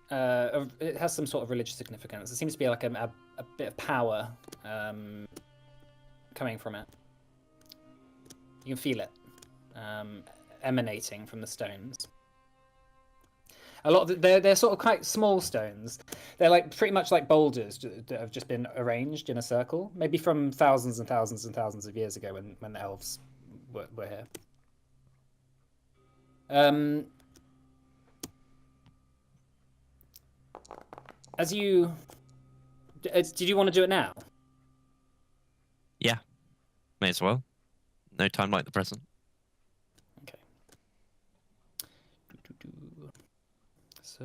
It has some sort of religious significance. It seems to be like a bit of power coming from it. You can feel it emanating from the stones. A lot of they're sort of quite small stones. They're like pretty much like boulders that have just been arranged in a circle, maybe from thousands and thousands and thousands of years ago when the elves were here. As you... Did you want to do it now? Yeah, may as well. No time like the present. Okay. So...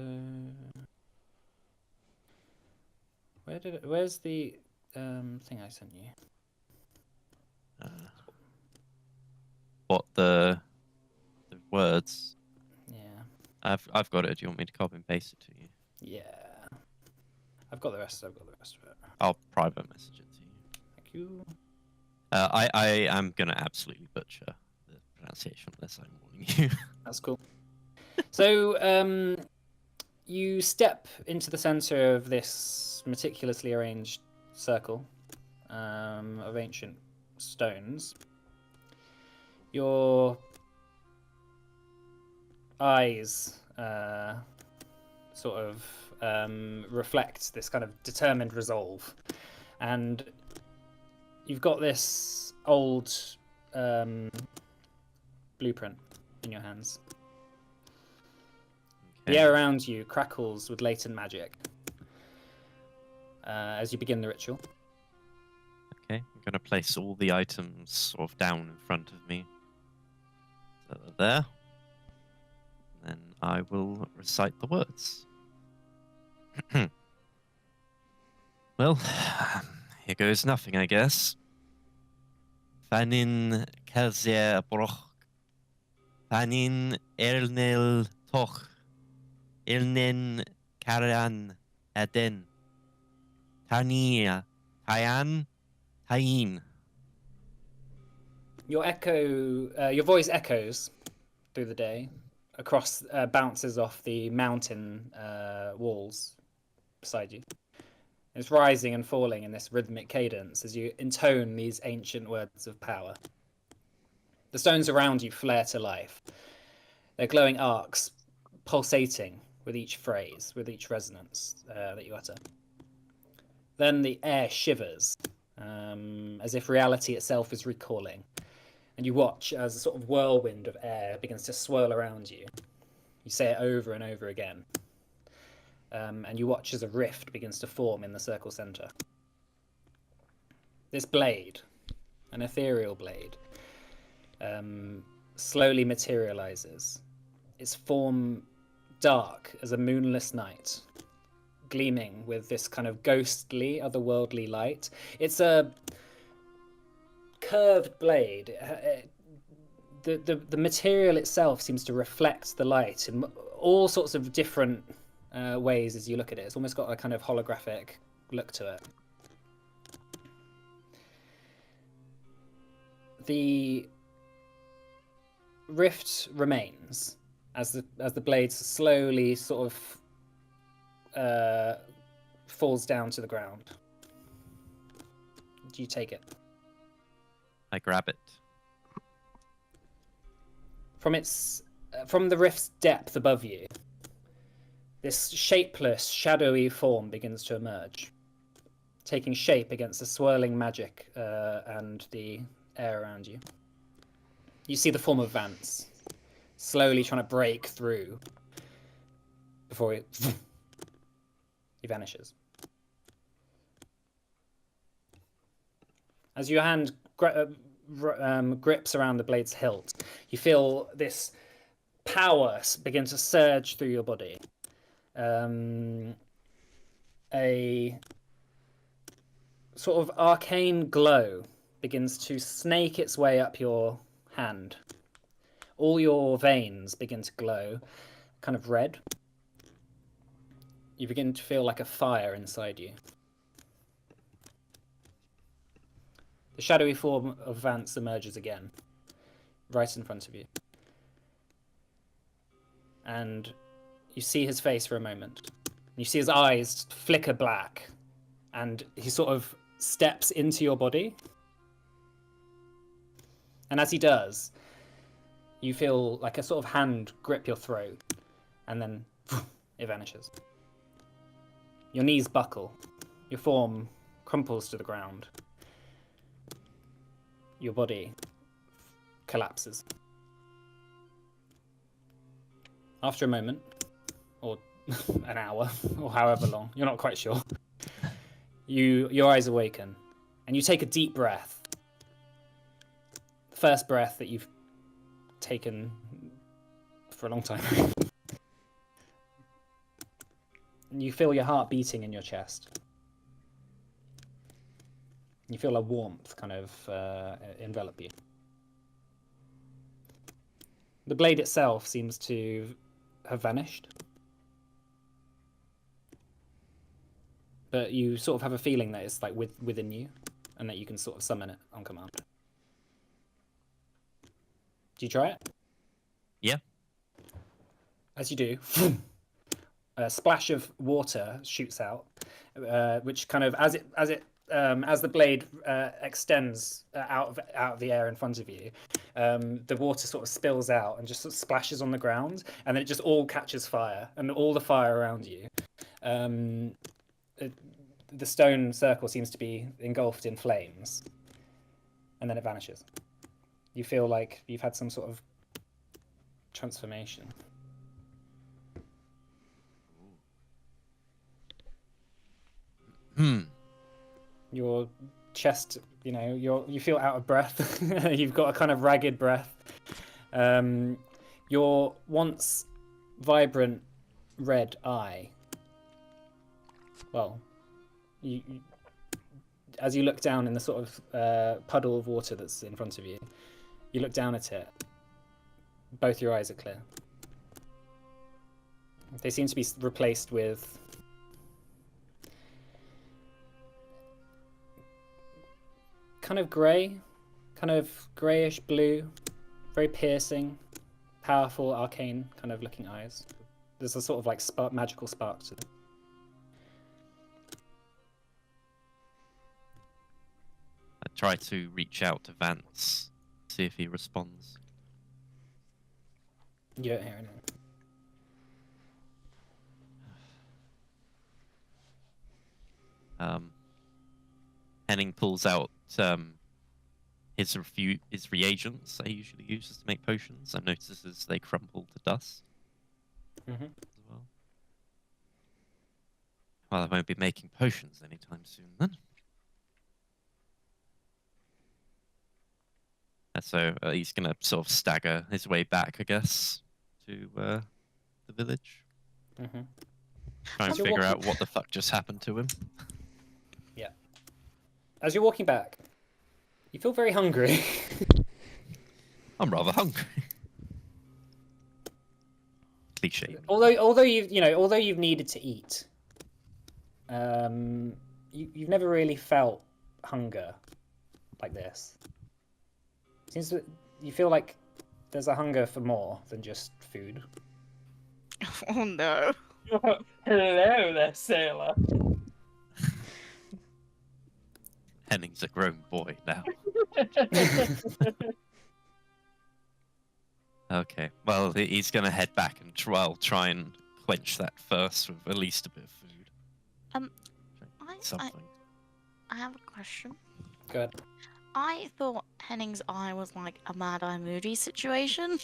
Where's the thing I sent you? What the words? Yeah. I've got it. Do you want me to copy and paste it to you? Yeah. I've got the rest of it. I'll private message it to you. Thank you. I am gonna absolutely butcher the pronunciation of this. I'm warning you. That's cool. So, you step into the center of this meticulously arranged circle of ancient stones. Your eyes sort of reflect this kind of determined resolve, and you've got this old blueprint in your hands. The air around you crackles with latent magic as you begin the ritual. Okay, I'm gonna place all the items sort of down in front of me. So they're there. Then I will recite the words. Well, here goes nothing, I guess. Fanin Kelzer Broch. Fanin Ernel Toch. Ilnen Karan Aden. Tania Tayan Tain. Your voice echoes through the day, across, bounces off the mountain walls beside you. It's rising and falling in this rhythmic cadence as you intone these ancient words of power. The stones around you flare to life. They're glowing arcs, pulsating with each phrase, with each resonance that you utter. Then the air shivers, as if reality itself is recalling. And you watch as a sort of whirlwind of air begins to swirl around you. You say it over and over again. And you watch as a rift begins to form in the circle center. This blade, an ethereal blade, slowly materializes. Its form dark as a moonless night, gleaming with this kind of ghostly, otherworldly light. It's a curved blade. The material itself seems to reflect the light in all sorts of different ways as you look at it. It's almost got a kind of holographic look to it. The rift remains as the blade slowly sort of falls down to the ground. Do you take it? I grab it. From the rift's depth above you, this shapeless, shadowy form begins to emerge, taking shape against the swirling magic and the air around you. You see the form of Vance, slowly trying to break through before he vanishes. As your hand grips around the blade's hilt, you feel this power begin to surge through your body. A sort of arcane glow begins to snake its way up your hand. All your veins begin to glow, kind of red. You begin to feel like a fire inside you. The shadowy form of Vance emerges again, right in front of you. And you see his face for a moment. You see his eyes flicker black, and he sort of steps into your body. And as he does, you feel like a sort of hand grip your throat, and then it vanishes. Your knees buckle. Your form crumples to the ground. Your body collapses. After a moment, or an hour, or however long, you're not quite sure, your eyes awaken, and you take a deep breath. The first breath that you've taken for a long time. And you feel your heart beating in your chest. You feel a warmth kind of envelop you. The blade itself seems to have vanished. But you sort of have a feeling that it's like within you, and that you can sort of summon it on command. Do you try it? Yeah. As you do, a splash of water shoots out, which kind of as the blade extends out of the air in front of you, the water sort of spills out and just sort of splashes on the ground, and then it just all catches fire, and all the fire around you. The stone circle seems to be engulfed in flames, and then it vanishes. You feel like you've had some sort of transformation. Your chest, you feel out of breath. You've got a kind of ragged breath. Your once vibrant red eye. Well, you as you look down in the sort of puddle of water that's in front of you, you look down at it. Both your eyes are clear. They seem to be replaced with kind of grey, kind of greyish blue, very piercing, powerful, arcane kind of looking eyes. There's a sort of like magical spark to them. I try to reach out to Vance, see if he responds. You don't hear anything. Henning pulls out his reagents that he usually uses to make potions and notices they crumble to dust. Mm-hmm. As well. Well, I won't be making potions anytime soon then. And so he's going to sort of stagger his way back, I guess, to the village. Mm-hmm. Try and figure out what the fuck just happened to him. Yeah. As you're walking back, you feel very hungry. I'm rather hungry. Cliche. Although you've needed to eat, you've never really felt hunger like this. Seems that you feel like there's a hunger for more than just food. Oh no. Hello there, sailor. Henning's a grown boy now. Okay, well, he's going to head back and try and quench that thirst with at least a bit of food. Something. I have a question. Good. I thought Henning's eye was like a Mad Eye Moody situation.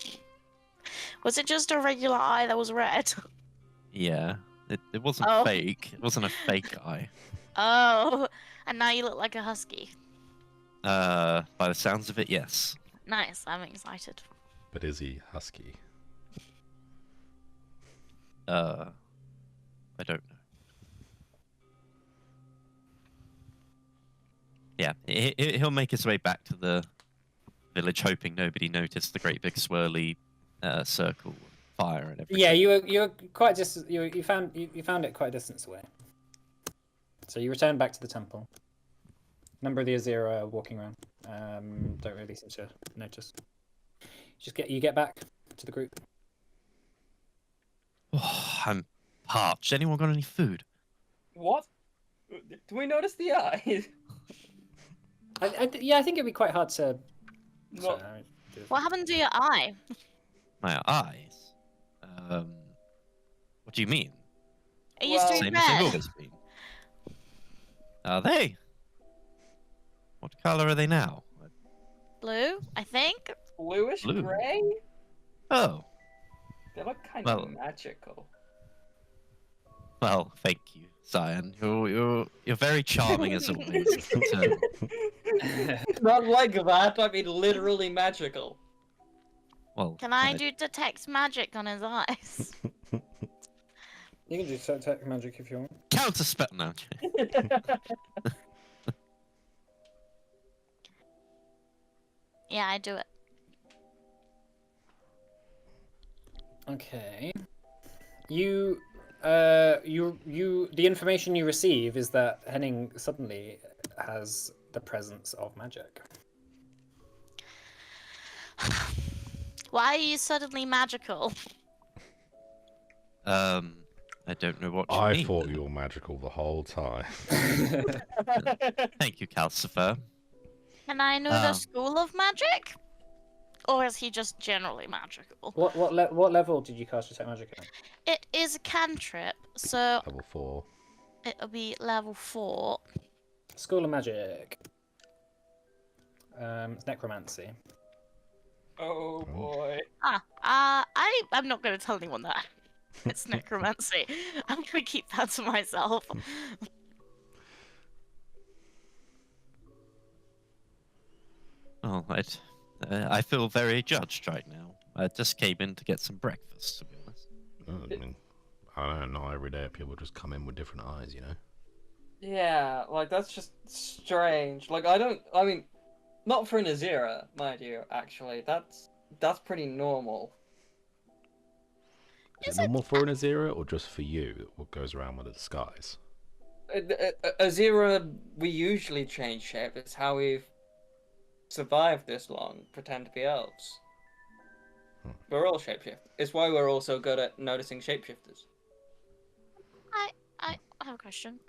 Was it just a regular eye that was red? Yeah, it wasn't fake. It wasn't a fake eye. Oh, and now you look like a husky. By the sounds of it, yes. Nice, I'm excited. But is he husky? I don't know. Yeah, he'll make his way back to the village, hoping nobody noticed the great big swirly circle of fire and everything. Yeah, you were quite just you found it quite a distance away. So you return back to the temple. A number of the Azira are walking around. Don't really seem to notice. You get back to the group. Oh, I'm parched. Anyone got any food? What? Do we notice the eye? I think it'd be quite hard to. What? What happened to your eye? My eyes? What do you mean? It used to be Same as they've red. always been. Are they? What color are they now? Blue, I think. Bluish Blue. grey? Oh. They look kind Well- of magical. Well, thank you, Cyan. You're very charming as always. But, Not like that. I mean, literally magical. well, Can I do detect magic on his eyes? You can do tech magic if you want. counter spell? No. Yeah, I do it. Okay. The information you receive is that Henning suddenly has the presence of magic. Why are you suddenly magical? I don't know what you I mean. thought you were magical the whole time. Thank you, Calcifer. Can I know the Um. school of magic? Or is he just generally magical? What level did you cast detect magic at? It is a cantrip, so Level 4. it'll be level 4. School of Magic. It's necromancy. Oh boy. I'm not going to tell anyone that. It's necromancy. I'm going to keep that to myself. Oh, I feel very judged right now. I just came in to get some breakfast, to be honest. I mean, I don't know, not every day people just come in with different eyes, you know? Yeah, like that's just strange. Like I mean, not for an Azira, mind you. Actually, that's pretty normal. Is it normal for an Azira, or just for you, what goes around with the disguise? Azira, we usually change shape. It's how we've survived this long. Pretend to be elves. We're all shapeshifters. It's why we're also good at noticing shapeshifters. I have a question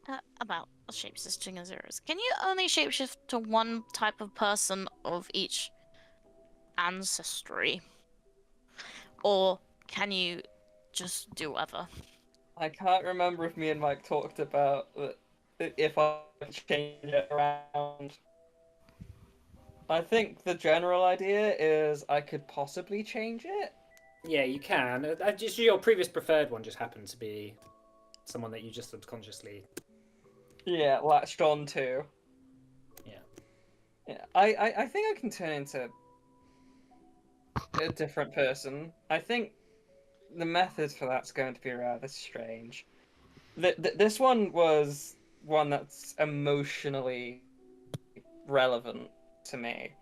about shapeshifting Azuras. Can you only shapeshift to one type of person of each ancestry? Or can you just do whatever? I can't remember if me and Mike talked about if I change it around. I think the general idea is I could possibly change it. Yeah, you can. Just your previous preferred one just happened to be someone that you just subconsciously. Yeah, latched on to. Yeah. Yeah, I think I can turn into a different person. I think the method for that's going to be rather strange. This one was one that's emotionally relevant to me,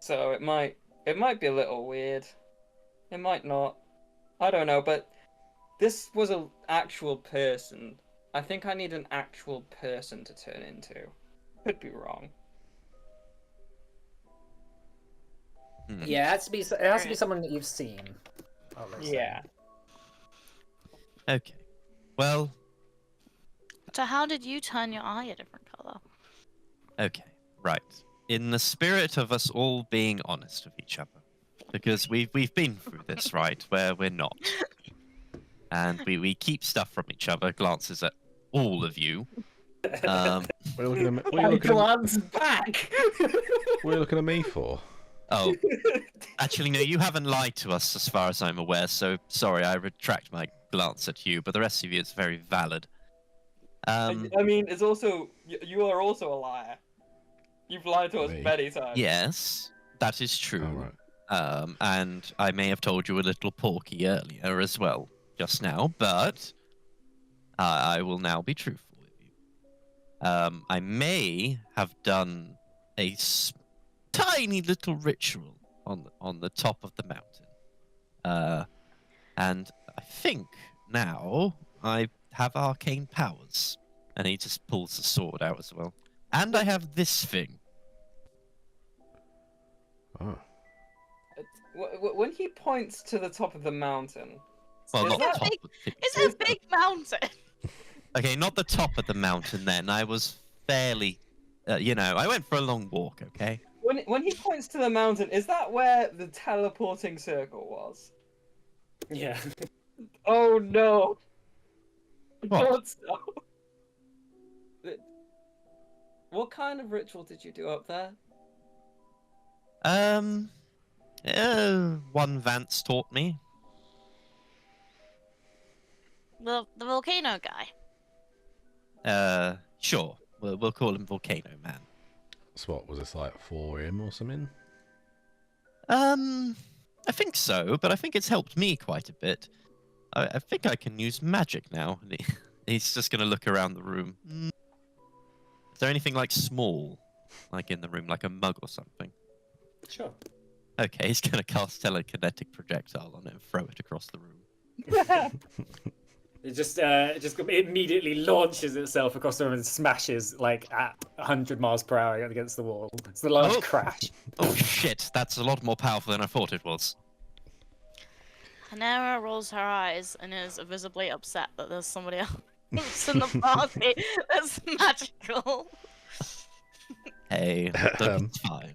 so it might be a little weird. It might not. I don't know, but this was an actual person. I think I need an actual person to turn into. Could be wrong. Hmm. Yeah, it has to be someone that you've seen. I'll say. Yeah. Okay. Well, So how did you turn your eye a different color? okay. Right. In the spirit of us all being honest with each other, because we've been through this, right? Where we're not. And we keep stuff from each other, glances at all of you. What are you looking at me, I glance back. what are you looking at me for? Oh, actually, no, you haven't lied to us as far as I'm aware, so sorry, I retract my glance at you, but the rest of you is very valid. I mean, it's also you are also a liar. You've lied to us Me? many times. Yes, that is Oh, true. right. And I may have told you a little porky earlier as well, just now, but I will now be truthful with you. I may have done a tiny little ritual on the top of the mountain. And I think now I have arcane powers. And he just pulls the sword out as well. And I have this thing. Oh. When he points to the top of the mountain, Well, Is not that top. big- Of the, It's a big mountain. okay, not the top of the mountain. Then I was fairly, I went for a long walk. Okay. when he points to the mountain, is that where the teleporting circle was? Yeah. Oh no! I What? thought so. What kind of ritual did you do up there? One Vance taught me. The volcano guy. Sure. We'll call him Volcano Man. So what was this like for him or something? I think so, but I think it's helped me quite a bit. I think I can use magic now. He's just gonna look around the room. Is there anything like small, like in the room, like a mug or something? Sure. Okay, he's gonna cast telekinetic projectile on it and throw it across the room. It just immediately launches itself across the room and smashes like at 100 miles per hour against the wall. It's a large Oh. crash. Oh shit, that's a lot more powerful than I thought it was. Hanera rolls her eyes and is visibly upset that there's somebody else in the party that's magical. Hey, it's fine.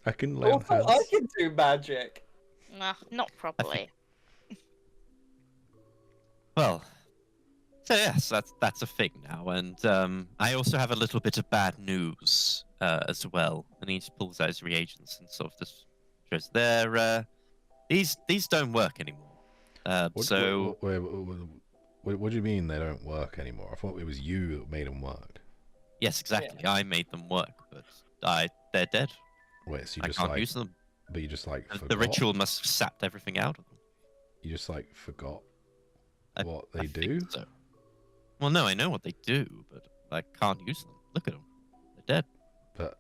I can lay on Also, hands. I can do magic. Nah, not properly. Well, so yes, that's a thing now, and I also have a little bit of bad news as well. And he just pulls out his reagents and sort of just shows there. These don't work anymore. What do you mean they don't work anymore? I thought it was you that made them work. Yes, exactly. I made them work, but they're dead. Wait, so you I just can't like, use them. but you just like The forgot? ritual must have sapped everything out of them. You just like forgot I- what I they think do? so. Well, no, I know what they do, but I can't use them. Look at them. They're dead. But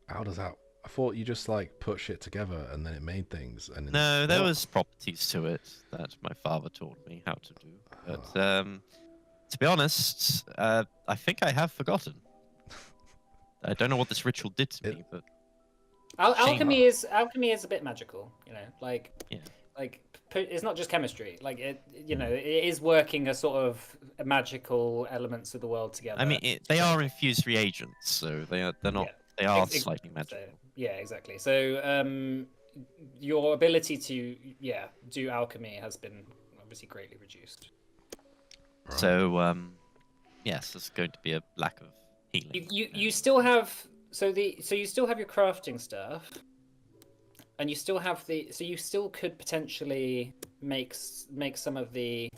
how does that? I thought you just like put shit together and then it made things. And No, there What? was properties to it that my father taught me how to do. But to be honest, I think I have forgotten. I don't know what this ritual did to me, but Alchemy is a bit magical, you know. Like, Yeah. like it's not just chemistry. Like it, you know, it is working a sort of magical elements of the world together. I mean, they are infused reagents, so they're not. Yeah. They are Ex- slightly So, magical. yeah, exactly. So your ability to do alchemy has been obviously greatly reduced. Right. So yes, there's going to be a lack of healing. You still have you still have your crafting stuff, and you still have you still could potentially make some of the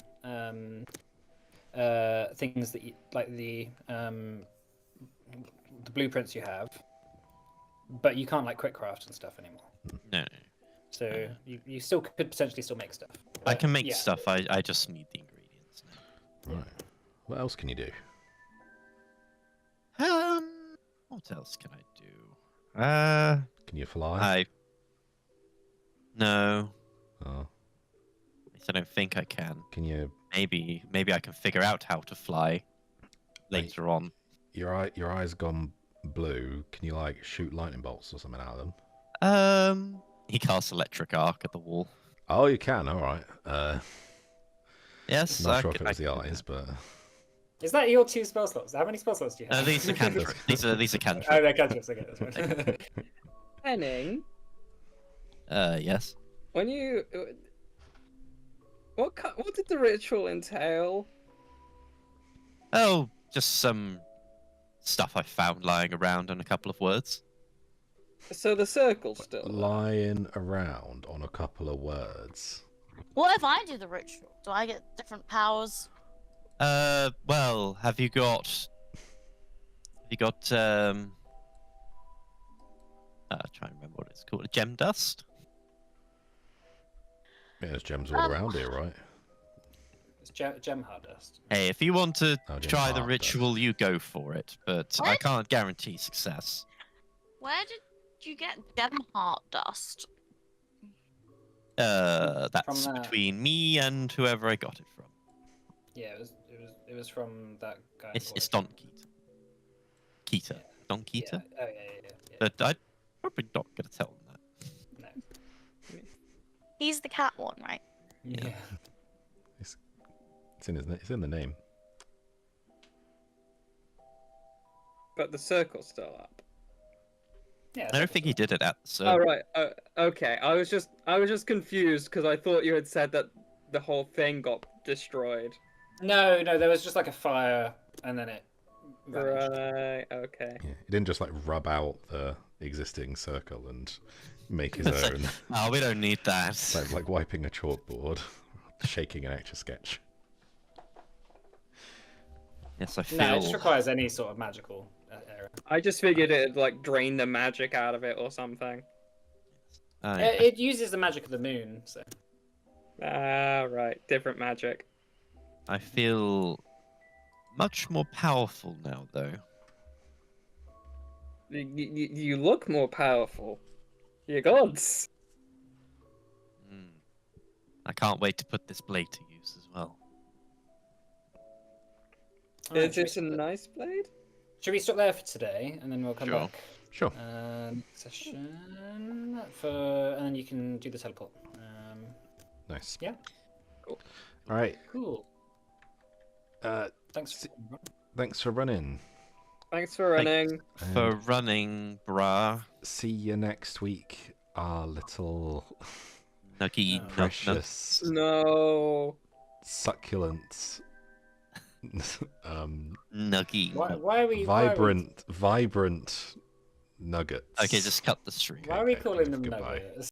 things that you like the blueprints you have, but you can't like quick craft and stuff anymore. No, So you still could potentially still make stuff. I But, can make yeah. stuff. I just need the ingredients now. Right. What else can you do? What else can I do? Can you fly? No, Oh. at least I don't think I can. Can you? Maybe I can figure out how to fly later on. Your eyes gone blue. Can you like shoot lightning bolts or something out of them? He casts electric arc at the wall. Oh, you can. All right. Yes, Not I sure if can- it was I the can do eyes, but Is that your 2 spell slots? How many spell slots do you that. have? These are cantrips. these are cantrips. Oh, they're cantrips. Okay, that's fine. Henning, Yes. when you what did the ritual entail? Oh, just some stuff I found lying around and a couple of words. So the circle's still there. lying around on a couple of words. What if I do the ritual? Do I get different powers? Well, have you got try and remember what it's called. Gem dust? Yeah, there's gems all around here, right? It's gem hard dust. Hey, if you want to Oh, gem try the heart ritual, you go for it. But I What? can't guarantee success. Where did you get gem heart dust? That's From that- between me and whoever I got it from. Yeah, it was from that guy. It's Don Keita. Keita. Don Keita? Yeah. Oh yeah. But I'm probably not going to tell them that. No. He's the cat one, right? Yeah. It's it's in the name. But the circle's still up. Yeah. I don't think he did it at the Oh circle. right. Okay. I was just confused because I thought you had said that the whole thing got destroyed. No, there was just like a fire, and then it vanished. Right. Okay. Yeah. He didn't just like rub out the existing circle and make his It's like- own. Oh, we don't need that. It's like wiping a chalkboard, shaking an Etch-a-Sketch. Yes, I feel. No, it just requires any sort of magical area. I just figured it'd like drain the magic out of it or something. It uses the magic of the moon, so. Ah, right. Different magic. I feel much more powerful now, though. You look more powerful. You're gods. Hmm. I can't wait to put this blade to use as well. Alright, Is this a nice blade? should we stop there for today, and then we'll come Sure. back Sure. session and then you can do the teleport. Nice. Yeah. Cool. All right. Cool. Thanks. Thanks for running. Thanks for running. For running, brah. See you next week, our little Nuggy, Oh. precious, No. succulent, Nuggy. Why are we vibrant nuggets. Okay, just cut the stream. Why are we Okay, calling them goodbye. nuggets?